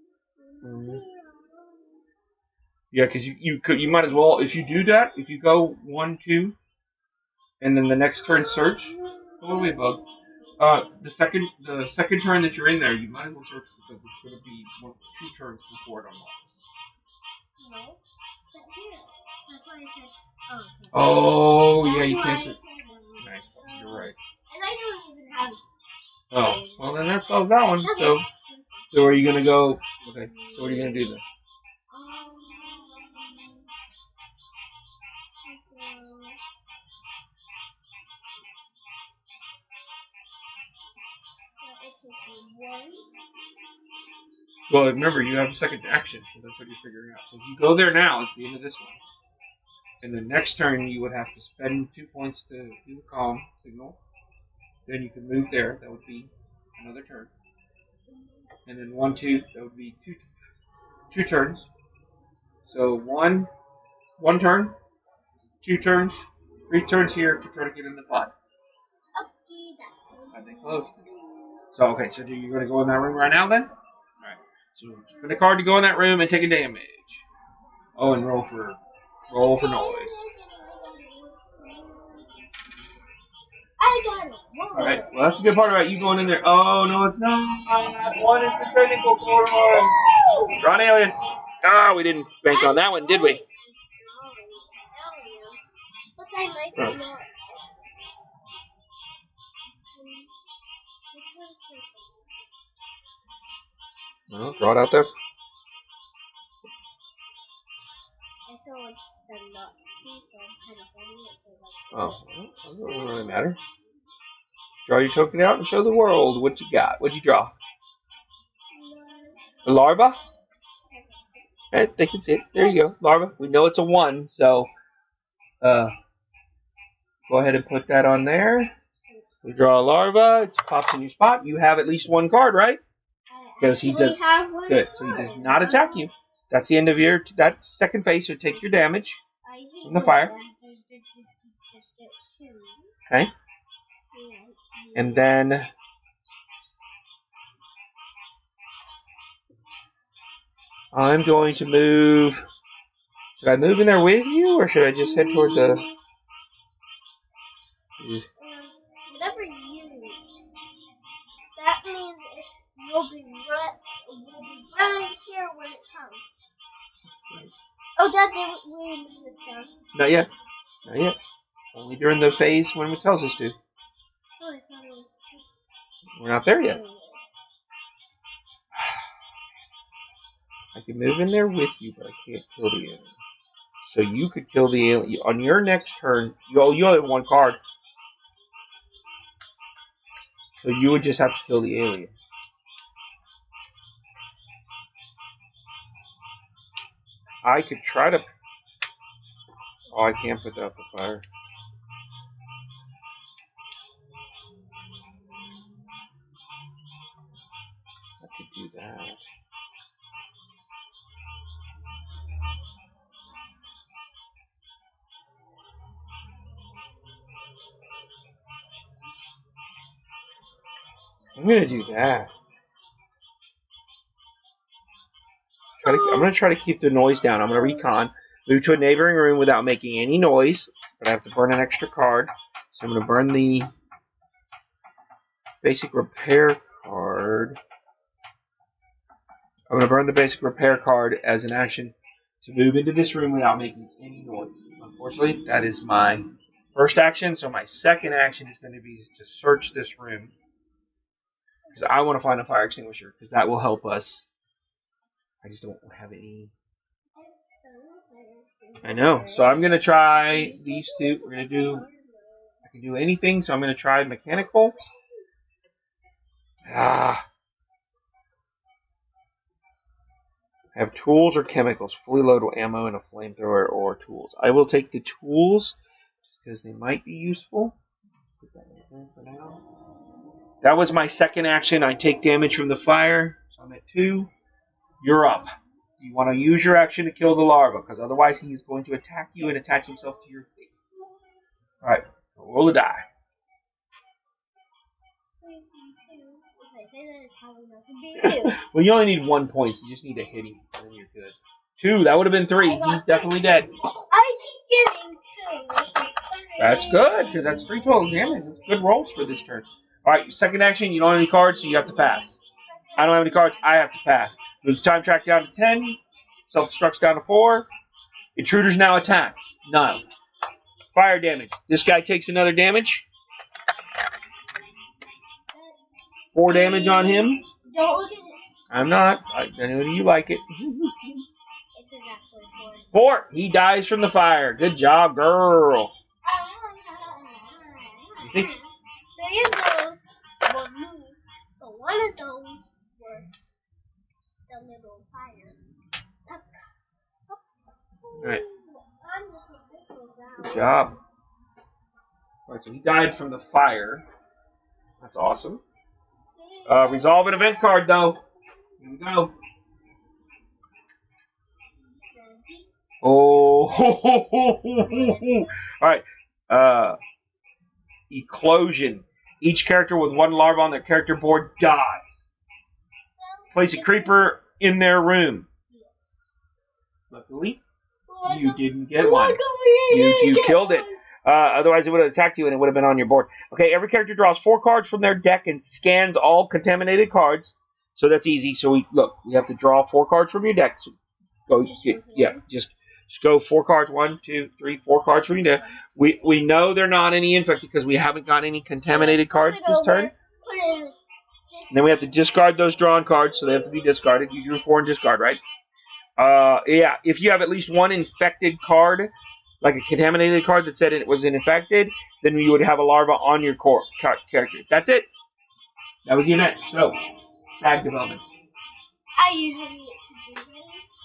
Yeah, because you might as well, if you do that, if you go 1, 2, and then the next turn search. Go away, bug. The second turn that you're in there, you might as well search because it's going to be 2 turns before it unlocks. No, but here. That's why I said. Oh, yeah, you can't search. Nice, you're right. And I don't even have. Oh, well then that solves that one. Okay. So are you going to go? Okay. So what are you going to do then? Well, remember, you have a second action, so that's what you're figuring out. So if you go there now, it's the end of this one. And the next turn, you would have to spend 2 points to do the calm signal. Then you can move there. That would be another turn. And then 1, 2. That would be two turns. So one turn, 2 turns, 3 turns here to try to get in the pot. That's why they closed. So okay, so you're going to go in that room right now then? Alright. So spend a card to go in that room and take a damage. Oh, and roll for noise. I got it. Alright, well that's the good part about you going in there. Oh no, it's not. What is the technical one? Draw an alien. Ah, we didn't bank on that one, did we? But I might not. Well, draw it out there. Oh, well, that doesn't really matter. Draw your token out and show the world what you got. What'd you draw? A larva? They can see it. There you go. Larva. We know it's a 1, so go ahead and put that on there. We draw a larva. It pops in your spot. You have at least 1 card, right? Because he does. Good. So he does not attack you. That's the end of that second phase. So take your damage from the fire. Okay. And then I'm going to move. Should I move in there with you, or should I just head towards the? Whatever you. That means we'll be right here when it comes. Oh, Dad, we move this down. Not yet. Not yet. Only during the phase when it tells us to. We're not there yet. I can move in there with you, but I can't kill the alien. So you could kill the alien on your next turn. You only have 1 card, so you would just have to kill the alien. I could try to. Oh, I can't put that up the fire. I could do that. I'm gonna do that. I'm gonna try to keep the noise down. I'm gonna recon, move to a neighboring room without making any noise, but I have to burn an extra card. So I'm gonna burn the basic repair card. I'm gonna burn the basic repair card as an action to move into this room without making any noise. Unfortunately, that is my first action. So my second action is going to be to search this room because I want to find a fire extinguisher because that will help us. I just don't have any. I know. So I'm going to try these 2. We're going to do. I can do anything. So I'm going to try mechanical. I have tools or chemicals, fully loaded ammo, and a flamethrower or tools. I will take the tools just because they might be useful. Put that right there for now. That was my second action. I take damage from the fire. So I'm at 2. You're up. You want to use your action to kill the larva, because otherwise he's going to attack you and attach himself to your face. Alright, roll a die. Well, you only need 1 point, so you just need to hit him, and then you're good. 2, that would have been 3. He's definitely dead. I keep getting 2. That's good, because that's 3 total damage. That's good rolls for this turn. Alright, second action, you don't have any cards, so you have to pass. I don't have any cards, I have to pass. Moves time track down to 10. Self-destruct's down to 4. Intruder's now attacked. None. Fire damage. This guy takes another damage. 4 damage on him. Don't look at it. I'm not. I know you like it. 4. He dies from the fire. Good job, girl. You think? 3 of those were me, but 1 of those were the little fire. Alright. Good job. Alright, so he died from the fire. That's awesome. Resolve an event card, though. Here we go. Oh. Alright. Eclosion. Each character with one larva on their character board dies. Place a creeper in their room. Luckily, you didn't get one. You killed it. Otherwise, it would have attacked you and it would have been on your board. Okay, every character draws 4 cards from their deck and scans all contaminated cards. So that's easy. So we have to draw 4 cards from your deck. So just go 4 cards. 1, 2, 3, 4 cards from your deck. We know they're not any infected because we haven't got any contaminated cards this turn. And then we have to discard those drawn cards, so they have to be discarded. You drew 4 and discard, right? If you have at least 1 infected card, like a contaminated card that said it was infected, then you would have a larva on your character. That's it. That was the event. So, bag development. I usually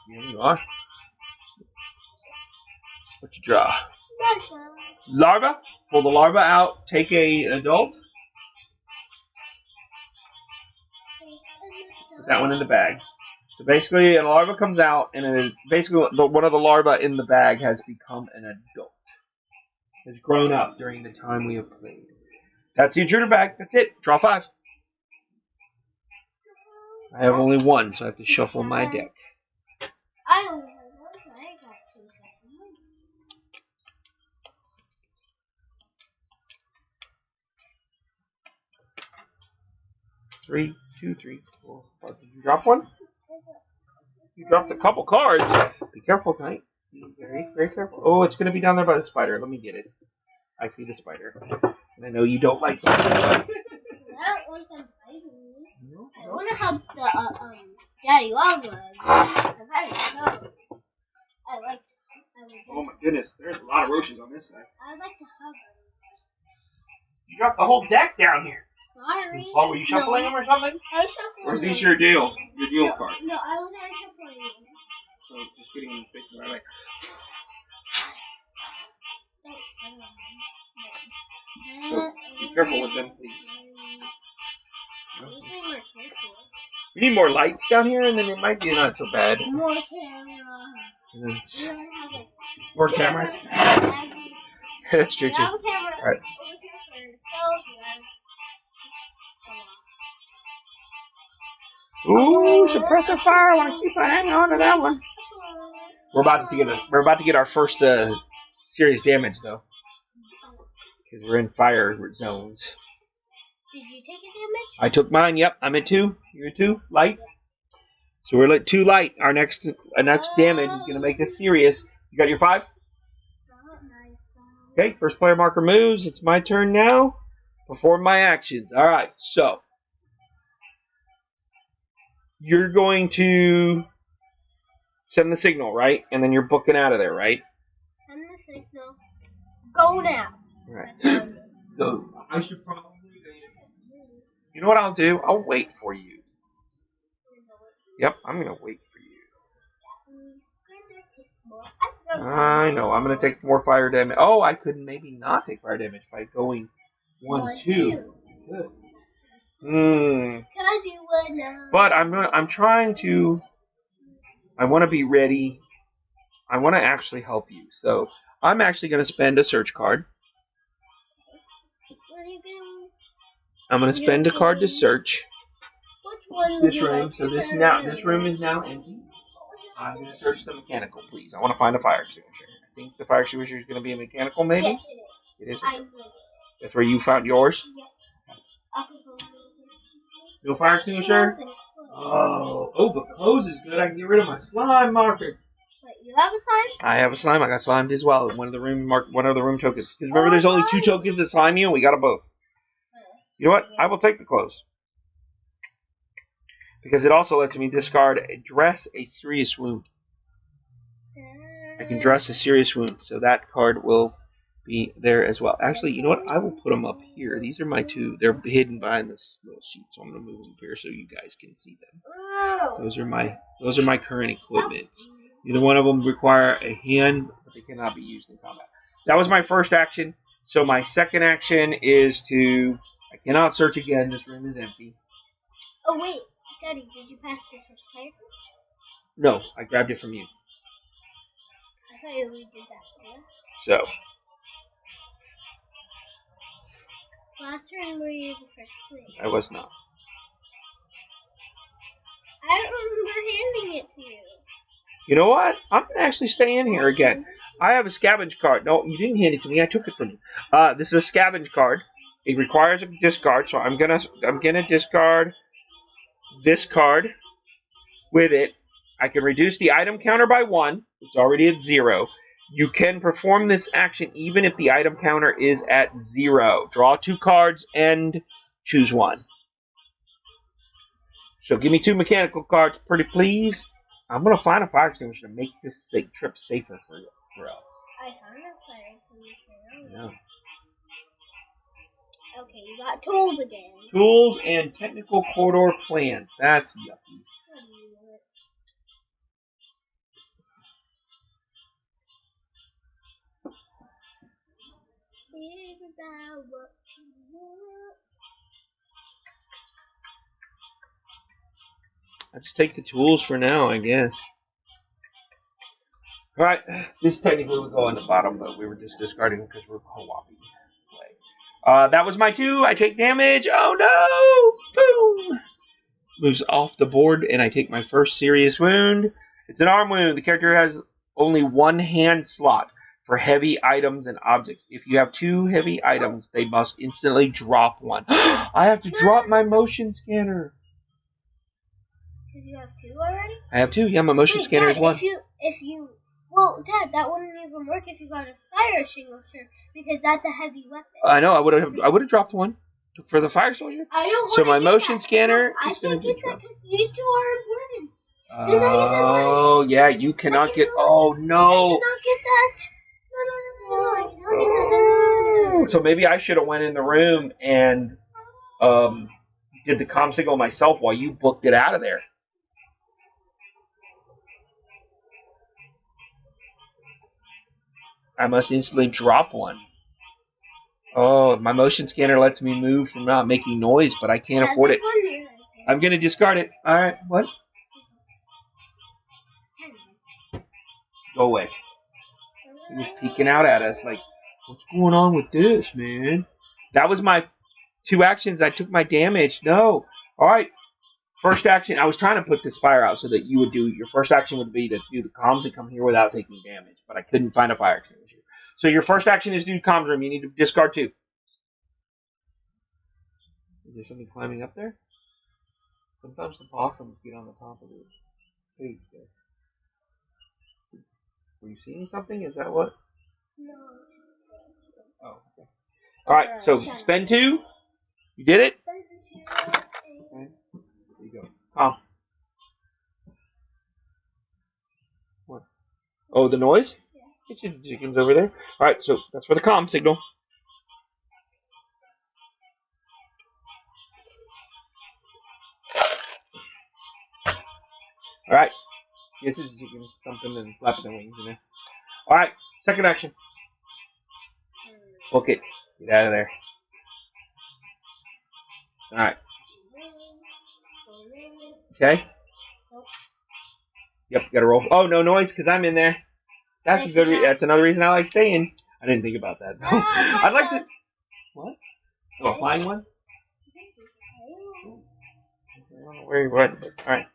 Here you are. What you draw? Larva. Pull the larva out. Take an adult. Put that one in the bag. So basically, a larva comes out, and basically one of the larvae in the bag has become an adult. Has grown up during the time we have played. That's the intruder bag. That's it. Draw 5. I have only 1, so I have to shuffle my deck. I only have 1, so I got 2. 3, 2, 3, 4, 5. Did you drop one? You dropped a couple cards. Be careful tonight. Be very, very careful. Oh, it's going to be down there by the spider. Let me get it. I see the spider. And I know you don't like spiders. I don't want them biting me. No. I want to help the Daddy Longlegs. I like. Oh my goodness, there's a lot of roaches on this side. I would like to hug them. You dropped the whole deck down here. Sorry. Oh, were you shuffling them or something? I was shuffling. Or is these your deal? Your deal card? No, I was not shuffling them. So just getting them facing the right way. So be careful with them, please. We need more lights down here, and then it might be not so bad. More cameras. More cameras. That's true too. I have a camera. All right. Ooh, suppressor fire! I want to keep hanging on to that one. We're about to get our first serious damage though, because we're in fire zones. Did you take a damage? I took mine. Yep, I'm at 2. You're at 2. Light. So we're at 2 light. Our next damage is going to make us serious. You got your 5? Okay. First player marker moves. It's my turn now. Perform my actions. All right. So you're going to send the signal, right? And then you're booking out of there, right? Send the signal. Go now. All right. So I should probably. You know what I'll do? I'll wait for you. Yep, I'm going to wait for you. I know. I'm going to take more fire damage. Oh, I could maybe not take fire damage by going 1, 2. Good. Because you would not. But I'm trying to. I want to be ready. I want to actually help you. So I'm actually going to spend a search card. What are you doing? I'm going to spend a card to search Which one this room. So this room is now empty. I'm going to search the mechanical, please. I want to find a fire extinguisher. I think the fire extinguisher is going to be a mechanical, maybe? Yes, it is. It is? That's where you found yours? Yes. No fire extinguisher? Oh, but clothes is good. I can get rid of my slime marker. Wait, you have a slime? I have a slime. I got slimed as well. One of the room tokens. Because remember, there's only 2 tokens that slime you, and we got them both. You know what? I will take the clothes. Because it also lets me dress a serious wound. I can dress a serious wound. So that card will be there as well. Actually, you know what? I will put them up here. These are my 2. They're hidden behind this little sheet. So I'm going to move them up here so you guys can see them. Those are my current equipment. Neither one of them require a hand, but they cannot be used in combat. that was my first action. So my second action is to... I cannot search again. This room is empty. Oh, wait. Daddy, did you pass your first player? No, I grabbed it from you. I thought you already did that. Yeah? So. Last turn, were you the first player? I was not. I don't remember handing it to you. You know what? I'm going to actually stay in here again. I have a scavenge card. No, you didn't hand it to me. I took it from you. This is a scavenge card. It requires a discard, so I'm gonna discard this card. With it, I can reduce the item counter by 1. It's already at 0. You can perform this action even if the item counter is at 0. Draw 2 cards and choose 1. So give me 2 mechanical cards, pretty please. I'm going to find a fire extinguisher to make this trip safer for us. I found a fire extinguisher. Yeah. Okay, you got tools again. Tools and technical corridor plans. That's yuckies. I'll just take the tools for now, I guess. Alright, this technically would go on the bottom, but we were just discarding because we're co-oping. That was my 2. I take damage. Oh no! Boom! Moves off the board, and I take my first serious wound. It's an arm wound. The character has only 1 hand slot for heavy items and objects. If you have 2 heavy items, they must instantly drop 1. I have to drop my motion scanner. Because you have 2 already? I have 2. Yeah, my motion scanner Dad, is 1. Well, Dad, that wouldn't even work if you got a fire extinguisher because that's a heavy weapon. I know. I would have dropped 1 for the fire soldier. I don't. So my motion scanner. No, I can't get that because these 2 are important. Oh yeah, you cannot get. Oh no. I cannot get that. No, I cannot get that. So maybe I should have went in the room and did the comm signal myself while you booked it out of there. I must instantly drop 1. Oh, my motion scanner lets me move from not making noise, but I can't afford it. I'm going to discard it. All right, what? Go away. He was peeking out at us like, what's going on with this, man? That was my 2 actions. I took my damage. No. All right. First action, I was trying to put this fire out so that you would do, your first action would be to do the comms and come here without taking damage, but I couldn't find a fire extinguisher. So your first action is to do comms room. You need to discard 2. Is there something climbing up there? Sometimes the possums get on the top of the page there. Were you seeing something? Is that what? No. Oh, okay. Alright, so spend 2. You did it? Okay. There you go. Calm. What? Oh, the noise? Yeah. Get your chickens over there. Alright, so that's for the comm signal. Alright. This is chickens thumping and flapping their wings in there. Alright, second action. Book it. Get out of there. Alright. Okay. Yep, gotta roll. Oh, no noise because I'm in there. That's a good. That's another reason I like staying. I didn't think about that. I'd like to. What? Oh, a flying one? I don't know where you went, but all right.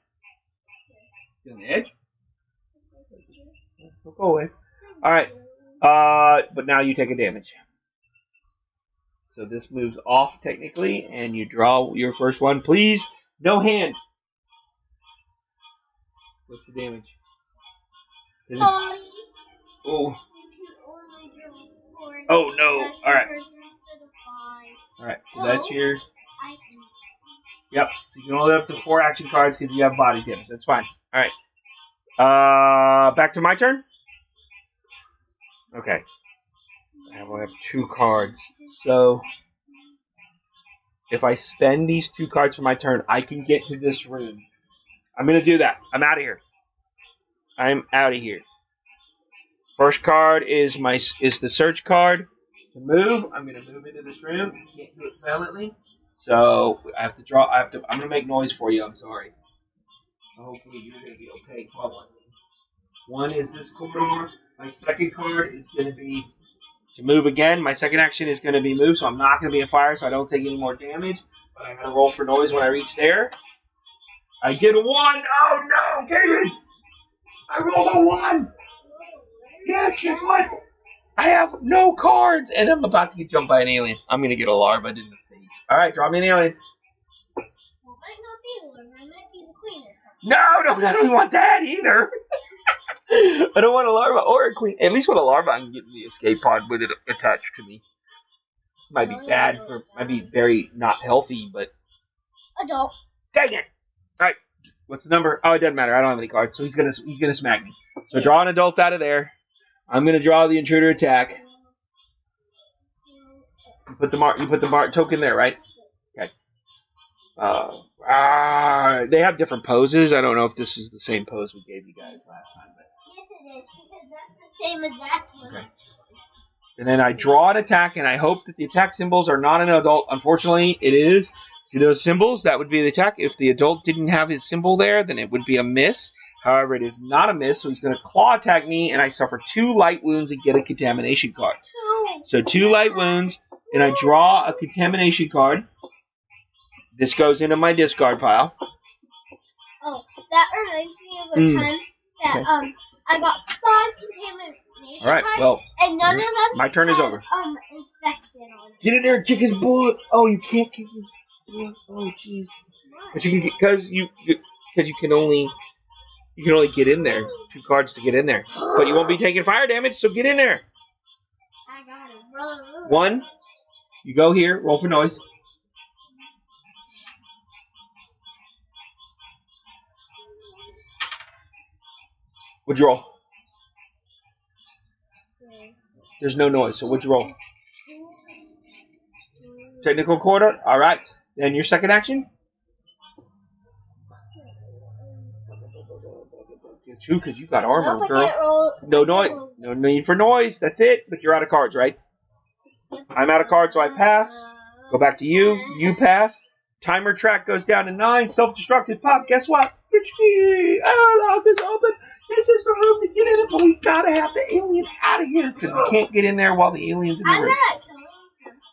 On the edge? Don't go away. All right. But now you take a damage. So this moves off technically, and you draw your first one. Please, no hand. What's the damage? Oh. Oh no! All right. All right. So that's your. Yep. So you can only up to 4 action cards because you have body damage. That's fine. All right. Back to my turn. Okay. I only have 2 cards. So if I spend these 2 cards for my turn, I can get to this room. I'm gonna do that. I'm out of here. I'm out of here. First card is the search card. To move, I'm going to move into this room. I can't do it silently, so I have to draw. I'm going to make noise for you. I'm sorry. So hopefully you're going to be okay following me. One is this corridor. My second card is going to be to move again. My second action is going to be move, so I'm not going to be a fire, so I don't take any more damage. But I'm going to roll for noise when I reach there. I did a 1. Oh no, Cadence! I rolled a 1. Yes, guess what? I have no cards, and I'm about to get jumped by an alien. I'm going to get a larva in the face. All right, draw me an alien. Well, it might not be the larva. It might be the queen or something. No, I don't want that either. I don't want a larva or a queen. At least with a larva, I can get in the escape pod with it attached to me. Might be bad for, might be very not healthy, but. Adult. Dang it! All right, what's the number? Oh, it doesn't matter. I don't have any cards, so he's gonna smack me. So draw an adult out of there. I'm gonna draw the intruder attack. You put the mark token there, right? Okay. They have different poses. I don't know if this is the same pose we gave you guys last time. But. Yes, it is, because that's the same exact one. Okay. And then I draw an attack, and I hope that the attack symbols are not an adult. Unfortunately, it is. See those symbols? That would be the attack. If the adult didn't have his symbol there, then it would be a miss. However, it is not a miss, so he's going to claw attack me, and I suffer 2 light wounds and get a contamination card. So 2 light wounds, and I draw a contamination card. This goes into my discard pile. Oh, that reminds me of a time that I got 5 contamination All right, cards, well, and none of them my turn is over. Infected on Get in there and kick his butt. Oh, you can't kick his butt. Oh, jeez. But you can because you can only get in there. 2 cards to get in there, but you won't be taking fire damage. So get in there. I got it, bro. 1. You go here. Roll for noise. What'd you roll? There's no noise, so what'd you roll? Technical quarter? Alright. Then your second action? Get you, because you got armor, Nope, girl. I can't roll. No noise. No need for noise. That's it. But you're out of cards, right? I'm out of cards, so I pass. Go back to you. You pass. Timer track goes down to 9. Self-destructive pop. Guess what? Lock is open. This is the room to get in it, but we gotta have the alien out of here because we can't get in there while the alien's in the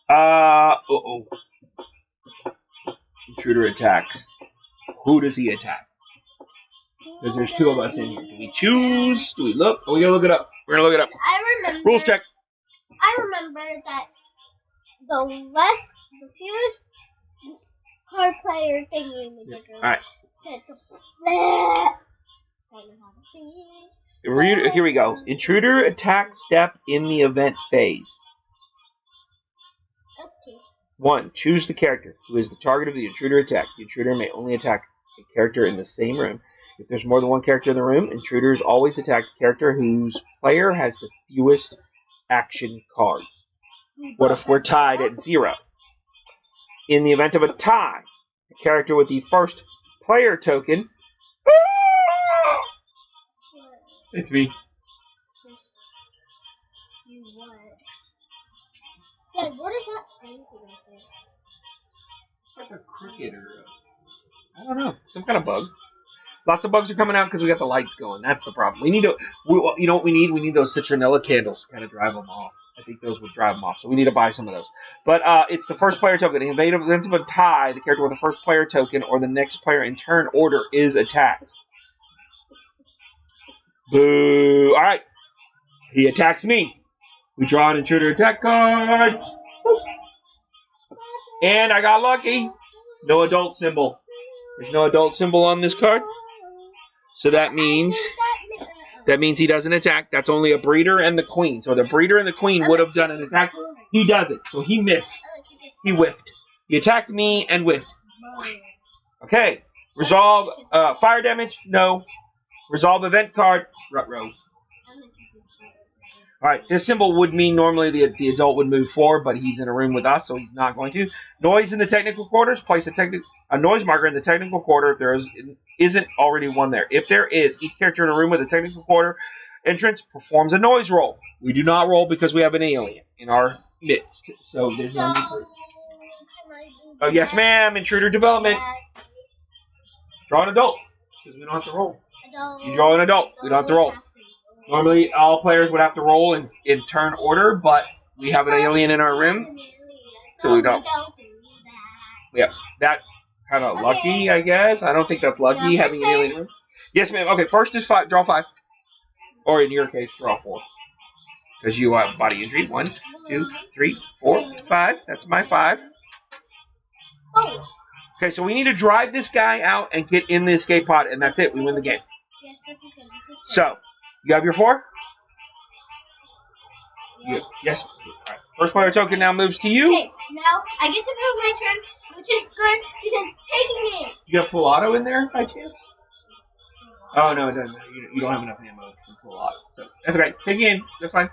room. Intruder attacks. Who does he attack? Because there's 2 of us in here. Do we choose? Do we look? Oh, we're gonna look it up. We're gonna look it up. I remember. Rules check. I remember that the fewest card player thingy in the game. Alright. Here we go. Intruder attack step in the event phase. Okay. 1. Choose the character who is the target of the intruder attack. The intruder may only attack a character in the same room. If there's more than one character in the room, intruders always attack the character whose player has the fewest action cards. What if we're tied at 0? In the event of a tie, the character with the first player token. It's me. Dad, what is that thing? It's like a cricket or I don't know, some kind of bug. Lots of bugs are coming out because we got the lights going. That's the problem. We need to. You know what we need? We need those citronella candles to kind of drive them off. I think those would drive them off. So we need to buy some of those. But it's the first player token. In the event of a tie, the character with the first player token or the next player in turn order is attacked. Boo! All right. He attacks me. We draw an intruder attack card. And I got lucky. No adult symbol. There's no adult symbol on this card. So that means he doesn't attack. That's only a breeder and the queen. So the breeder and the queen would have done an attack. He doesn't. So he missed. He whiffed. He attacked me and whiffed. Okay. Resolve fire damage. No. Resolve event card. Ruh-roh. Alright, this symbol would mean normally the adult would move forward, but he's in a room with us, so he's not going to. Noise in the technical quarters. Place a noise marker in the technical quarter if there isn't already one there. If there is, each character in a room with a technical quarter entrance performs a noise roll. We do not roll because we have an alien in our midst. So there's no need for it. Oh, yes, ma'am. Intruder development. Draw an adult because we don't have to roll. You draw an adult. We don't have to roll. Normally, all players would have to roll in turn order, but we have an alien in our room, so we don't. Yeah, that kind of lucky, I guess. I don't think that's lucky having an alien in the room. Yes, ma'am. Okay, first is 5. Draw 5. Or in your case, draw 4. Because you have body injury. 1, 2, 3, 4, 5. That's my 5. Okay, so we need to drive this guy out and get in the escape pod, and that's it. We win the game. Yes, this is good. So, you have your 4? Yes. All right. First player token now moves to you. Okay, now I get to move my turn, which is good because taking it. You have full auto in there by chance? Oh, no, it doesn't. You don't have enough ammo for full auto. So, that's okay. Take it in. That's fine.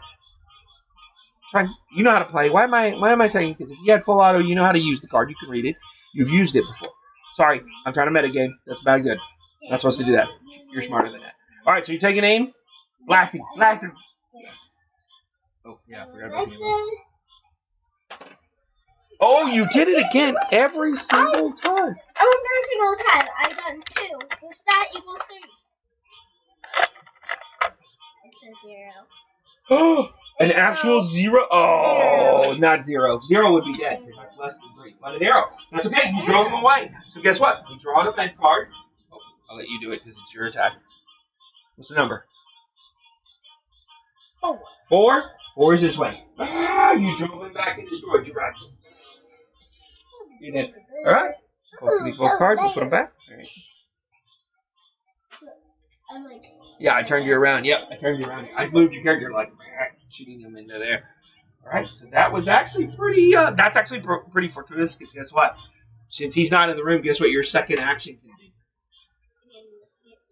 Fine. You know how to play. Why am I telling you? Because if you had full auto, you know how to use the card. You can read it. You've used it before. Sorry, I'm trying to metagame. That's bad good. Not supposed to do that. You're smarter than that. All right, so you take an aim. Blast him. Oh, yeah, I forgot about you. Oh, you did it again every single time. Every single time. I've done 2. Which that equals 3. It's a 0. Oh, an actual 0? Oh, not 0. 0 would be dead because that's less than 3. But an arrow. That's okay. You drove him away. So guess what? We draw an event card. Oh, I'll let you do it because it's your attack. What's the number? 4. 4? 4 is this way. Ah, you drove him back and destroyed your racket. You did. All right. Both cards. We'll put them back. All right. Yeah, I turned you around. Yep, I turned you around. I moved your character like shooting him into there. All right. So that was actually pretty. That's actually pretty fortuitous because guess what? Since he's not in the room, guess what your second action can do?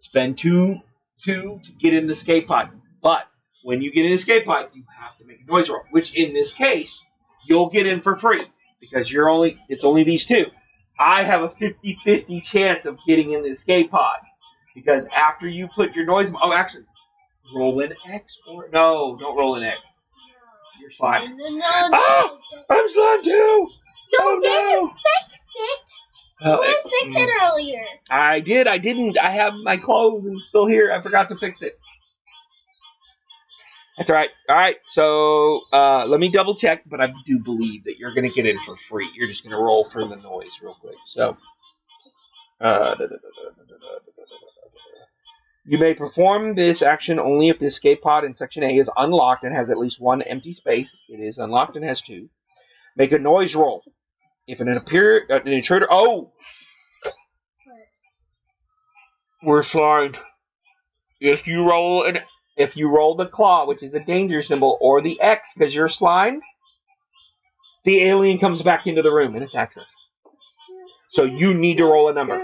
Spend 2 to get in the escape pod. But when you get in the escape pod, you have to make a noise roll, which in this case, you'll get in for free because it's only these 2. I have a 50-50 chance of getting in the escape pod because after you put your noise... Oh, actually, roll an X or... No, don't roll an X. You're slime. Oh, I'm slime too! You fixed it! You didn't fix it earlier. I did. I didn't. I have my clothes still here. I forgot to fix it. That's all right. All right. So let me double check, but I do believe that you're going to get in for free. You're just going to roll for the noise real quick. So you may perform this action only if the escape pod in section A is unlocked and has at least 1 empty space. It is unlocked and has 2. Make a noise roll. If an intruder. Oh, we're flying. If you roll the claw, which is a danger symbol, or the X because you're slime, the alien comes back into the room and attacks us. So you need to roll a number.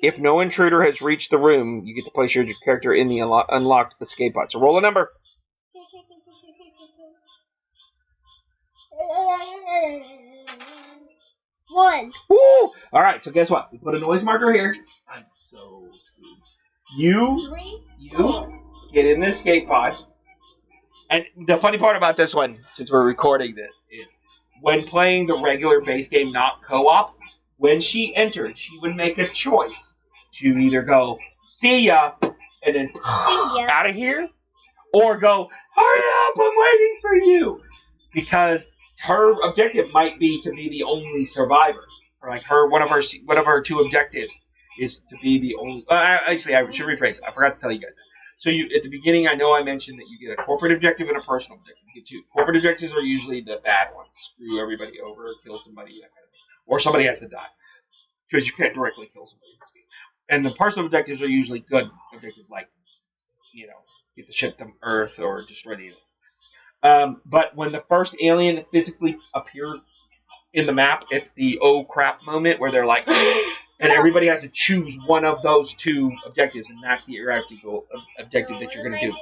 If no intruder has reached the room, you get to place your character in the unlocked escape pod. So roll a number. 1. Woo! All right, so guess what? We put a noise marker here. I'm so screwed. You get in the escape pod. And the funny part about this one, since we're recording this, is when playing the regular base game, not co-op, when she entered, she would make a choice to either go, see ya, and then out of here, or go, hurry up, I'm waiting for you. Because her objective might be to be the only survivor. Or like one of her 2 objectives is to be the only... actually, I should rephrase. I forgot to tell you guys that. So at the beginning, I know I mentioned that you get a corporate objective and a personal objective. You get 2. Corporate objectives are usually the bad ones. Screw everybody over, kill somebody, that kind of thing. Or somebody has to die. Because you can't directly kill somebody in this game. And the personal objectives are usually good objectives like, get the ship to Earth or destroy the aliens. But when the first alien physically appears in the map, it's the oh crap moment where they're like, and everybody has to choose one of those 2 objectives, and that's the eradical objective that you're going to do.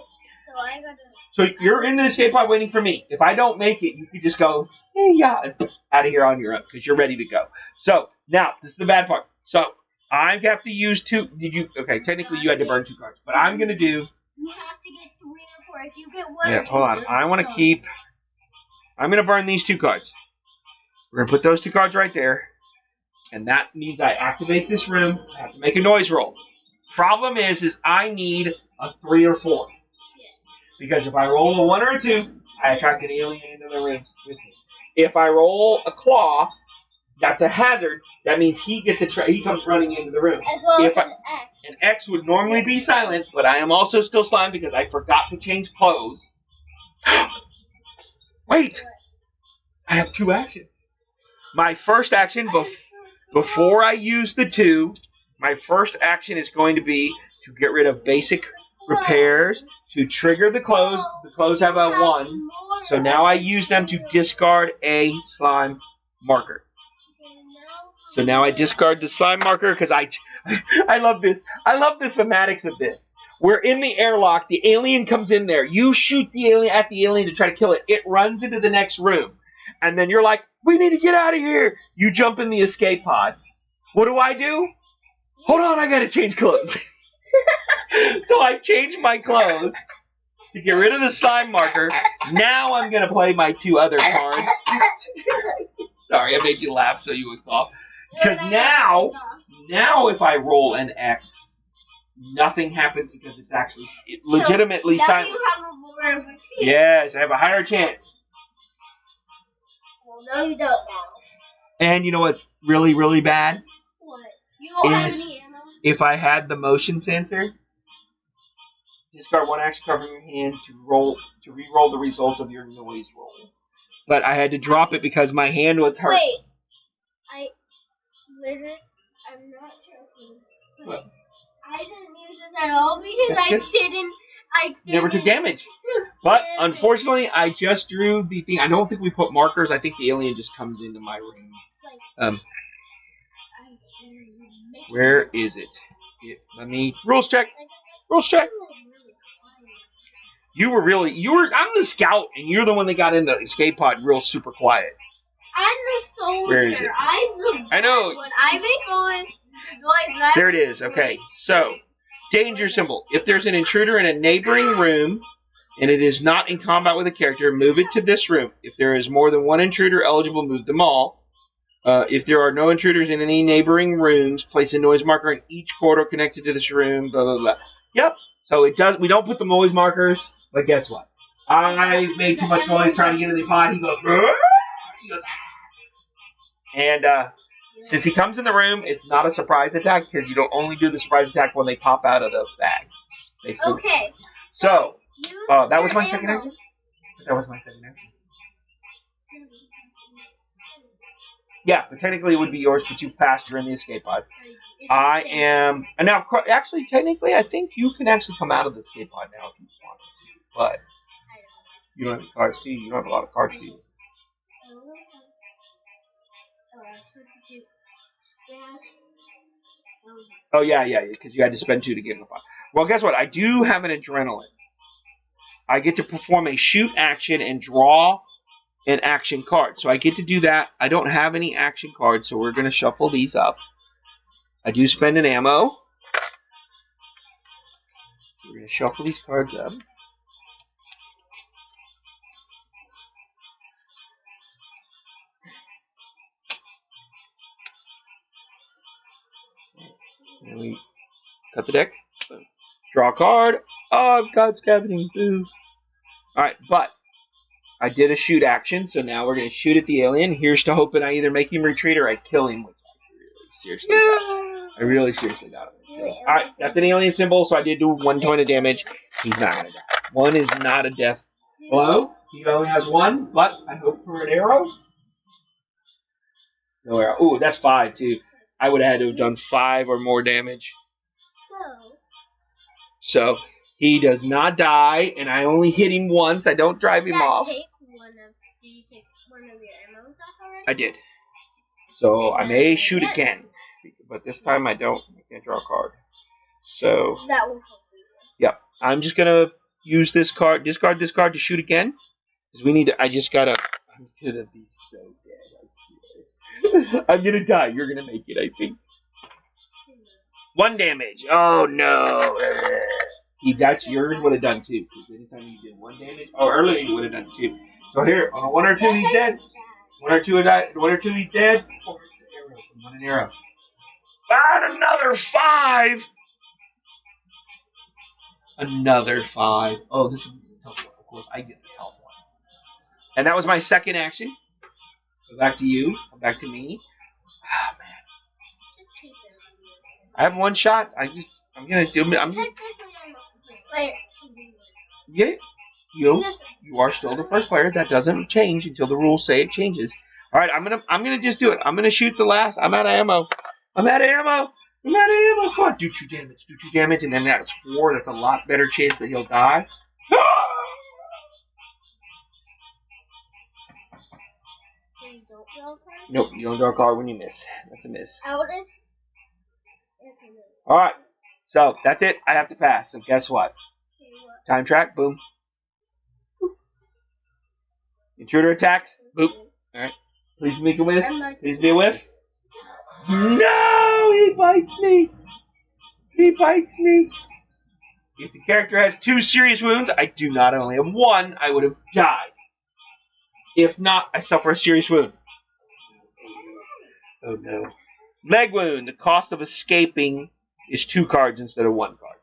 So you're in the escape pod waiting for me. If I don't make it, you can just go, see ya, out of here on your own, because you're ready to go. So, now, this is the bad part. So, I have to use 2. Did you? Okay, technically you had to burn 2 cards, but I'm gonna do. You have to get 3 or 4. If you get 1 Yeah, or 2, hold on. I want to keep. I'm gonna burn these 2 cards. We're gonna put those 2 cards right there, and that means I activate this room. I have to make a noise roll. Problem is I need a 3 or 4. Yes. Because if I roll a 1 or a 2, I attract an alien into the room with me. If I roll a claw, that's a hazard. That means he gets he comes running into the room. As well if as an X. An X would normally be silent, but I am also still slime because I forgot to change clothes. Wait! I have 2 actions. My first action, before I use the 2, my first action is going to be to get rid of basic repairs, to trigger the clothes. The clothes have a 1, so now I use them to discard a slime marker. So now I discard the slime marker because I love this. I love the thematics of this. We're in the airlock. The alien comes in there. You shoot the alien at the alien to try to kill it. It runs into the next room. And then you're like, we need to get out of here. You jump in the escape pod. What do? Hold on, I got to change clothes. So I change my clothes to get rid of the slime marker. Now I'm going to play my 2 other cards. Sorry, I made you laugh so you would cough. Because now if I roll an X, nothing happens because it's actually legitimately silent. You have a more of a chance. Yes, I have a higher chance. Well, no, you don't now. And you know what's really, really bad? What? You don't have any ammo? If I had the motion sensor, discard 1 action covering your hand to re-roll the results of your noise roll. But I had to drop it because my hand was hurt. Wait. I'm not joking. What? I didn't use this at all because I never took damage. But unfortunately, I just drew the thing. I don't think we put markers. I think the alien just comes into my room. Where is it? Let me rules check. Rules check. I'm the scout, and you're the one that got in the escape pod real super quiet. I'm the soldier. Where is it? I know. When I make noise, there it is. Okay, so danger symbol. If there's an intruder in a neighboring room and it is not in combat with a character, move it to this room. If there is more than 1 intruder eligible, move them all. If there are no intruders in any neighboring rooms, place a noise marker in each corridor connected to this room. Blah blah blah. Yep. So it does. We don't put the noise markers, but guess what? I made too much noise trying to get in the pod. He goes. And since he comes in the room, it's not a surprise attack because you don't only do the surprise attack when they pop out of the bag. Okay. So that was my second action. That was my second action. Yeah, but technically it would be yours, but you've passed. You're in the escape pod. I am, and now actually technically I think you can actually come out of the escape pod now if you want to, but you don't have any cards, do you? You don't have a lot of cards, do you? Oh, yeah, because you had to spend 2 to get in the pod. Well, guess what? I do have an adrenaline. I get to perform a shoot action and draw an action card. So I get to do that. I don't have any action cards, so we're going to shuffle these up. I do spend an ammo. We're going to shuffle these cards up. And we cut the deck. Draw a card. Oh, I've got scavenging. Boo. Alright, but I did a shoot action, so now we're going to shoot at the alien. Here's to hoping I either make him retreat or I kill him, which I really seriously got him. Alright, that's an alien symbol, so I did do 1 point of damage. He's not going to die. 1 is not a death blow. He only has 1, but I hope for an arrow. No arrow. Ooh, that's 5, too. I would have had to have done 5 or more damage. So he does not die, and I only hit him once. I don't drive him off. Did you take one of your ammos off already? I did. So I may shoot again, but this time I don't. I can't draw a card. So that was yep. I'm just gonna use this card, discard this card to shoot again, because we need to. I'm gonna be so dead. I swear. I'm gonna die. You're gonna make it, I think. 1 damage. Oh no. That's yours would have done 2. Because anytime you did 1 damage, earlier you would have done 2. So here, on a 1 or 2, he's dead. 1 or 2, he's dead. 1 an arrow. And another 5. Another 5. Oh, this is a tough one. Of course, I get the health one. And that was my second action. So back to you. Back to me. Oh, man. I have 1 shot. I'm gonna do. Yeah. You are still the first player. That doesn't change until the rules say it changes. All right. I'm gonna just do it. I'm gonna shoot the last. I'm out of ammo. Come on. Do 2 damage. Do 2 damage, and then that's 4. That's a lot better chance that he'll die. Nope, you don't draw a card when you miss. That's a miss. Alright, so that's it. I have to pass. So guess what? Time track, boom. Intruder attacks, boop. Alright. Please make a whiff. Please be a whiff. No! He bites me! If the character has 2 serious wounds, I do not. I only have 1. I would have died. If not, I suffer a serious wound. Oh no. Leg wound. The cost of escaping is 2 cards instead of 1 card.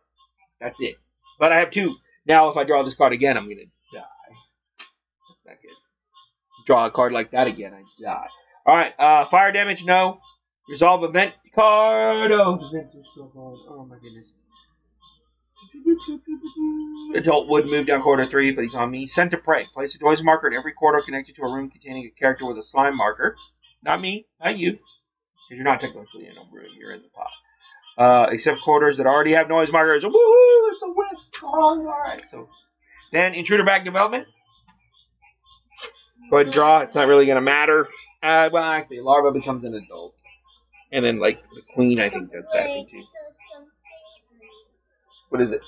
That's it. But I have 2. Now if I draw this card again, I'm going to die. That's not good. Draw a card like that again, I die. Alright, fire damage, no. Resolve event card. Oh, the events are still going. Oh my goodness. Adult would move down corridor 3, but he's on me. Scent of prey. Place a noise marker in every corridor connected to a room containing a character with a slime marker. Not me, not you. Because you're not technically in a room, you're in the pot. Except corridors that already have noise markers. Woohoo! It's a whiff! Oh, alright, so. Then, intruder back development. Go ahead and draw. It's not really going to matter. Well, actually, larva becomes an adult. And then, like, the queen, I think, does that thing too. What is it?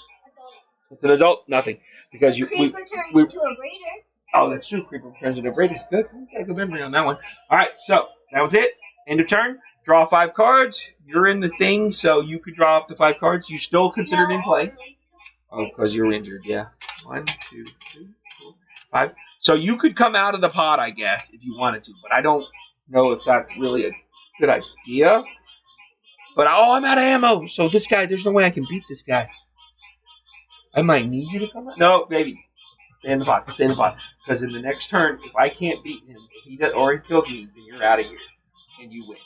It's an adult? Nothing. Because Creeper turns into a raider. Oh, that's true. Creeper turns into a raider. Good. Got a good memory on that one. Alright, so, that was it. End of turn. Draw 5 cards. You're in the thing, so you could draw up to 5 cards. You still considered in play. Oh, because you're injured, yeah. 1, 2, 3, 4, 5. So you could come out of the pod, I guess, if you wanted to. But I don't know if that's really a good idea. But, I'm out of ammo. So this guy, there's no way I can beat this guy. I might need you to come out. No, baby. Stay in the pod. Stay in the pod. Because in the next turn, if I can't beat him, if he does, or he kills me, then you're out of here. And you win.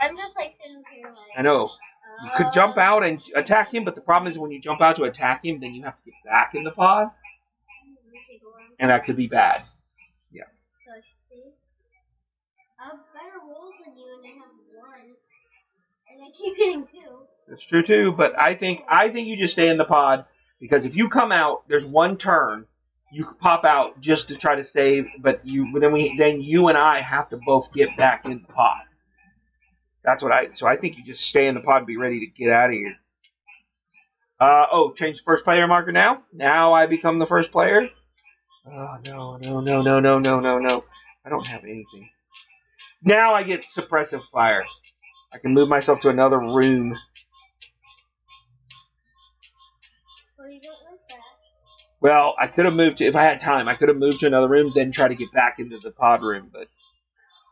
I'm just like sitting here like... I know. You could jump out and attack him, but the problem is when you jump out to attack him, then you have to get back in the pod. And that could be bad. Yeah. I have better rolls than you, and I have 1. And I keep getting 2. That's true too, but I think you just stay in the pod, because if you come out, there's 1 turn. You could pop out just to try to save, but then you and I have to both get back in the pod. So I think you just stay in the pod and be ready to get out of here. Change first player marker now. Now I become the first player. Oh, no. I don't have anything. Now I get suppressive fire. I can move myself to another room. Well, you don't like that. Well, I could have moved to, if I had time, I could have moved to another room, then try to get back into the pod room, but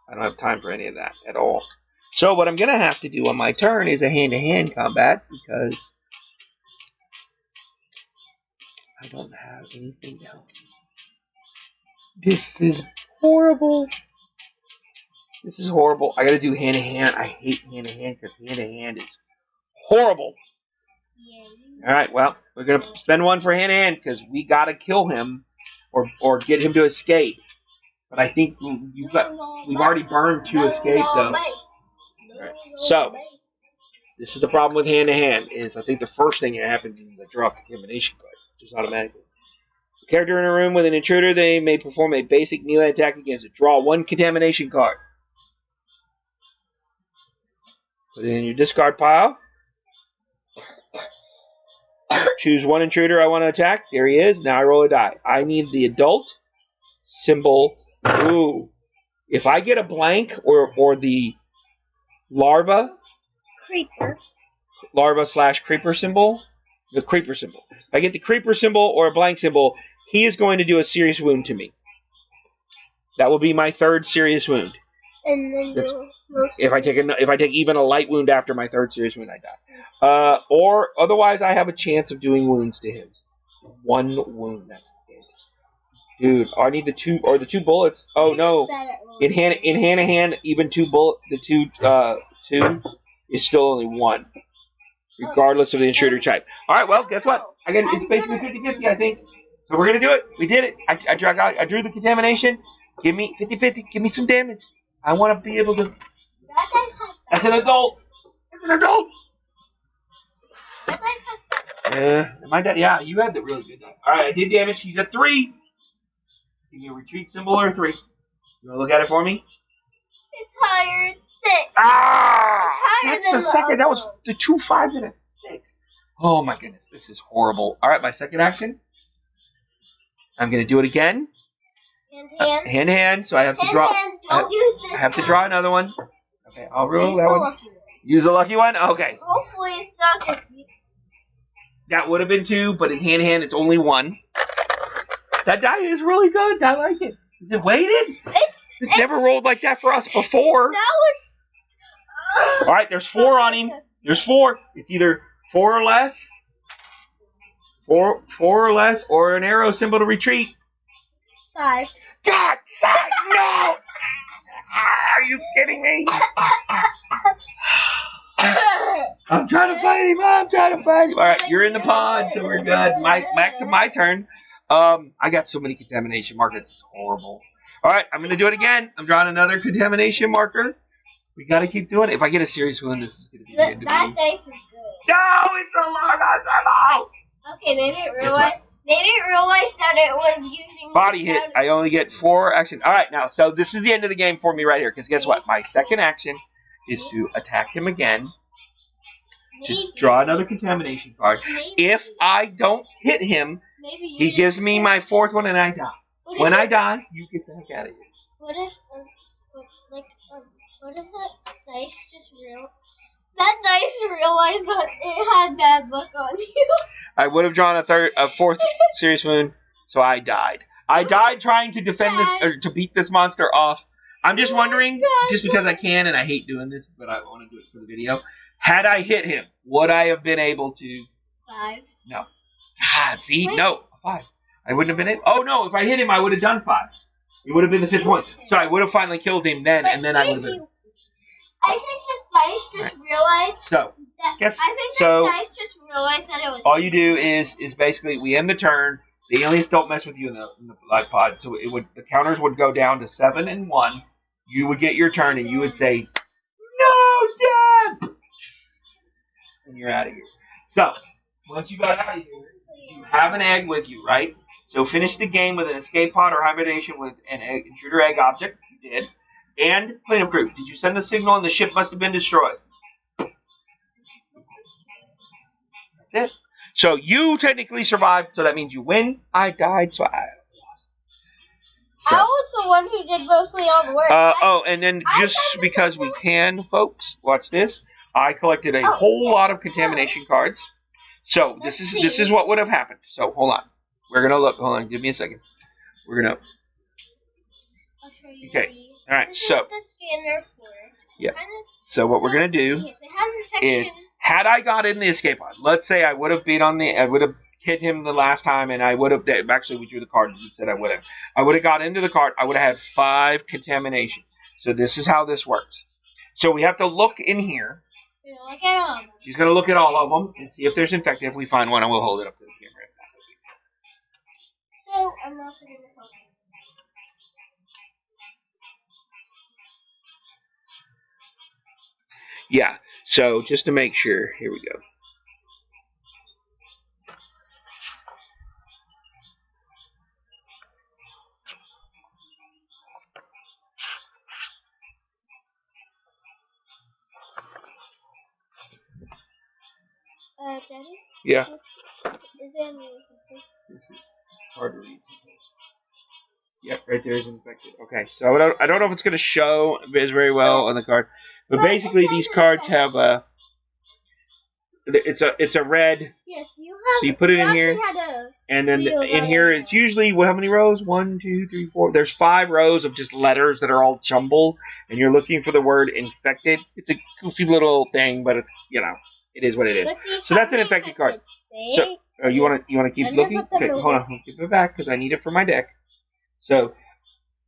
I don't have time for any of that at all. So what I'm going to have to do on my turn is a hand-to-hand combat, because I don't have anything else. This is horrible. This is horrible. I got to do hand-to-hand. I hate hand-to-hand because hand-to-hand is horrible. Yeah. All right, well, we're going to spend 1 for hand-to-hand because we got to kill him or get him to escape. But I think we've already burned 2 escape, though. Right. So, this is the problem with hand-to-hand, is I think the first thing that happens is I draw a contamination card, just automatically. A character in a room with an intruder, they may perform a basic melee attack against it. Draw 1 contamination card. Put it in your discard pile. Choose 1 intruder I want to attack. There he is. Now I roll a die. I need the adult symbol. Ooh. If I get a blank or the larva, Creeper. Larva / creeper symbol. The creeper symbol. If I get the creeper symbol or a blank symbol, he is going to do a serious wound to me. That will be my 3rd serious wound. And then if I take even a light wound after my 3rd serious wound, I die. Or otherwise, I have a chance of doing wounds to him. 1 wound. That's it. Dude, I need the 2 bullets. Oh no! In hand to hand, even 2 bullet. The 2 is still only 1, regardless of the intruder type. All right. Well, guess what? It's basically 50-50, I think. So we're gonna do it. We did it. I drew the contamination. Give me 50-50. Give me some damage. I want to be able to. That's an adult. That's an adult. Yeah, you had the really good die. All right, I did damage. He's at 3. Give me a retreat symbol or a 3. You want to look at it for me? It's higher. It's 6. Ah! That's the second. That was the 2 5s and a 6. Oh my goodness, this is horrible. All right, my second action. I'm gonna do it again. Hand to hand. So I have to draw. I have to draw another one. Okay, I'll roll that one. Use a lucky one. Okay. Hopefully it's not just. That would have been 2, but in hand to hand, it's only 1. That die is really good. I like it. Is it weighted? It's never rolled like that for us before. Now it's. All right, there's 4 on him. There's 4. It's either 4 or less, 4 or less, or an arrow symbol to retreat. 5. God, side, no! Are you kidding me? I'm trying to fight him. All right, you're in the pod, so we're good. Back to my turn. I got so many contamination markers. It's horrible. All right, I'm going to do it again. I'm drawing another contamination marker. We got to keep doing it. If I get a serious one, this is going to be the end of me. That dice is good. No, it's a larva. Okay, maybe it realized that it was using body hit. I only get 4 action. All right, now, so this is the end of the game for me right here. Because guess what? My second action is to attack him again. To draw another contamination card. If I don't hit him, he gives me my 4th one and I die. When I die, you get the heck out of here. What if that dice just realized that it had bad luck on you? I would have drawn a 4th serious wound, so I died. I died trying to defend this, or to beat this monster off. I'm just wondering, just because I can, and I hate doing this, but I want to do it for the video. Had I hit him, would I have been able to? 5. No. God, see? Wait. No, 5. I wouldn't have been able. Oh, no, if I hit him, I would have done 5. It would have been the 5th one. So I would have finally killed him then, and then I would have been. I think this dice just realized dice just realized that it was. All you do is basically we end the turn. The aliens don't mess with you in the live pod, so the counters would go down to 7 and 1. You would get your turn, and you would say, "No, Dad," and you're out of here. So once you got out of here, you have an egg with you, right? So finish the game with an escape pod or hibernation with an intruder egg object. You did. And cleanup crew. Did you send the signal and the ship must have been destroyed? That's it. So you technically survived, so that means you win. I died, so I lost. So, I was the one who did mostly all the work. And then just because we can, folks, watch this. I collected a whole lot of contamination cards. So this is what would have happened. So hold on. We're gonna look. Hold on. Give me a second. We're gonna. Okay. All right. So. Yeah. So what we're gonna do is, had I got in the escape pod, let's say I would have hit him the last time, and I would have. Actually, we drew the card and said I would have. I would have got into the card. I would have had 5 contamination. So this is how this works. So we have to look in here. She's gonna look at all of them and see if there's infected. If we find one, I will hold it up to the camera. So I'm also gonna hold it. Yeah, so just to make sure, here we go. Daddy? Yeah. Is there any Hard to read. Yep, right there is infected. Okay, so I don't know if it's going to show very well on the card, but basically these cards have it's a red. Yes, you have. So you put it in here, Had and then in here it's usually how many rows? 1, 2, 3, 4. There's 5 rows of just letters that are all jumbled, and you're looking for the word infected. It's a goofy little thing, but it's it is what it is. So that's an infected card. So you want to keep looking? Okay, hold on, I'll keep it back because I need it for my deck. So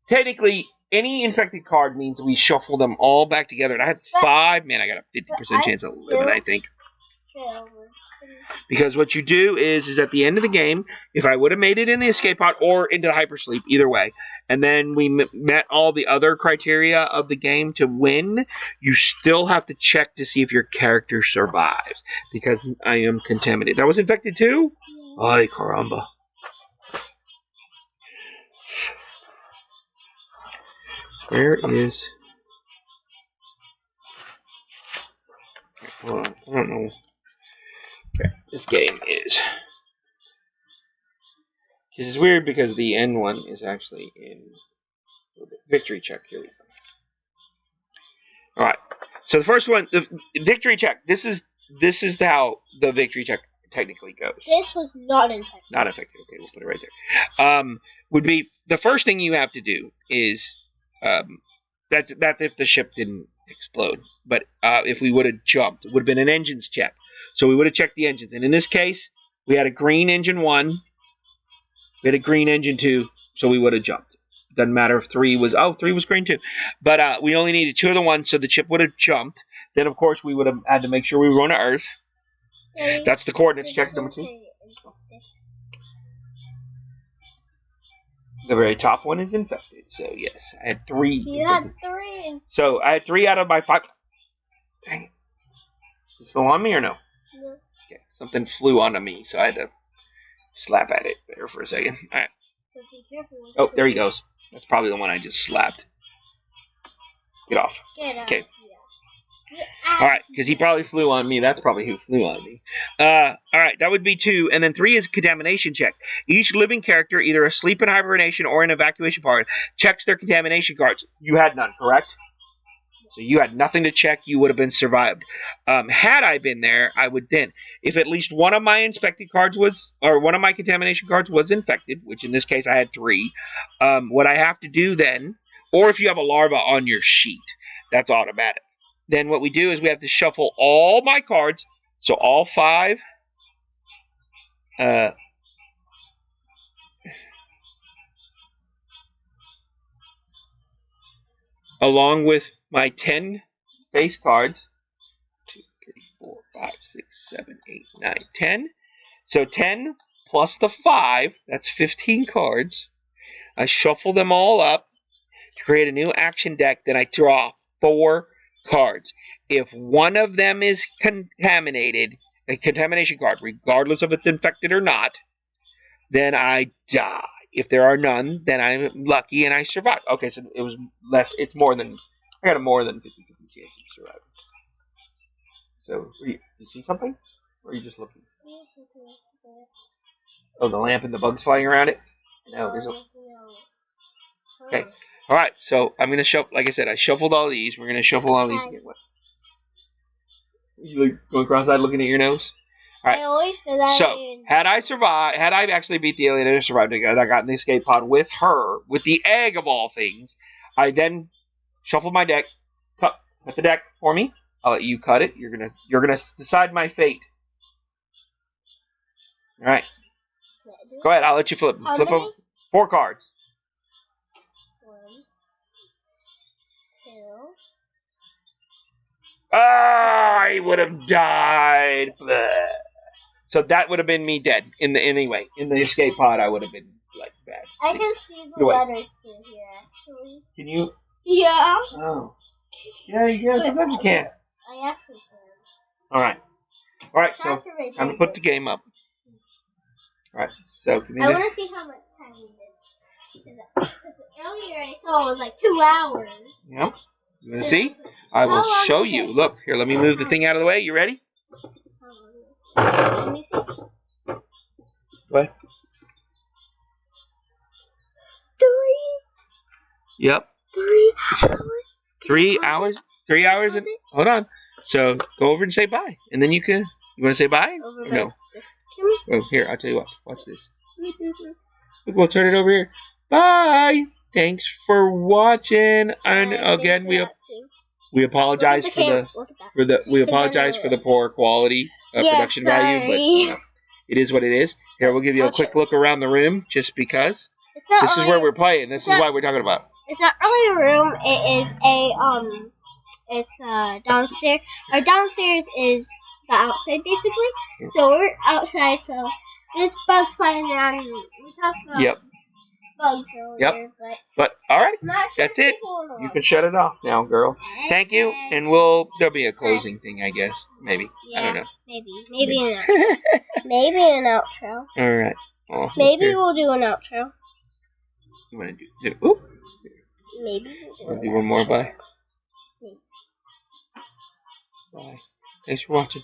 technically, any infected card means we shuffle them all back together. And I had 5. Man, I got a 50% chance of living, I think. Because what you do is at the end of the game, if I would have made it in the escape pod or into hypersleep, either way, and then we met all the other criteria of the game to win, you still have to check to see if your character survives. Because I am contaminated. That was infected too? Ay, caramba. Where is... Hold on, I don't know. Okay, this game is... This is weird because the end one is actually in victory check. Here we go. All right. So the first one, the victory check. This is how the victory check technically goes. This was not infected. Not infected. Okay, we'll put it right there. Would be the first thing you have to do is that's if the ship didn't explode. But if we would have jumped, it would have been an engines check. So we would have checked the engines, and in this case, we had a green engine 1. We had a green engine 2, so we would have jumped. Doesn't matter if 3 was... Oh, 3 was green too. But we only needed 2 of the 1, so the ship would have jumped. Then, of course, we would have had to make sure we were going to Earth. That's the coordinates check, number 2. The very top one is infected, so yes. I had 3. You had 3. So I had 3 out of my 5. Dang it. Is it still on me or no? No. Okay, something flew onto me, so I had to slap at it there for a second. All right. Oh, there he goes. That's probably the one I just slapped. Get off. Get off. Okay. All right, because he probably flew on me. That's probably who flew on me. All right, that would be 2. And then 3 is contamination check. Each living character, either asleep in hibernation or in evacuation pod, checks their contamination cards. You had none, correct? So you had nothing to check. You would have been survived. Had I been there, I would then, if at least one of my infected cards was, or one of my contamination cards was infected, which in this case I had 3, what I have to do then, or if you have a larva on your sheet, that's automatic. Then what we do is we have to shuffle all my cards, so all 5, along with my 10 base cards. 2, 3, 4, 5, 6, 7, 8, 9, 10. So 10 plus the 5, that's 15 cards. I shuffle them all up to create a new action deck. Then I draw 4 cards. If one of them is contaminated, a contamination card, regardless if it's infected or not, then I die. If there are none, then I'm lucky and I survive. Okay, so it was less. It's more than... I got a more than 50-50 chance of surviving. So, you see something? Or are you just looking? Oh, the lamp and the bugs flying around it? No, there's a... Okay. All right, so I'm going to shuffle... Like I said, I shuffled all these. We're going to shuffle all these again. What? You going cross-eyed looking at your nose? All right. I always say that. So, had I survived, had I actually beat the alien and survived, and I got in the escape pod with her, with the egg of all things, I then shuffle my deck, cut the deck for me. I'll let you cut it. You're gonna decide my fate. All right. Go ahead. I'll let you flip. Flip them. 4 cards. 1, 2. I would have died. Blah. So that would have been me dead. Anyway, in the escape pod, I would have been like bad. I can see the letters through here, actually. Can you? Yeah. Oh. Yeah. Sometimes you can. I actually can. All right. So I'm gonna put the game up. All right. So I want to see how much time we did. Because earlier I saw it was like 2 hours. Yep. You want to see? I will show you. Look here. Let me move the thing out of the way. You ready? Let me see. What? 3. Yep. 3 hours. 3 hours? 3 hours? Hold on. So go over and say bye. And then you can... You want to say bye? Over Or no. This Oh, here, I'll tell you what. Watch this. Look, we'll turn it over here. Bye. Thanks for watching. And again, we apologize for the poor quality production value, but you know, it is what it is. Here, we'll give you a quick look around the room, just because this is where we're playing. This is why we're talking about. It's not really a room. It is it's downstairs. Our downstairs is the outside, basically. So we're outside. So there's bugs flying around. We talked about bugs earlier, but all right, that's it. You can shut it off now, girl. Thank you, and there'll be a closing thing, I guess. Maybe. Yeah, I don't know. Maybe an outro. Maybe an outro. All right. Oh, maybe we'll do an outro. You want to do? Oop. Maybe we'll do one more. Bye. Bye. Thanks for watching.